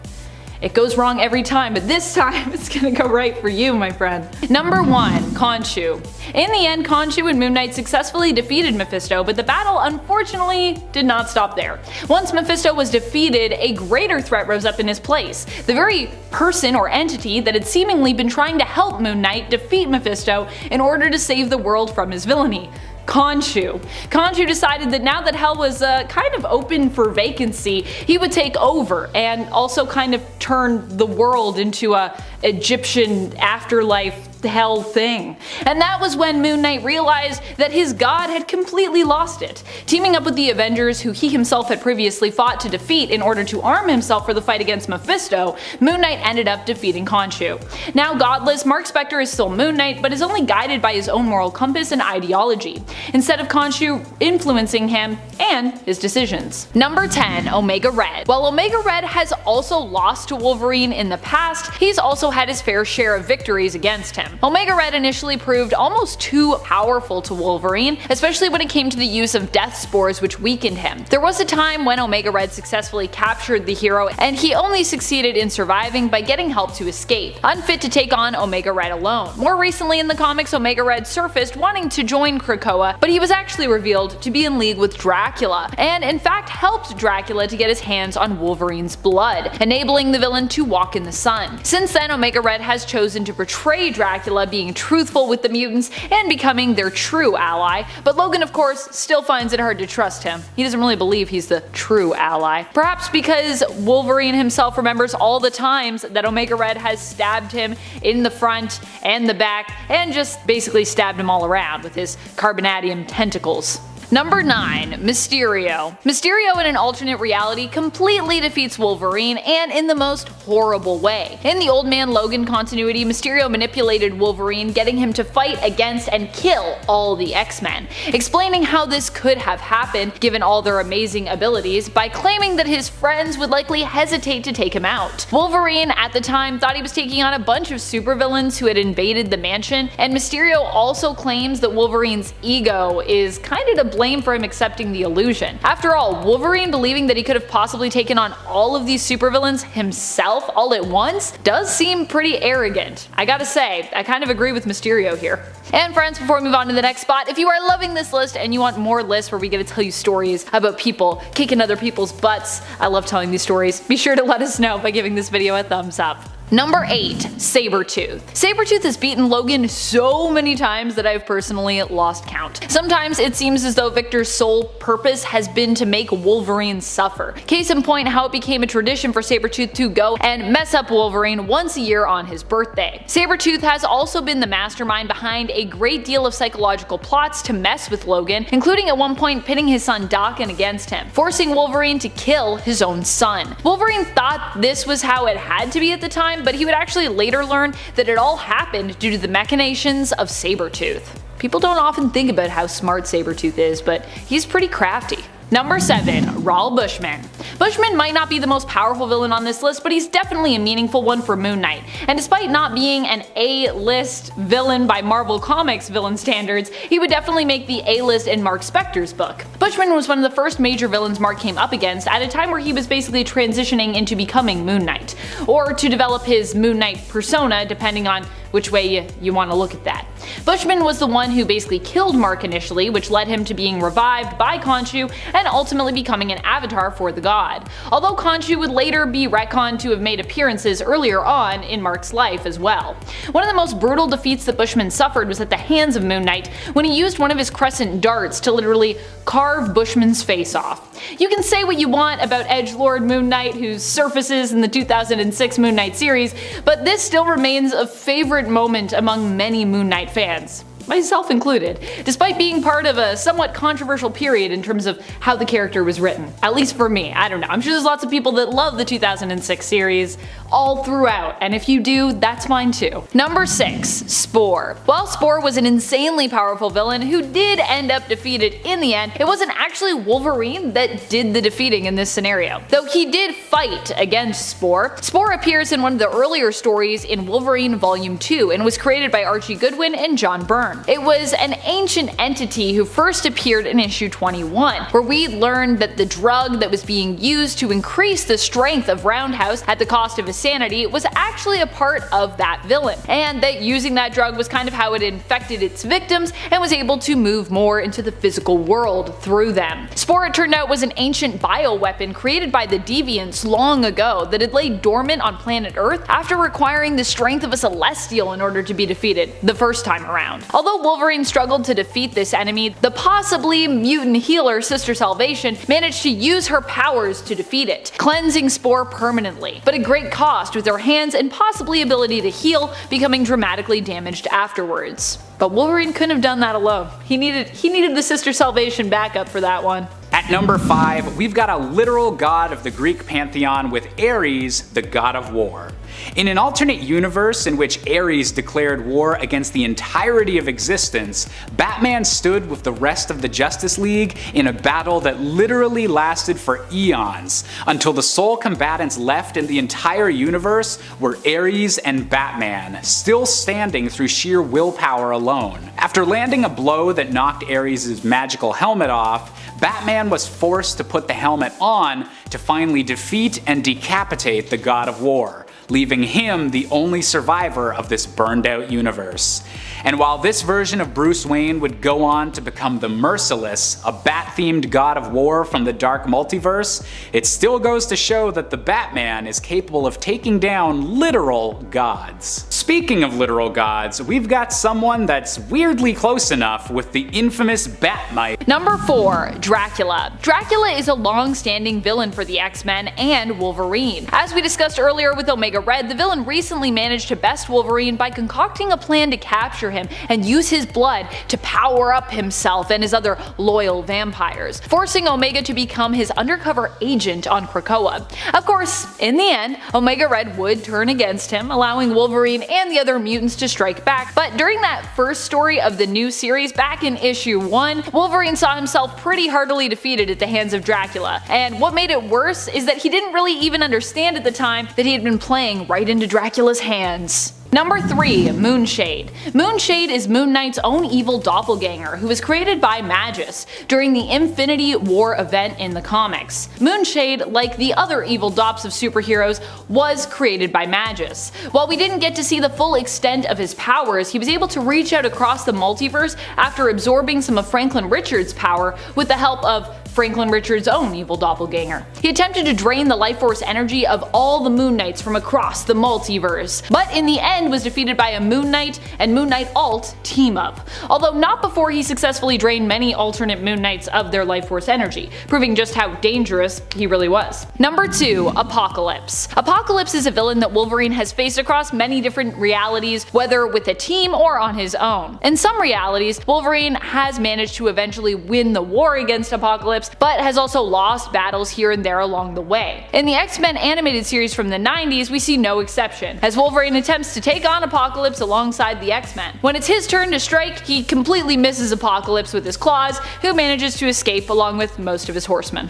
It goes wrong every time, but this time it's gonna go right for you, my friend. Number 1. Khonshu. In the end, Khonshu and Moon Knight successfully defeated Mephisto, but the battle unfortunately did not stop there. Once Mephisto was defeated, a greater threat rose up in his place. The very person or entity that had seemingly been trying to help Moon Knight defeat Mephisto in order to save the world from his villainy. Khonshu. Khonshu decided that now that Hell was kind of open for vacancy, he would take over and also kind of turn the world into a Egyptian afterlife hell thing. And that was when Moon Knight realized that his god had completely lost it. Teaming up with the Avengers, who he himself had previously fought to defeat in order to arm himself for the fight against Mephisto, Moon Knight ended up defeating Khonshu. Now godless, Mark Spector is still Moon Knight, but is only guided by his own moral compass and ideology, instead of Khonshu influencing him and his decisions. Number 10. Omega Red. While Omega Red has also lost to Wolverine in the past, he's also had his fair share of victories against him. Omega Red initially proved almost too powerful to Wolverine, especially when it came to the use of death spores, which weakened him. There was a time when Omega Red successfully captured the hero, and he only succeeded in surviving by getting help to escape, unfit to take on Omega Red alone. More recently in the comics, Omega Red surfaced wanting to join Krakoa, but he was actually revealed to be in league with Dracula, and in fact helped Dracula to get his hands on Wolverine's blood, enabling the villain to walk in the sun. Since then, Omega Red has chosen to portray Dracula being truthful with the mutants and becoming their true ally, but Logan of course still finds it hard to trust him. He doesn't really believe he's the true ally. Perhaps because Wolverine himself remembers all the times that Omega Red has stabbed him in the front and the back, and just basically stabbed him all around with his carbonadium tentacles. Number 9. Mysterio. Mysterio in an alternate reality completely defeats Wolverine, and in the most horrible way. In the Old Man Logan continuity, Mysterio manipulated Wolverine, getting him to fight against and kill all the X-Men, explaining how this could have happened given all their amazing abilities by claiming that his friends would likely hesitate to take him out. Wolverine at the time thought he was taking on a bunch of supervillains who had invaded the mansion, and Mysterio also claims that Wolverine's ego is kinda to blame for him accepting the illusion. After all, Wolverine believing that he could have possibly taken on all of these supervillains himself all at once does seem pretty arrogant. I gotta say, I kind of agree with Mysterio here. And friends, before we move on to the next spot, if you are loving this list and you want more lists where we get to tell you stories about people kicking other people's butts, I love telling these stories, be sure to let us know by giving this video a thumbs up. Number 8. Sabretooth. Sabretooth has beaten Logan so many times that I've personally lost count. Sometimes it seems as though Victor's sole purpose has been to make Wolverine suffer. Case in point, how it became a tradition for Sabretooth to go and mess up Wolverine once a year on his birthday. Sabretooth has also been the mastermind behind a great deal of psychological plots to mess with Logan, including at one point pitting his son Daken against him, forcing Wolverine to kill his own son. Wolverine thought this was how it had to be at the time, but he would actually later learn that it all happened due to the machinations of Sabretooth. People don't often think about how smart Sabretooth is, but he's pretty crafty. Number 7. Raoul Bushman. Bushman might not be the most powerful villain on this list, but he's definitely a meaningful one for Moon Knight. And despite not being an A-list villain by Marvel Comics villain standards, he would definitely make the A-list in Mark Spector's book. Bushman was one of the first major villains Mark came up against at a time where he was basically transitioning into becoming Moon Knight, or to develop his Moon Knight persona, depending on which way you want to look at that. Bushman was the one who basically killed Mark initially, which led him to being revived by Khonshu and ultimately becoming an avatar for the god. Although Khonshu would later be retconned to have made appearances earlier on in Mark's life as well. One of the most brutal defeats that Bushman suffered was at the hands of Moon Knight when he used one of his crescent darts to literally carve Bushman's face off. You can say what you want about edgelord Moon Knight, who surfaces in the 2006 Moon Knight series, but this still remains a favorite moment among many Moon Knight fans, myself included, despite being part of a somewhat controversial period in terms of how the character was written. At least for me, I don't know. I'm sure there's lots of people that love the 2006 series all throughout, and if you do, that's fine too. Number 6. Spore. While Spore was an insanely powerful villain who did end up defeated in the end, it wasn't actually Wolverine that did the defeating in this scenario. Though he did fight against Spore. Spore appears in one of the earlier stories in Wolverine Volume 2 and was created by Archie Goodwin and John Byrne. It was an ancient entity who first appeared in issue 21, where we learned that the drug that was being used to increase the strength of Roundhouse at the cost of his sanity was actually a part of that villain, and that using that drug was kind of how it infected its victims and was able to move more into the physical world through them. Spore, it turned out, was an ancient bioweapon created by the Deviants long ago that had laid dormant on planet Earth after requiring the strength of a Celestial in order to be defeated the first time around. Although Although Wolverine struggled to defeat this enemy, the possibly mutant healer Sister Salvation managed to use her powers to defeat it, cleansing Spore permanently, but at great cost, with her hands and possibly ability to heal becoming dramatically damaged afterwards. But Wolverine couldn't have done that alone. He needed the Sister Salvation backup for that one. At number 5, we've got a literal god of the Greek pantheon with Ares, the god of war. In an alternate universe in which Ares declared war against the entirety of existence, Batman stood with the rest of the Justice League in a battle that literally lasted for eons, until the sole combatants left in the entire universe were Ares and Batman, still standing through sheer willpower alone. After landing a blow that knocked Ares' magical helmet off, Batman was forced to put the helmet on to finally defeat and decapitate the God of War, leaving him the only survivor of this burned out universe. And while this version of Bruce Wayne would go on to become the Merciless, a bat-themed god of war from the dark multiverse, it still goes to show that the Batman is capable of taking down literal gods. Speaking of literal gods, we've got someone that's weirdly close enough with the infamous Bat-Mite. Number 4. Dracula. Dracula is a long-standing villain for the X-Men and Wolverine. As we discussed earlier with Omega Red, the villain recently managed to best Wolverine by concocting a plan to capture him and use his blood to power up himself and his other loyal vampires, forcing Omega to become his undercover agent on Krakoa. Of course, in the end, Omega Red would turn against him, allowing Wolverine and the other mutants to strike back, but during that first story of the new series back in issue 1, Wolverine saw himself pretty heartily defeated at the hands of Dracula, and what made it worse is that he didn't really even understand at the time that he had been playing right into Dracula's hands. Number 3. Moonshade. Moonshade is Moon Knight's own evil doppelganger who was created by Magus during the Infinity War event in the comics. Moonshade, like the other evil dops of superheroes, was created by Magus. While we didn't get to see the full extent of his powers, he was able to reach out across the multiverse after absorbing some of Franklin Richards' power with the help of Franklin Richards' own evil doppelganger. He attempted to drain the life force energy of all the Moon Knights from across the multiverse, but in the end was defeated by a Moon Knight and Moon Knight Alt team up, although not before he successfully drained many alternate Moon Knights of their life force energy, proving just how dangerous he really was. Number 2. Apocalypse. Apocalypse is a villain that Wolverine has faced across many different realities, whether with a team or on his own. In some realities, Wolverine has managed to eventually win the war against Apocalypse, but has also lost battles here and there along the way. In the X-Men animated series from the 90s, we see no exception, as Wolverine attempts to take on Apocalypse alongside the X-Men. When it's his turn to strike, he completely misses Apocalypse with his claws, who manages to escape along with most of his horsemen.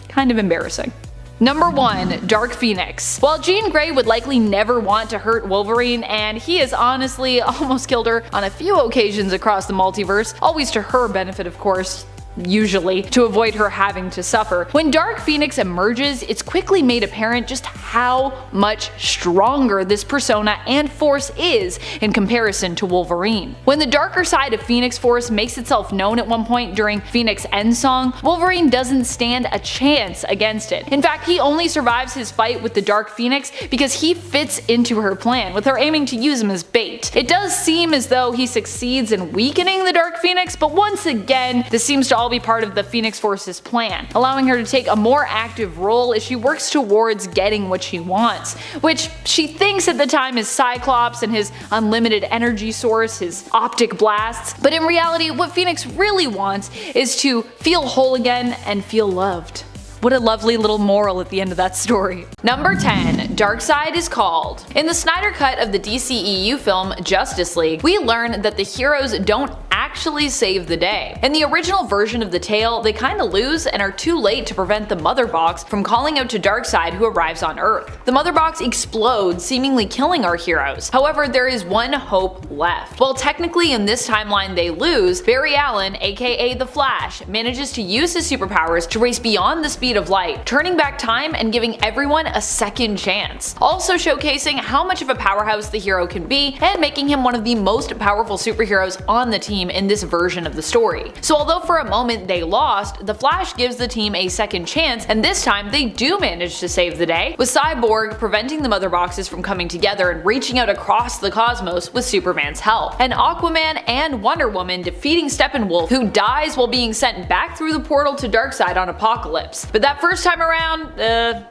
Kind of embarrassing. Number 1. Dark Phoenix. While Jean Grey would likely never want to hurt Wolverine, and he has honestly almost killed her on a few occasions across the multiverse, always to her benefit of course, usually, to avoid her having to suffer. When Dark Phoenix emerges, it's quickly made apparent just how much stronger this persona and force is in comparison to Wolverine. When the darker side of Phoenix Force makes itself known at one point during Phoenix Endsong, Wolverine doesn't stand a chance against it. In fact, he only survives his fight with the Dark Phoenix because he fits into her plan, with her aiming to use him as bait. It does seem as though he succeeds in weakening the Dark Phoenix, but once again, this seems to all be part of the Phoenix Force's plan, allowing her to take a more active role as she works towards getting what she wants, which she thinks at the time is Cyclops and his unlimited energy source, his optic blasts, but in reality what Phoenix really wants is to feel whole again and feel loved. What a lovely little moral at the end of that story. Number 10. Darkseid is called. In the Snyder Cut of the DCEU film Justice League, we learn that the heroes don't actually save the day. In the original version of the tale, they kinda lose and are too late to prevent the Mother Box from calling out to Darkseid, who arrives on Earth. The Mother Box explodes, seemingly killing our heroes. However, there is one hope left. While technically in this timeline they lose, Barry Allen, aka The Flash, manages to use his superpowers to race beyond the speed speed of light, turning back time and giving everyone a second chance. Also showcasing how much of a powerhouse the hero can be and making him one of the most powerful superheroes on the team in this version of the story. So although for a moment they lost, the Flash gives the team a second chance, and this time they do manage to save the day, with Cyborg preventing the Mother Boxes from coming together and reaching out across the cosmos with Superman's help, and Aquaman and Wonder Woman defeating Steppenwolf, who dies while being sent back through the portal to Darkseid on Apocalypse. But that first time around,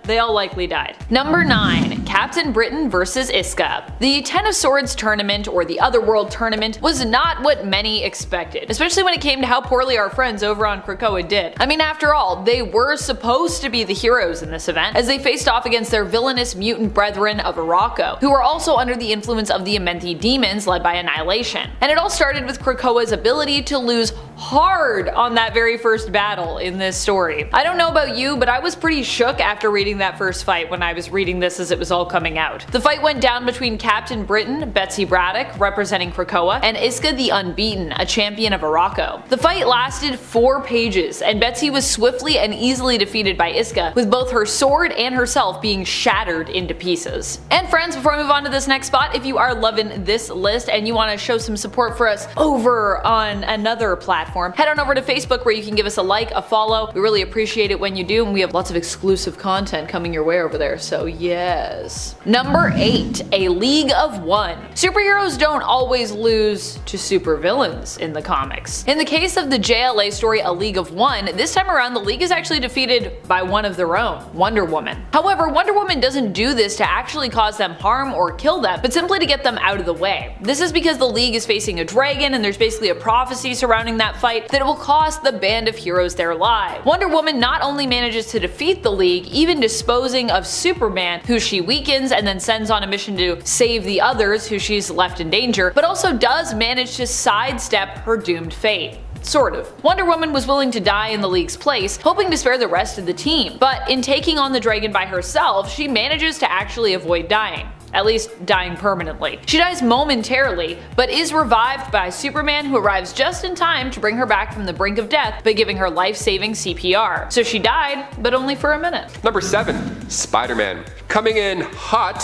they all likely died. Number 9. Captain Britain vs. Iska. The Ten of Swords tournament, or the Otherworld tournament, was not what many expected, especially when it came to how poorly our friends over on Krakoa did. I mean, after all, they were supposed to be the heroes in this event, as they faced off against their villainous mutant brethren of Arakko, who were also under the influence of the Amenthi demons led by Annihilation. And it all started with Krakoa's ability to lose hard on that very first battle in this story. I don't know about you, but I was pretty shook after reading that first fight when I was reading this as it was all coming out. The fight went down between Captain Britain, Betsy Braddock, representing Krakoa, and Iska the Unbeaten, a champion of Arakko. The fight lasted 4 pages, and Betsy was swiftly and easily defeated by Iska, with both her sword and herself being shattered into pieces. And friends, before I move on to this next spot, if you are loving this list and you want to show some support for us over on another platform, head on over to Facebook where you can give us a like, a follow. We really appreciate it when you do, and we have lots of exclusive content coming your way over there, so yes. Number 8. A League of One. Superheroes don't always lose to supervillains in the comics. In the case of the JLA story A League of One, this time around the League is actually defeated by one of their own, Wonder Woman. However, Wonder Woman doesn't do this to actually cause them harm or kill them, but simply to get them out of the way. This is because the League is facing a dragon, and there's basically a prophecy surrounding that fight that it will cost the band of heroes their lives. Wonder Woman not only manages to defeat the League, even disposing of Superman, who she weakens and then sends on a mission to save the others who she's left in danger, but also does manage to sidestep her doomed fate. Sort of. Wonder Woman was willing to die in the League's place, hoping to spare the rest of the team, but in taking on the dragon by herself, she manages to actually avoid dying. At least dying permanently. She dies momentarily, but is revived by Superman, who arrives just in time to bring her back from the brink of death by giving her life-saving CPR. So she died, but only for a minute. Number 7. Spider-Man. Coming in hot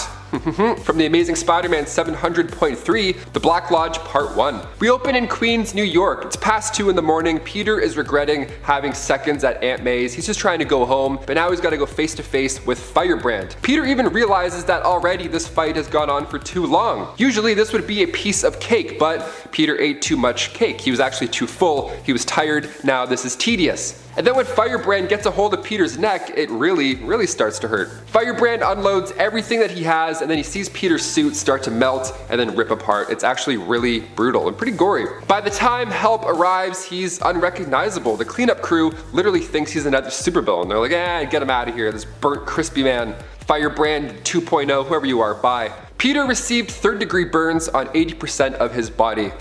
from the Amazing Spider-Man 700.3, The Black Lodge Part 1. We open in Queens, New York. It's past 2 in the morning. Peter is regretting having seconds at Aunt May's. He's just trying to go home, but now he's got to go face to face with Firebrand. Peter even realizes that already this fight has gone on for too long. Usually this would be a piece of cake, but Peter ate too much cake. He was actually too full. He was tired. Now this is tedious. And then when Firebrand gets a hold of Peter's neck, it really starts to hurt. Firebrand unloads everything that he has, and then he sees Peter's suit start to melt and then rip apart. It's actually really brutal and pretty gory. By the time help arrives, he's unrecognizable. The cleanup crew literally thinks he's another supervillain. They're like, get him out of here, this burnt, crispy man. Firebrand 2.0, whoever you are, bye. Peter received 3rd-degree burns on 80% of his body.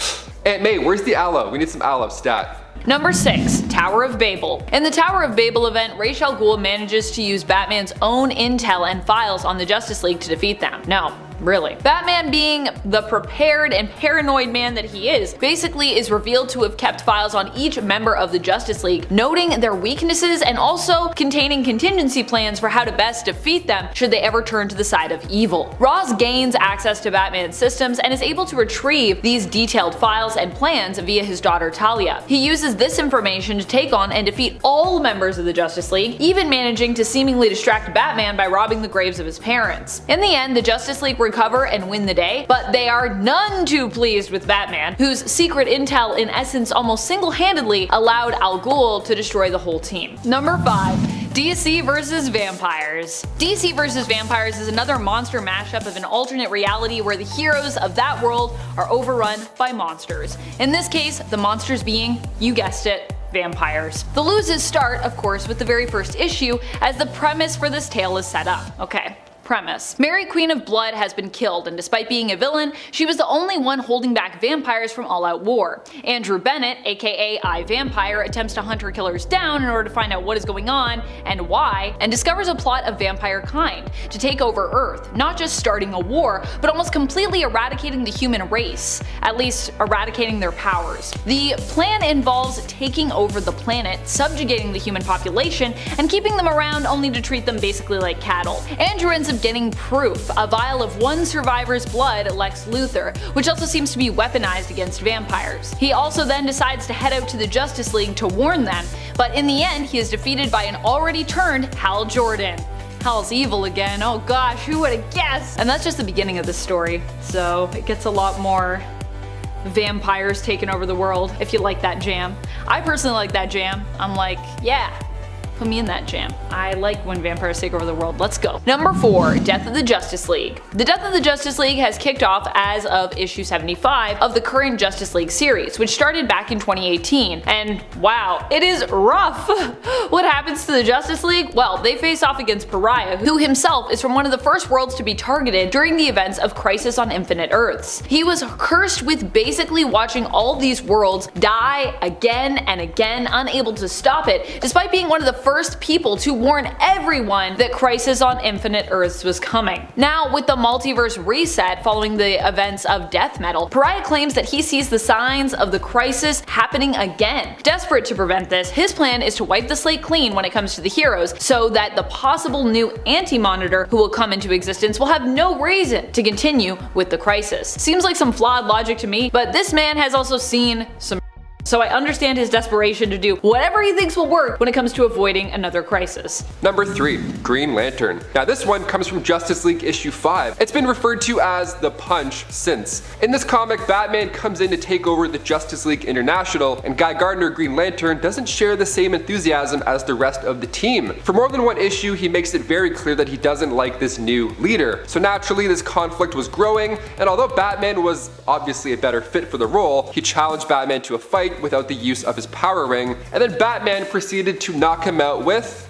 Aunt May, where's the aloe? We need some aloe stat. Number 6. Tower of Babel. In the Tower of Babel event, Ra's al Ghul manages to use Batman's own intel and files on the Justice League to defeat them. No, really. Batman, being the prepared and paranoid man that he is, basically is revealed to have kept files on each member of the Justice League, noting their weaknesses and also containing contingency plans for how to best defeat them should they ever turn to the side of evil. Ra's gains access to Batman's systems and is able to retrieve these detailed files and plans via his daughter Talia. He uses this information to take on and defeat all members of the Justice League, even managing to seemingly distract Batman by robbing the graves of his parents. In the end, the Justice League recover and win the day, but they are none too pleased with Batman, whose secret intel in essence almost single-handedly allowed Al Ghul to destroy the whole team. Number 5. DC vs. Vampires. DC vs. Vampires is another monster mashup of an alternate reality where the heroes of that world are overrun by monsters. In this case, the monsters being, you guessed it, vampires. The loses start, of course, with the very first issue, as the premise for this tale is set up. Okay, Premise: Mary, Queen of Blood, has been killed, and despite being a villain, she was the only one holding back vampires from all-out war. Andrew Bennett, aka I-Vampire, attempts to hunt her killers down in order to find out what is going on and why, and discovers a plot of vampire kind to take over Earth, not just starting a war, but almost completely eradicating the human race, at least eradicating their powers. The plan involves taking over the planet, subjugating the human population, and keeping them around only to treat them basically like cattle. Andrew ends up getting proof, a vial of one survivor's blood, Lex Luthor, which also seems to be weaponized against vampires. He also then decides to head out to the Justice League to warn them, but in the end he is defeated by an already turned Hal Jordan. Hal's evil again, oh gosh, who would have guessed? And that's just the beginning of the story, so it gets a lot more vampires taking over the world, if you like that jam. I personally like that jam. I'm like, yeah, put me in that jam. I like when vampires take over the world. Let's go. Number 4, Death of the Justice League. The Death of the Justice League has kicked off as of issue 75 of the current Justice League series, which started back in 2018. And wow, it is rough. What happens to the Justice League? Well, they face off against Pariah, who himself is from one of the first worlds to be targeted during the events of Crisis on Infinite Earths. He was cursed with basically watching all these worlds die again and again, unable to stop it, despite being one of the first people to warn everyone that Crisis on Infinite Earths was coming. Now, with the multiverse reset following the events of Death Metal, Pariah claims that he sees the signs of the Crisis happening again. Desperate to prevent this, his plan is to wipe the slate clean when it comes to the heroes, so that the possible new Anti-Monitor who will come into existence will have no reason to continue with the Crisis. Seems like some flawed logic to me, but this man has also seen some, so I understand his desperation to do whatever he thinks will work when it comes to avoiding another crisis. Number 3, Green Lantern. Now this one comes from Justice League issue 5. It's been referred to as the Punch since. In this comic, Batman comes in to take over the Justice League International, and Guy Gardner, Green Lantern, doesn't share the same enthusiasm as the rest of the team. For more than one issue, he makes it very clear that he doesn't like this new leader. So naturally, this conflict was growing, and although Batman was obviously a better fit for the role, he challenged Batman to a fight without the use of his power ring, and then Batman proceeded to knock him out with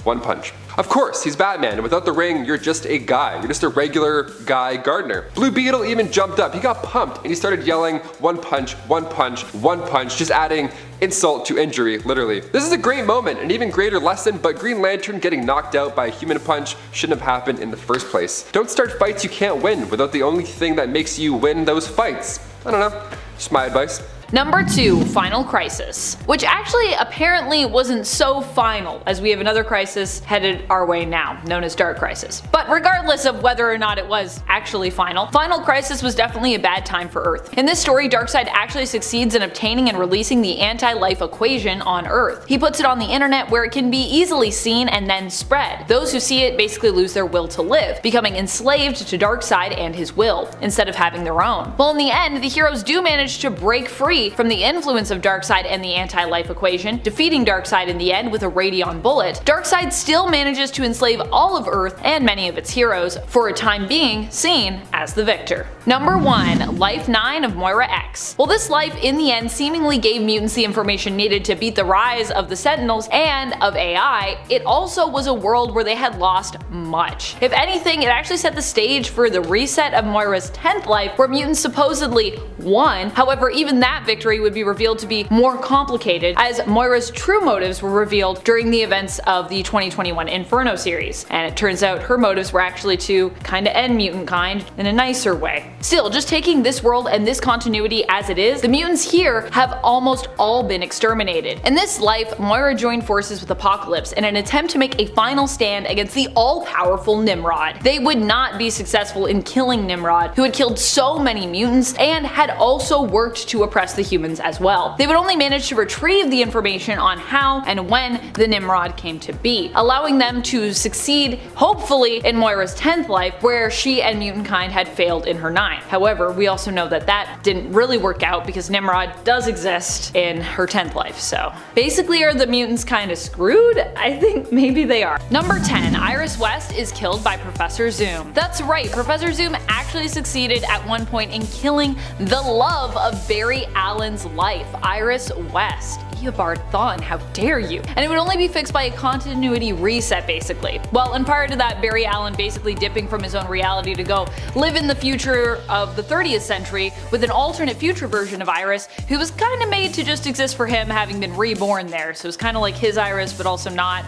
one punch. Of course, he's Batman, and without the ring, you're just a guy. You're just a regular Guy Gardner. Blue Beetle even jumped up. He got pumped, and he started yelling, one punch, one punch, one punch, just adding insult to injury, literally. This is a great moment, an even greater lesson, but Green Lantern getting knocked out by a human punch shouldn't have happened in the first place. Don't start fights you can't win without the only thing that makes you win those fights. I don't know, just my advice. Number 2, Final Crisis, which actually apparently wasn't so final, as we have another crisis headed our way now, known as Dark Crisis. But regardless of whether or not it was actually final, Final Crisis was definitely a bad time for Earth. In this story, Darkseid actually succeeds in obtaining and releasing the anti-life equation on Earth. He puts it on the internet where it can be easily seen and then spread. Those who see it basically lose their will to live, becoming enslaved to Darkseid and his will, instead of having their own. Well, in the end, the heroes do manage to break free from the influence of Darkseid and the anti-life equation, defeating Darkseid in the end with a Radion bullet. Darkseid still manages to enslave all of Earth and many of its heroes, for a time being seen as the victor. Number 1, Life 9 of Moira X. Well, this life in the end seemingly gave mutants the information needed to beat the rise of the Sentinels and of AI, it also was a world where they had lost much. If anything, it actually set the stage for the reset of Moira's 10th life, where mutants supposedly won. However, even that victory would be revealed to be more complicated, as Moira's true motives were revealed during the events of the 2021 Inferno series, and it turns out her motives were actually to kinda end mutant kind in a nicer way. Still, just taking this world and this continuity as it is, the mutants here have almost all been exterminated. In this life, Moira joined forces with Apocalypse in an attempt to make a final stand against the all-powerful Nimrod. They would not be successful in killing Nimrod, who had killed so many mutants and had also worked to oppress the humans as well. They would only manage to retrieve the information on how and when the Nimrod came to be, allowing them to succeed, hopefully, in Moira's 10th life, where she and mutant kind had failed in her 9th. However, we also know that that didn't really work out because Nimrod does exist in her 10th life, so basically are the mutants kinda screwed? I think maybe they are. Number 10, Iris West is killed by Professor Zoom. That's right, Professor Zoom actually succeeded at one point in killing the love of Barry Allen's life, Iris West. Eobard Thawne, how dare you? And it would only be fixed by a continuity reset, basically. Well, and prior to that, Barry Allen basically dipping from his own reality to go live in the future of the 30th century with an alternate future version of Iris, who was kind of made to just exist for him, having been reborn there. So it's kind of like his Iris, but also not,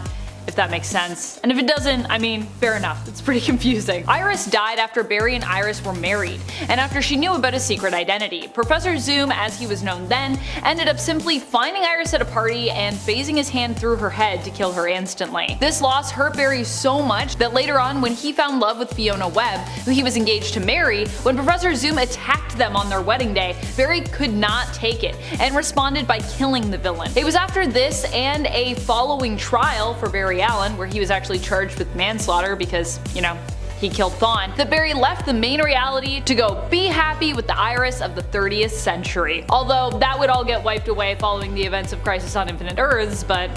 if that makes sense. And if it doesn't, I mean, fair enough, it's pretty confusing. Iris died after Barry and Iris were married, and after she knew about his secret identity. Professor Zoom, as he was known then, ended up simply finding Iris at a party and phasing his hand through her head to kill her instantly. This loss hurt Barry so much that later on, when he found love with Fiona Webb, who he was engaged to marry, when Professor Zoom attacked them on their wedding day, Barry could not take it and responded by killing the villain. It was after this and a following trial for Barry Allen, where he was actually charged with manslaughter because, you know, he killed Thawne, that Barry left the main reality to go be happy with the Iris of the 30th century. Although that would all get wiped away following the events of Crisis on Infinite Earths, but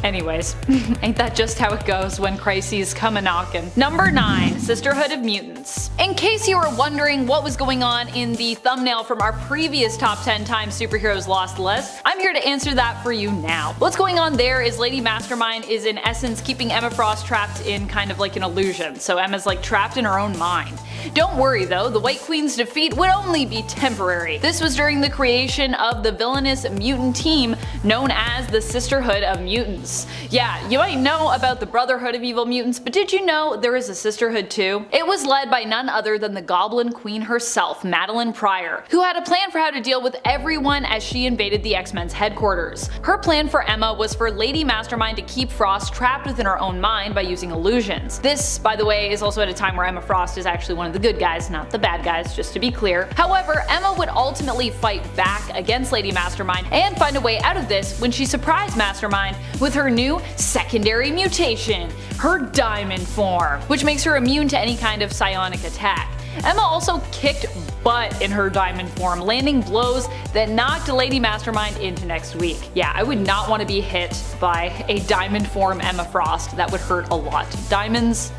anyways, ain't that just how it goes when crises come a-knockin'. Number 9. Sisterhood of Mutants. In case you were wondering what was going on in the thumbnail from our previous top 10 times superheroes lost list, I'm here to answer that for you now. What's going on there is Lady Mastermind is in essence keeping Emma Frost trapped in kind of like an illusion, so Emma's like trapped in her own mind. Don't worry though, the White Queen's defeat would only be temporary. This was during the creation of the villainous mutant team known as the Sisterhood of Mutants. Yeah, you might know about the Brotherhood of Evil Mutants, but did you know there is a Sisterhood too? It was led by none other than the Goblin Queen herself, Madeline Pryor, who had a plan for how to deal with everyone as she invaded the X-Men's headquarters. Her plan for Emma was for Lady Mastermind to keep Frost trapped within her own mind by using illusions. This, by the way, is also at a time where Emma Frost is actually one of the good guys, not the bad guys, just to be clear. However, Emma would ultimately fight back against Lady Mastermind and find a way out of this when she surprised Mastermind with her new secondary mutation, her diamond form, which makes her immune to any kind of psionic attack. Emma also kicked butt in her diamond form, landing blows that knocked Lady Mastermind into next week. Yeah, I would not want to be hit by a diamond form Emma Frost. That would hurt a lot. Diamonds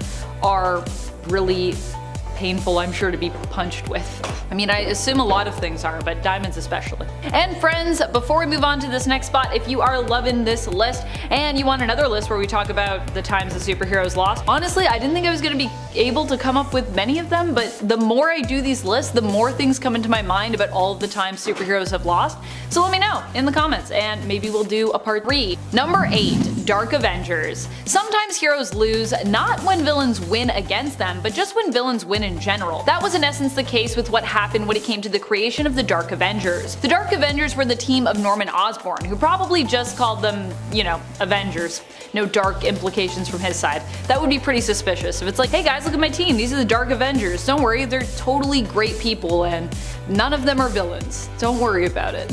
are really painful, I'm sure, to be punched with. I mean, I assume a lot of things are, but diamonds especially. And friends, before we move on to this next spot, if you are loving this list and you want another list where we talk about the times the superheroes lost, honestly, I didn't think I was going to be able to come up with many of them, but the more I do these lists, the more things come into my mind about all of the times superheroes have lost. So let me know in the comments, and maybe we'll do a part 3. Number 8. Dark Avengers. Sometimes heroes lose, not when villains win against them, but just when villains win in general. That was in essence the case with what happened when it came to the creation of the Dark Avengers. The Dark Avengers were the team of Norman Osborn, who probably just called them, you know, Avengers. No dark implications from his side. That would be pretty suspicious. If it's like, hey guys, look at my team, these are the Dark Avengers. Don't worry, they're totally great people and none of them are villains. Don't worry about it.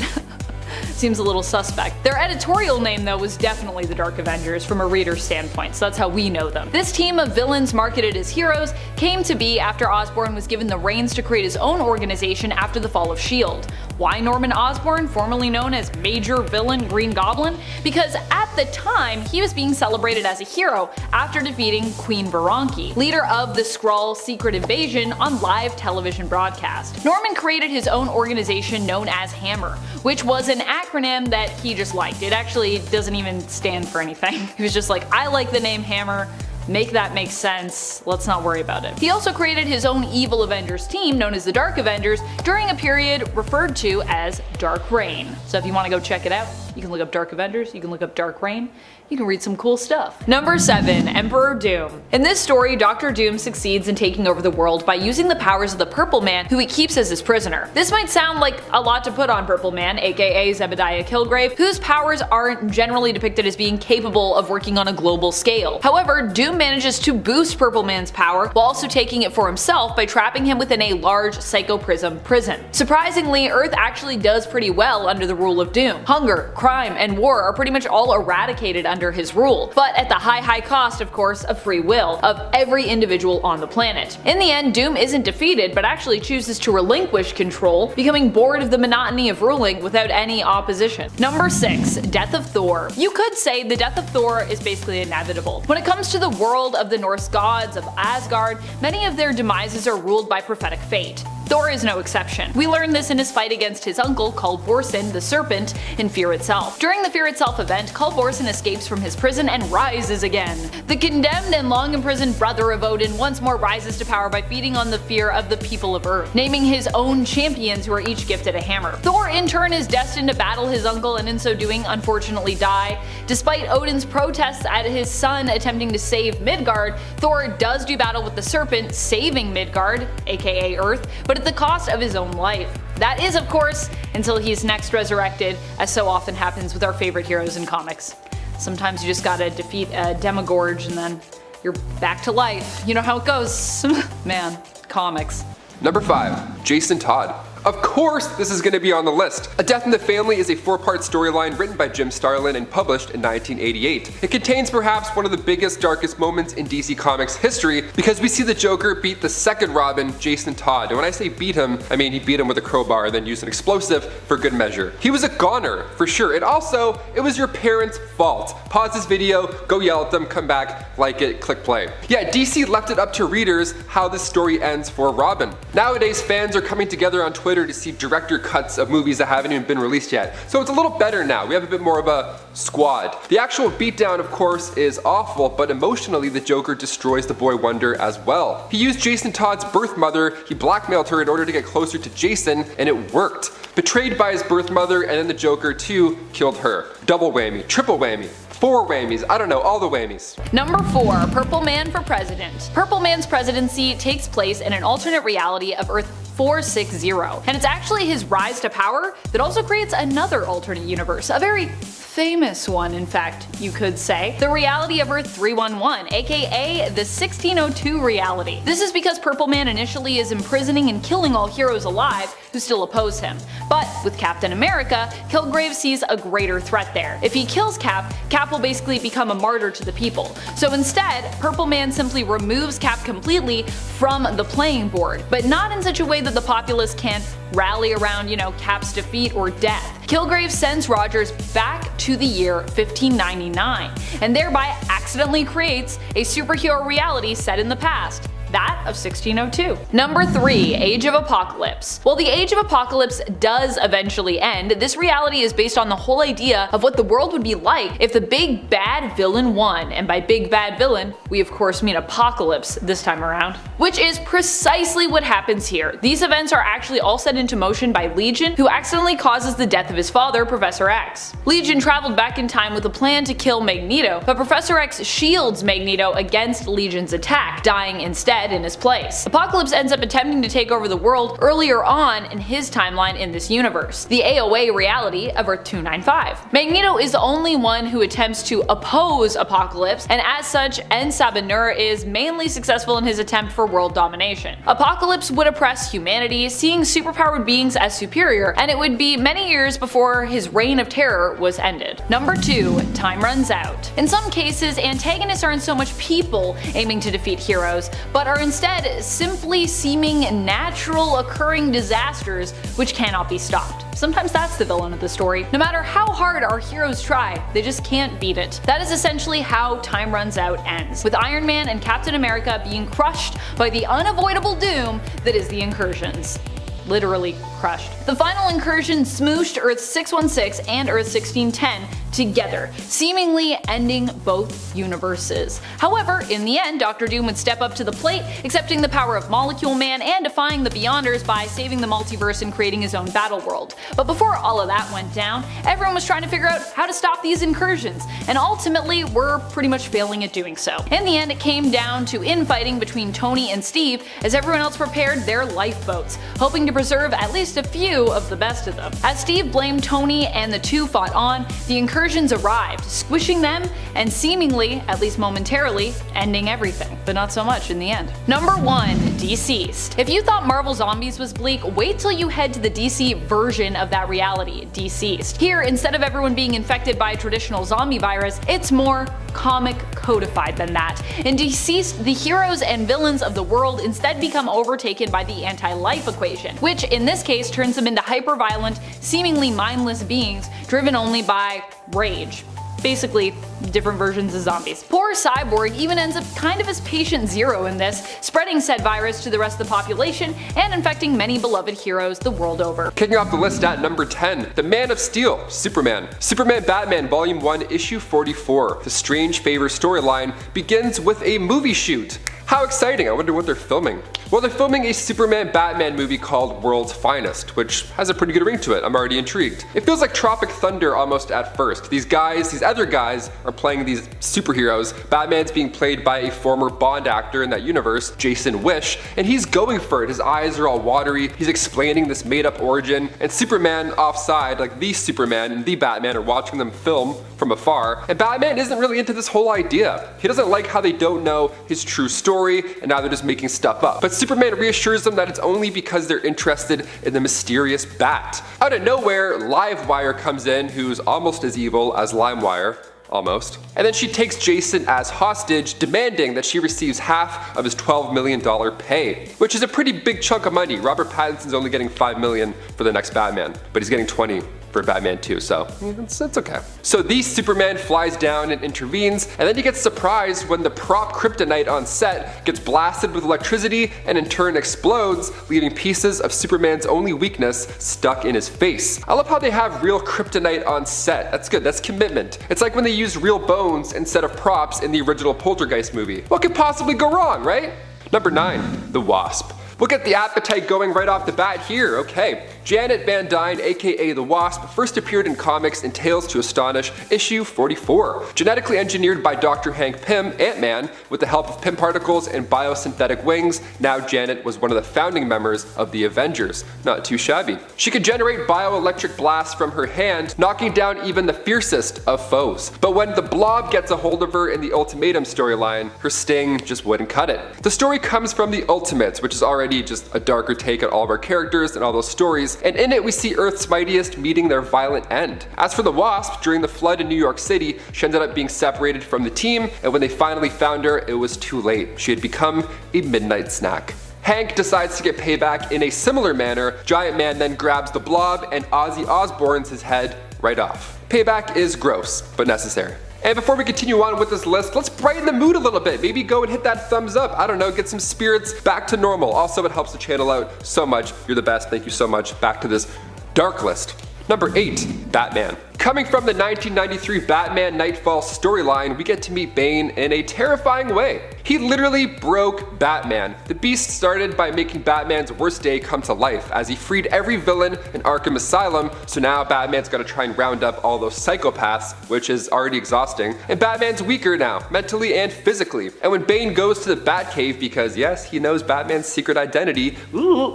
Seems a little suspect. Their editorial name though was definitely the Dark Avengers from a reader's standpoint, so that's how we know them. This team of villains marketed as heroes came to be after Osborn was given the reins to create his own organization after the fall of S.H.I.E.L.D. Why Norman Osborn, formerly known as Major Villain Green Goblin? Because at the time, he was being celebrated as a hero after defeating Queen Baranki, leader of the Skrull secret invasion on live television broadcast. Norman created his own organization known as Hammer, which was an acronym that he just liked. It actually doesn't even stand for anything. He was just like, I like the name Hammer, make that make sense, let's not worry about it. He also created his own evil Avengers team known as the Dark Avengers during a period referred to as Dark Reign. So if you want to go check it out, you can look up Dark Avengers, you can look up Dark Reign, you can read some cool stuff. Number 7. Emperor Doom. In this story, Dr. Doom succeeds in taking over the world by using the powers of the Purple Man, who he keeps as his prisoner. This might sound like a lot to put on Purple Man, aka Zebediah Killgrave, whose powers aren't generally depicted as being capable of working on a global scale. However, Doom manages to boost Purple Man's power while also taking it for himself by trapping him within a large Psychoprism prison. Surprisingly, Earth actually does pretty well under the rule of Doom. Hunger, crime, and war are pretty much all eradicated under his rule, but at the high cost, of course, of free will of every individual on the planet. In the end, Doom isn't defeated, but actually chooses to relinquish control, becoming bored of the monotony of ruling without any opposition. Number 6. Death of Thor. You could say the death of Thor is basically inevitable. When it comes to the world of the Norse gods of Asgard, many of their demises are ruled by prophetic fate. Thor is no exception. We learn this in his fight against his uncle, Kull Borson, the Serpent, in Fear Itself. During the Fear Itself event, Kull Borson escapes from his prison and rises again. The condemned and long imprisoned brother of Odin once more rises to power by feeding on the fear of the people of Earth, naming his own champions who are each gifted a hammer. Thor in turn is destined to battle his uncle and in so doing unfortunately die. Despite Odin's protests at his son attempting to save Midgard, Thor does do battle with the Serpent, saving Midgard, aka Earth, but at the cost of his own life. That is, of course, until he's next resurrected, as so often happens with our favorite heroes in comics. Sometimes you just gotta defeat a Demogorgon and then you're back to life. You know how it goes. Man, comics. Number 5. Jason Todd. Of course this is going to be on the list. A Death in the Family is a 4-part storyline written by Jim Starlin and published in 1988. It contains perhaps one of the biggest, darkest moments in DC Comics history because we see the Joker beat the second Robin, Jason Todd. And when I say beat him, I mean he beat him with a crowbar, then used an explosive for good measure. He was a goner, for sure, and also, it was your parents' fault. Pause this video, go yell at them, come back, like it, click play. Yeah, DC left it up to readers how this story ends for Robin. Nowadays, fans are coming together on Twitter to see director cuts of movies that haven't even been released yet. So it's a little better now. We have a bit more of a squad. The actual beatdown, of course, is awful, but emotionally the Joker destroys the boy Wonder as well. He used Jason Todd's birth mother, he blackmailed her in order to get closer to Jason, and it worked. Betrayed by his birth mother, and then the Joker too killed her. Double whammy, triple whammy. 4 whammies, I don't know, all the whammies. Number 4. Purple Man for President. Purple Man's presidency takes place in an alternate reality of Earth 460, and it's actually his rise to power that also creates another alternate universe, a very famous one, in fact, you could say. The reality of Earth 311, aka the 1602 reality. This is because Purple Man initially is imprisoning and killing all heroes alive who still oppose him. But with Captain America, Kilgrave sees a greater threat there. If he kills Cap, Cap will basically become a martyr to the people. So instead, Purple Man simply removes Cap completely from the playing board, but not in such a way that the populace can't rally around, Cap's defeat or death. Kilgrave sends Rogers back to the year 1599, and thereby accidentally creates a superhero reality set in the past. That of 1602. Number 3. Age of Apocalypse. While the Age of Apocalypse does eventually end, this reality is based on the whole idea of what the world would be like if the big bad villain won, and by big bad villain, we of course mean Apocalypse this time around. Which is precisely what happens here. These events are actually all set into motion by Legion, who accidentally causes the death of his father, Professor X. Legion traveled back in time with a plan to kill Magneto, but Professor X shields Magneto against Legion's attack, dying instead in his place. Apocalypse ends up attempting to take over the world earlier on in his timeline in this universe, the AOA reality of Earth 295. Magneto is the only one who attempts to oppose Apocalypse, and as such, En-Sabah-Nur is mainly successful in his attempt for world domination. Apocalypse would oppress humanity, seeing superpowered beings as superior, and it would be many years before his reign of terror was ended. Number 2. Time runs out. In some cases, antagonists aren't so much people aiming to defeat heroes, but are instead simply seeming natural occurring disasters which cannot be stopped. Sometimes that's the villain of the story. No matter how hard our heroes try, they just can't beat it. That is essentially how Time Runs Out ends, with Iron Man and Captain America being crushed by the unavoidable doom that is the Incursions. Literally crushed. The final incursion smooshed Earth 616 and Earth 1610 together, seemingly ending both universes. However, in the end, Doctor Doom would step up to the plate, accepting the power of Molecule Man and defying the Beyonders by saving the multiverse and creating his own battle world. But before all of that went down, everyone was trying to figure out how to stop these incursions, and ultimately were pretty much failing at doing so. In the end, it came down to infighting between Tony and Steve as everyone else prepared their lifeboats, hoping to preserve at least a few of the best of them. As Steve blamed Tony and the two fought on, the incursions arrived, squishing them and seemingly, at least momentarily, ending everything. But not so much in the end. Number 1. DCeased. If you thought Marvel Zombies was bleak, wait till you head to the DC version of that reality, DCeased. Here, instead of everyone being infected by a traditional zombie virus, it's more comic codified than that. In DCeased, the heroes and villains of the world instead become overtaken by the anti-life equation, which in this case turns them into hyper-violent, seemingly mindless beings driven only by rage. Basically, different versions of zombies. Poor Cyborg even ends up kind of as patient zero in this, spreading said virus to the rest of the population and infecting many beloved heroes the world over. Kicking off the list at number 10, The Man of Steel, Superman. Superman Batman Volume 1, Issue 44. The Strange Favor storyline begins with a movie shoot. How exciting, I wonder what they're filming. Well, they're filming a Superman Batman movie called World's Finest, which has a pretty good ring to it. I'm already intrigued. It feels like Tropic Thunder almost at first. These other guys are playing these superheroes. Batman's being played by a former Bond actor in that universe, Jason Wish, and he's going for it. His eyes are all watery. He's explaining this made-up origin, and Superman offside, like the Superman and the Batman, are watching them film from afar, and Batman isn't really into this whole idea. He doesn't like how they don't know his true story, and now they're just making stuff up. But Superman reassures them that it's only because they're interested in the mysterious Bat. Out of nowhere, Livewire comes in, who's almost as evil as LimeWire. Almost. And then she takes Jason as hostage, demanding that she receives half of his $12 million pay, which is a pretty big chunk of money. Robert Pattinson's only getting $5 million for the next Batman, but he's getting 20 for Batman 2, so it's okay. So the Superman flies down and intervenes, and then he gets surprised when the prop kryptonite on set gets blasted with electricity and in turn explodes, leaving pieces of Superman's only weakness stuck in his face. I love how they have real kryptonite on set. That's good, that's commitment. It's like when they use real bones instead of props in the original Poltergeist movie. What could possibly go wrong, right? Number 9, The Wasp. We'll get the appetite going right off the bat here, okay. Janet Van Dyne, aka The Wasp, first appeared in comics in Tales to Astonish, issue 44. Genetically engineered by Dr. Hank Pym, Ant-Man, with the help of Pym particles and biosynthetic wings, now Janet was one of the founding members of the Avengers. Not too shabby. She could generate bioelectric blasts from her hand, knocking down even the fiercest of foes. But when the Blob gets a hold of her in the Ultimatum storyline, her sting just wouldn't cut it. The story comes from the Ultimates, which is already just a darker take on all of our characters and all those stories, and in it we see Earth's mightiest meeting their violent end. As for the Wasp, during the flood in New York City, she ended up being separated from the team, and when they finally found her, it was too late. She had become a midnight snack. Hank decides to get payback in a similar manner. Giant Man then grabs the Blob and Ozzy Osbourne's his head right off. Payback is gross, but necessary. And before we continue on with this list, let's brighten the mood a little bit. Maybe go and hit that thumbs up. I don't know, get some spirits back to normal. Also, it helps the channel out so much. You're the best. Thank you so much. Back to this dark list. Number 8, Batman. Coming from the 1993 Batman Nightfall storyline, we get to meet Bane in a terrifying way. He literally broke Batman. The Beast started by making Batman's worst day come to life as he freed every villain in Arkham Asylum, so now Batman's gotta try and round up all those psychopaths, which is already exhausting, and Batman's weaker now, mentally and physically. And when Bane goes to the Batcave because yes, he knows Batman's secret identity,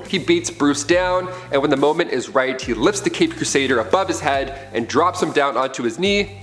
he beats Bruce down, and when the moment is right, he lifts the Caped Crusader above his head and drops him down onto his knee,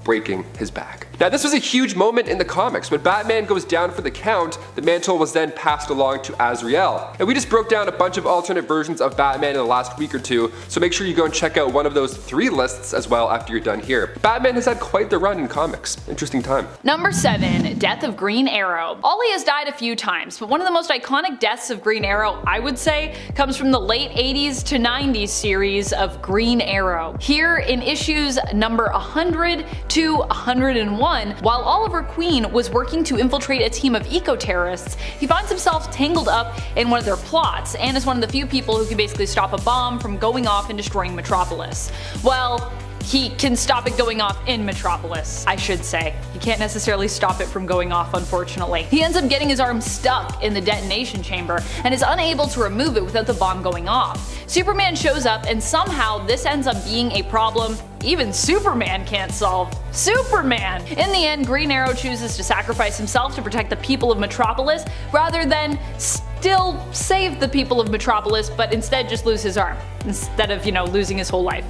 breaking his back. Now this was a huge moment in the comics. When Batman goes down for the count, the mantle was then passed along to Azrael. And we just broke down a bunch of alternate versions of Batman in the last week or two, so make sure you go and check out one of those 3 lists as well after you're done here. Batman has had quite the run in comics. Interesting time. Number 7, Death of Green Arrow. Ollie has died a few times, but one of the most iconic deaths of Green Arrow, I would say, comes from the late 80s to 90s series of Green Arrow. Here in issues number 100 to 101, while Oliver Queen was working to infiltrate a team of eco-terrorists, he finds himself tangled up in one of their plots, and is one of the few people who can basically stop a bomb from going off and destroying Metropolis. Well, he can stop it going off in Metropolis, I should say. He can't necessarily stop it from going off, unfortunately. He ends up getting his arm stuck in the detonation chamber and is unable to remove it without the bomb going off. Superman shows up, and somehow this ends up being a problem even Superman can't solve. Superman! In the end, Green Arrow chooses to sacrifice himself to protect the people of Metropolis rather than still save the people of Metropolis, but instead just lose his arm instead of, losing his whole life.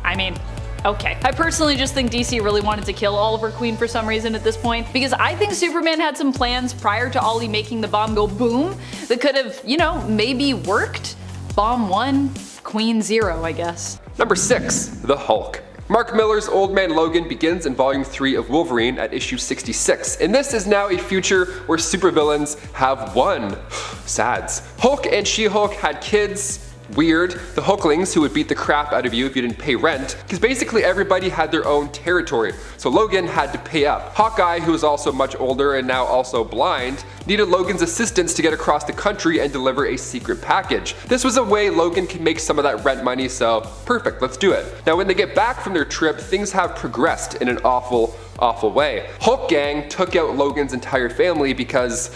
I mean, okay. I personally just think DC really wanted to kill Oliver Queen for some reason at this point, because I think Superman had some plans prior to Ollie making the bomb go boom that could have, maybe worked. Bomb 1, Queen 0, I guess. Number 6, The Hulk. Mark Millar's Old Man Logan begins in Volume 3 of Wolverine at issue 66, and this is now a future where supervillains have won. Sads. Hulk and She-Hulk had kids, Weird, the Hulklings who would beat the crap out of you if you didn't pay rent, because basically everybody had their own territory, so Logan had to pay up. Hawkeye, who is also much older and now also blind, needed Logan's assistance to get across the country and deliver a secret package. This was a way Logan could make some of that rent money, so perfect, let's do it. Now when they get back from their trip, things have progressed in an awful way. Hulk Gang took out Logan's entire family because,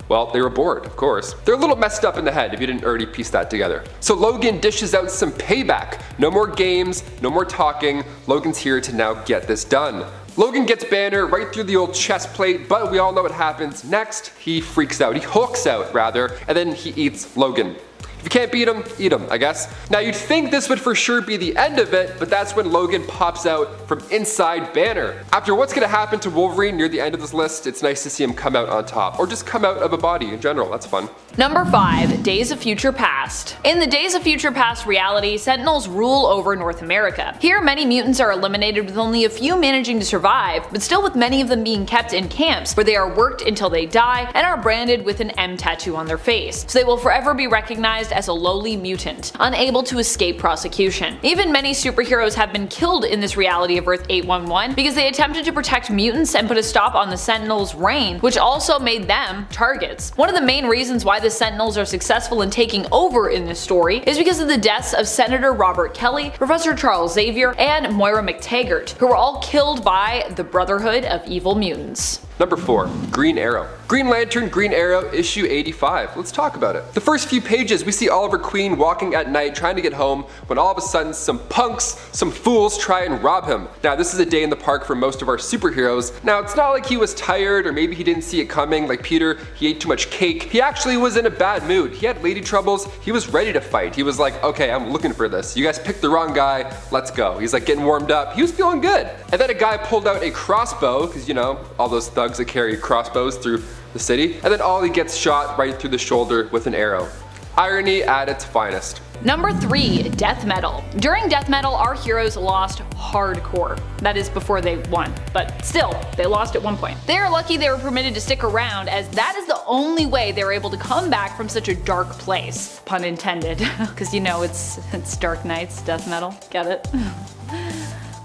well, they were bored, of course. They're a little messed up in the head if you didn't already piece that together. So Logan dishes out some payback. No more games, no more talking. Logan's here to now get this done. Logan gets Banner right through the old chest plate, but we all know what happens next. He freaks out, he hulks out rather, and then he eats Logan. If you can't beat him, eat him, I guess. Now you'd think this would for sure be the end of it, but that's when Logan pops out from inside Banner. After what's gonna happen to Wolverine near the end of this list, it's nice to see him come out on top, or just come out of a body in general, that's fun. Number 5, Days of Future Past. In the Days of Future Past reality, Sentinels rule over North America. Here, many mutants are eliminated with only a few managing to survive, but still with many of them being kept in camps where they are worked until they die and are branded with an M tattoo on their face, so they will forever be recognized as a lowly mutant, unable to escape prosecution. Even many superheroes have been killed in this reality of Earth 811 because they attempted to protect mutants and put a stop on the Sentinels' reign, which also made them targets. One of the main reasons why the Sentinels are successful in taking over in this story is because of the deaths of Senator Robert Kelly, Professor Charles Xavier, and Moira McTaggart, who were all killed by the Brotherhood of Evil Mutants. Number 4, Green Arrow. Green Lantern, Green Arrow, issue 85. Let's talk about it. The first few pages, we see Oliver Queen walking at night trying to get home when all of a sudden some punks, some fools try and rob him. Now this is a day in the park for most of our superheroes. Now it's not like he was tired or maybe he didn't see it coming like Peter, he ate too much cake. He actually was in a bad mood. He had lady troubles, he was ready to fight. He was like, okay, I'm looking for this. You guys picked the wrong guy, let's go. He's like getting warmed up. He was feeling good. And then a guy pulled out a crossbow, because you know, all those thugs that carry crossbows through the city, and then Ollie gets shot right through the shoulder with an arrow. Irony at its finest. Number 3, Death Metal. During Death Metal, our heroes lost hardcore. That is before they won, but still, they lost at one point. They are lucky they were permitted to stick around, as that is the only way they were able to come back from such a dark place. Pun intended, because you know it's Dark Knights, Death Metal, get it?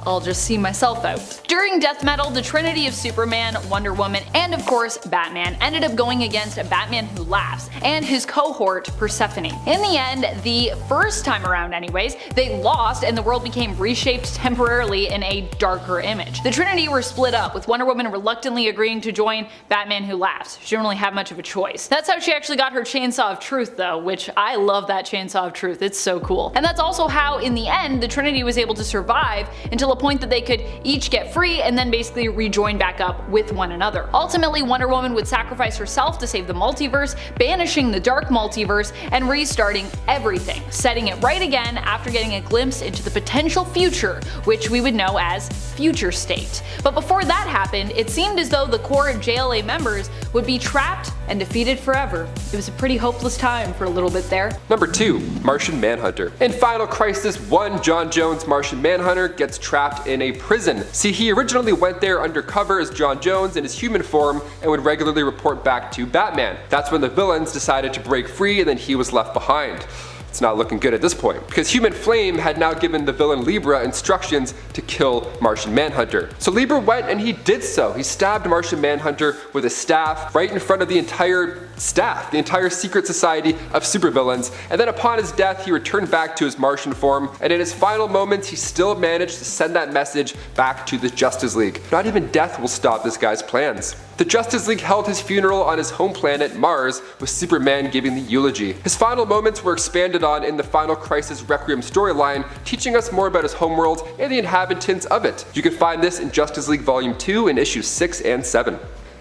I'll just see myself out. During Death Metal, the trinity of Superman, Wonder Woman, and of course Batman ended up going against Batman Who Laughs and his cohort Persephone. In the end, the first time around anyways, they lost and the world became reshaped temporarily in a darker image. The trinity were split up, with Wonder Woman reluctantly agreeing to join Batman Who Laughs. She didn't really have much of a choice. That's how she actually got her Chainsaw of Truth though, which I love that Chainsaw of Truth, it's so cool. And that's also how in the end the trinity was able to survive until a point that they could each get free and then basically rejoin back up with one another. Ultimately, Wonder Woman would sacrifice herself to save the multiverse, banishing the dark multiverse and restarting everything, setting it right again after getting a glimpse into the potential future, which we would know as Future State. But before that happened, it seemed as though the core JLA members would be trapped and defeated forever. It was a pretty hopeless time for a little bit there. Number 2, Martian Manhunter. In Final Crisis 1, John Jones' Martian Manhunter gets trapped in a prison. See, he originally went there undercover as John Jones in his human form and would regularly report back to Batman. That's when the villains decided to break free and then he was left behind. It's not looking good at this point, because Human Flame had now given the villain Libra instructions to kill Martian Manhunter. So Libra went and he did so. He stabbed Martian Manhunter with a staff right in front of the entire staff, the entire secret society of supervillains, and then upon his death he returned back to his Martian form, and in his final moments he still managed to send that message back to the Justice League. Not even death will stop this guy's plans. The Justice League held his funeral on his home planet, Mars, with Superman giving the eulogy. His final moments were expanded on in the Final Crisis Requiem storyline, teaching us more about his homeworld and the inhabitants of it. You can find this in Justice League Volume 2 in issues 6 and 7.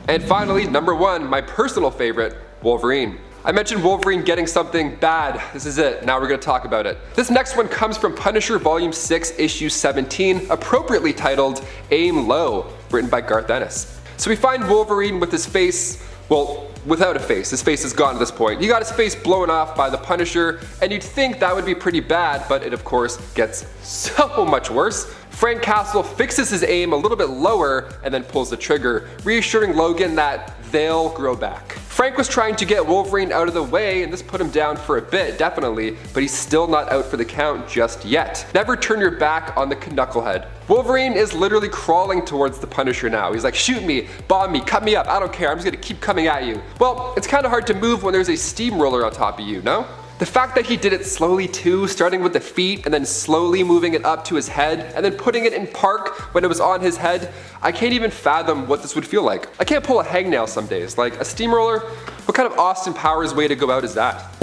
And finally, number 1, my personal favorite, Wolverine. I mentioned Wolverine getting something bad. This is it. Now we're going to talk about it. This next one comes from Punisher Volume 6, Issue 17, appropriately titled Aim Low, written by Garth Ennis. So we find Wolverine with his face, well, without a face. His face is gone at this point. He got his face blown off by the Punisher, and you'd think that would be pretty bad, but it of course gets so much worse. Frank Castle fixes his aim a little bit lower and then pulls the trigger, reassuring Logan that they'll grow back. Frank was trying to get Wolverine out of the way, and this put him down for a bit, definitely, but he's still not out for the count just yet. Never turn your back on the Knucklehead. Wolverine is literally crawling towards the Punisher now. He's like, shoot me, bomb me, cut me up, I don't care, I'm just gonna keep coming at you. Well, it's kind of hard to move when there's a steamroller on top of you, no? The fact that he did it slowly too, starting with the feet and then slowly moving it up to his head and then putting it in park when it was on his head, I can't even fathom what this would feel like. I can't pull a hangnail some days. Like a steamroller, what kind of Austin Powers way to go out is that?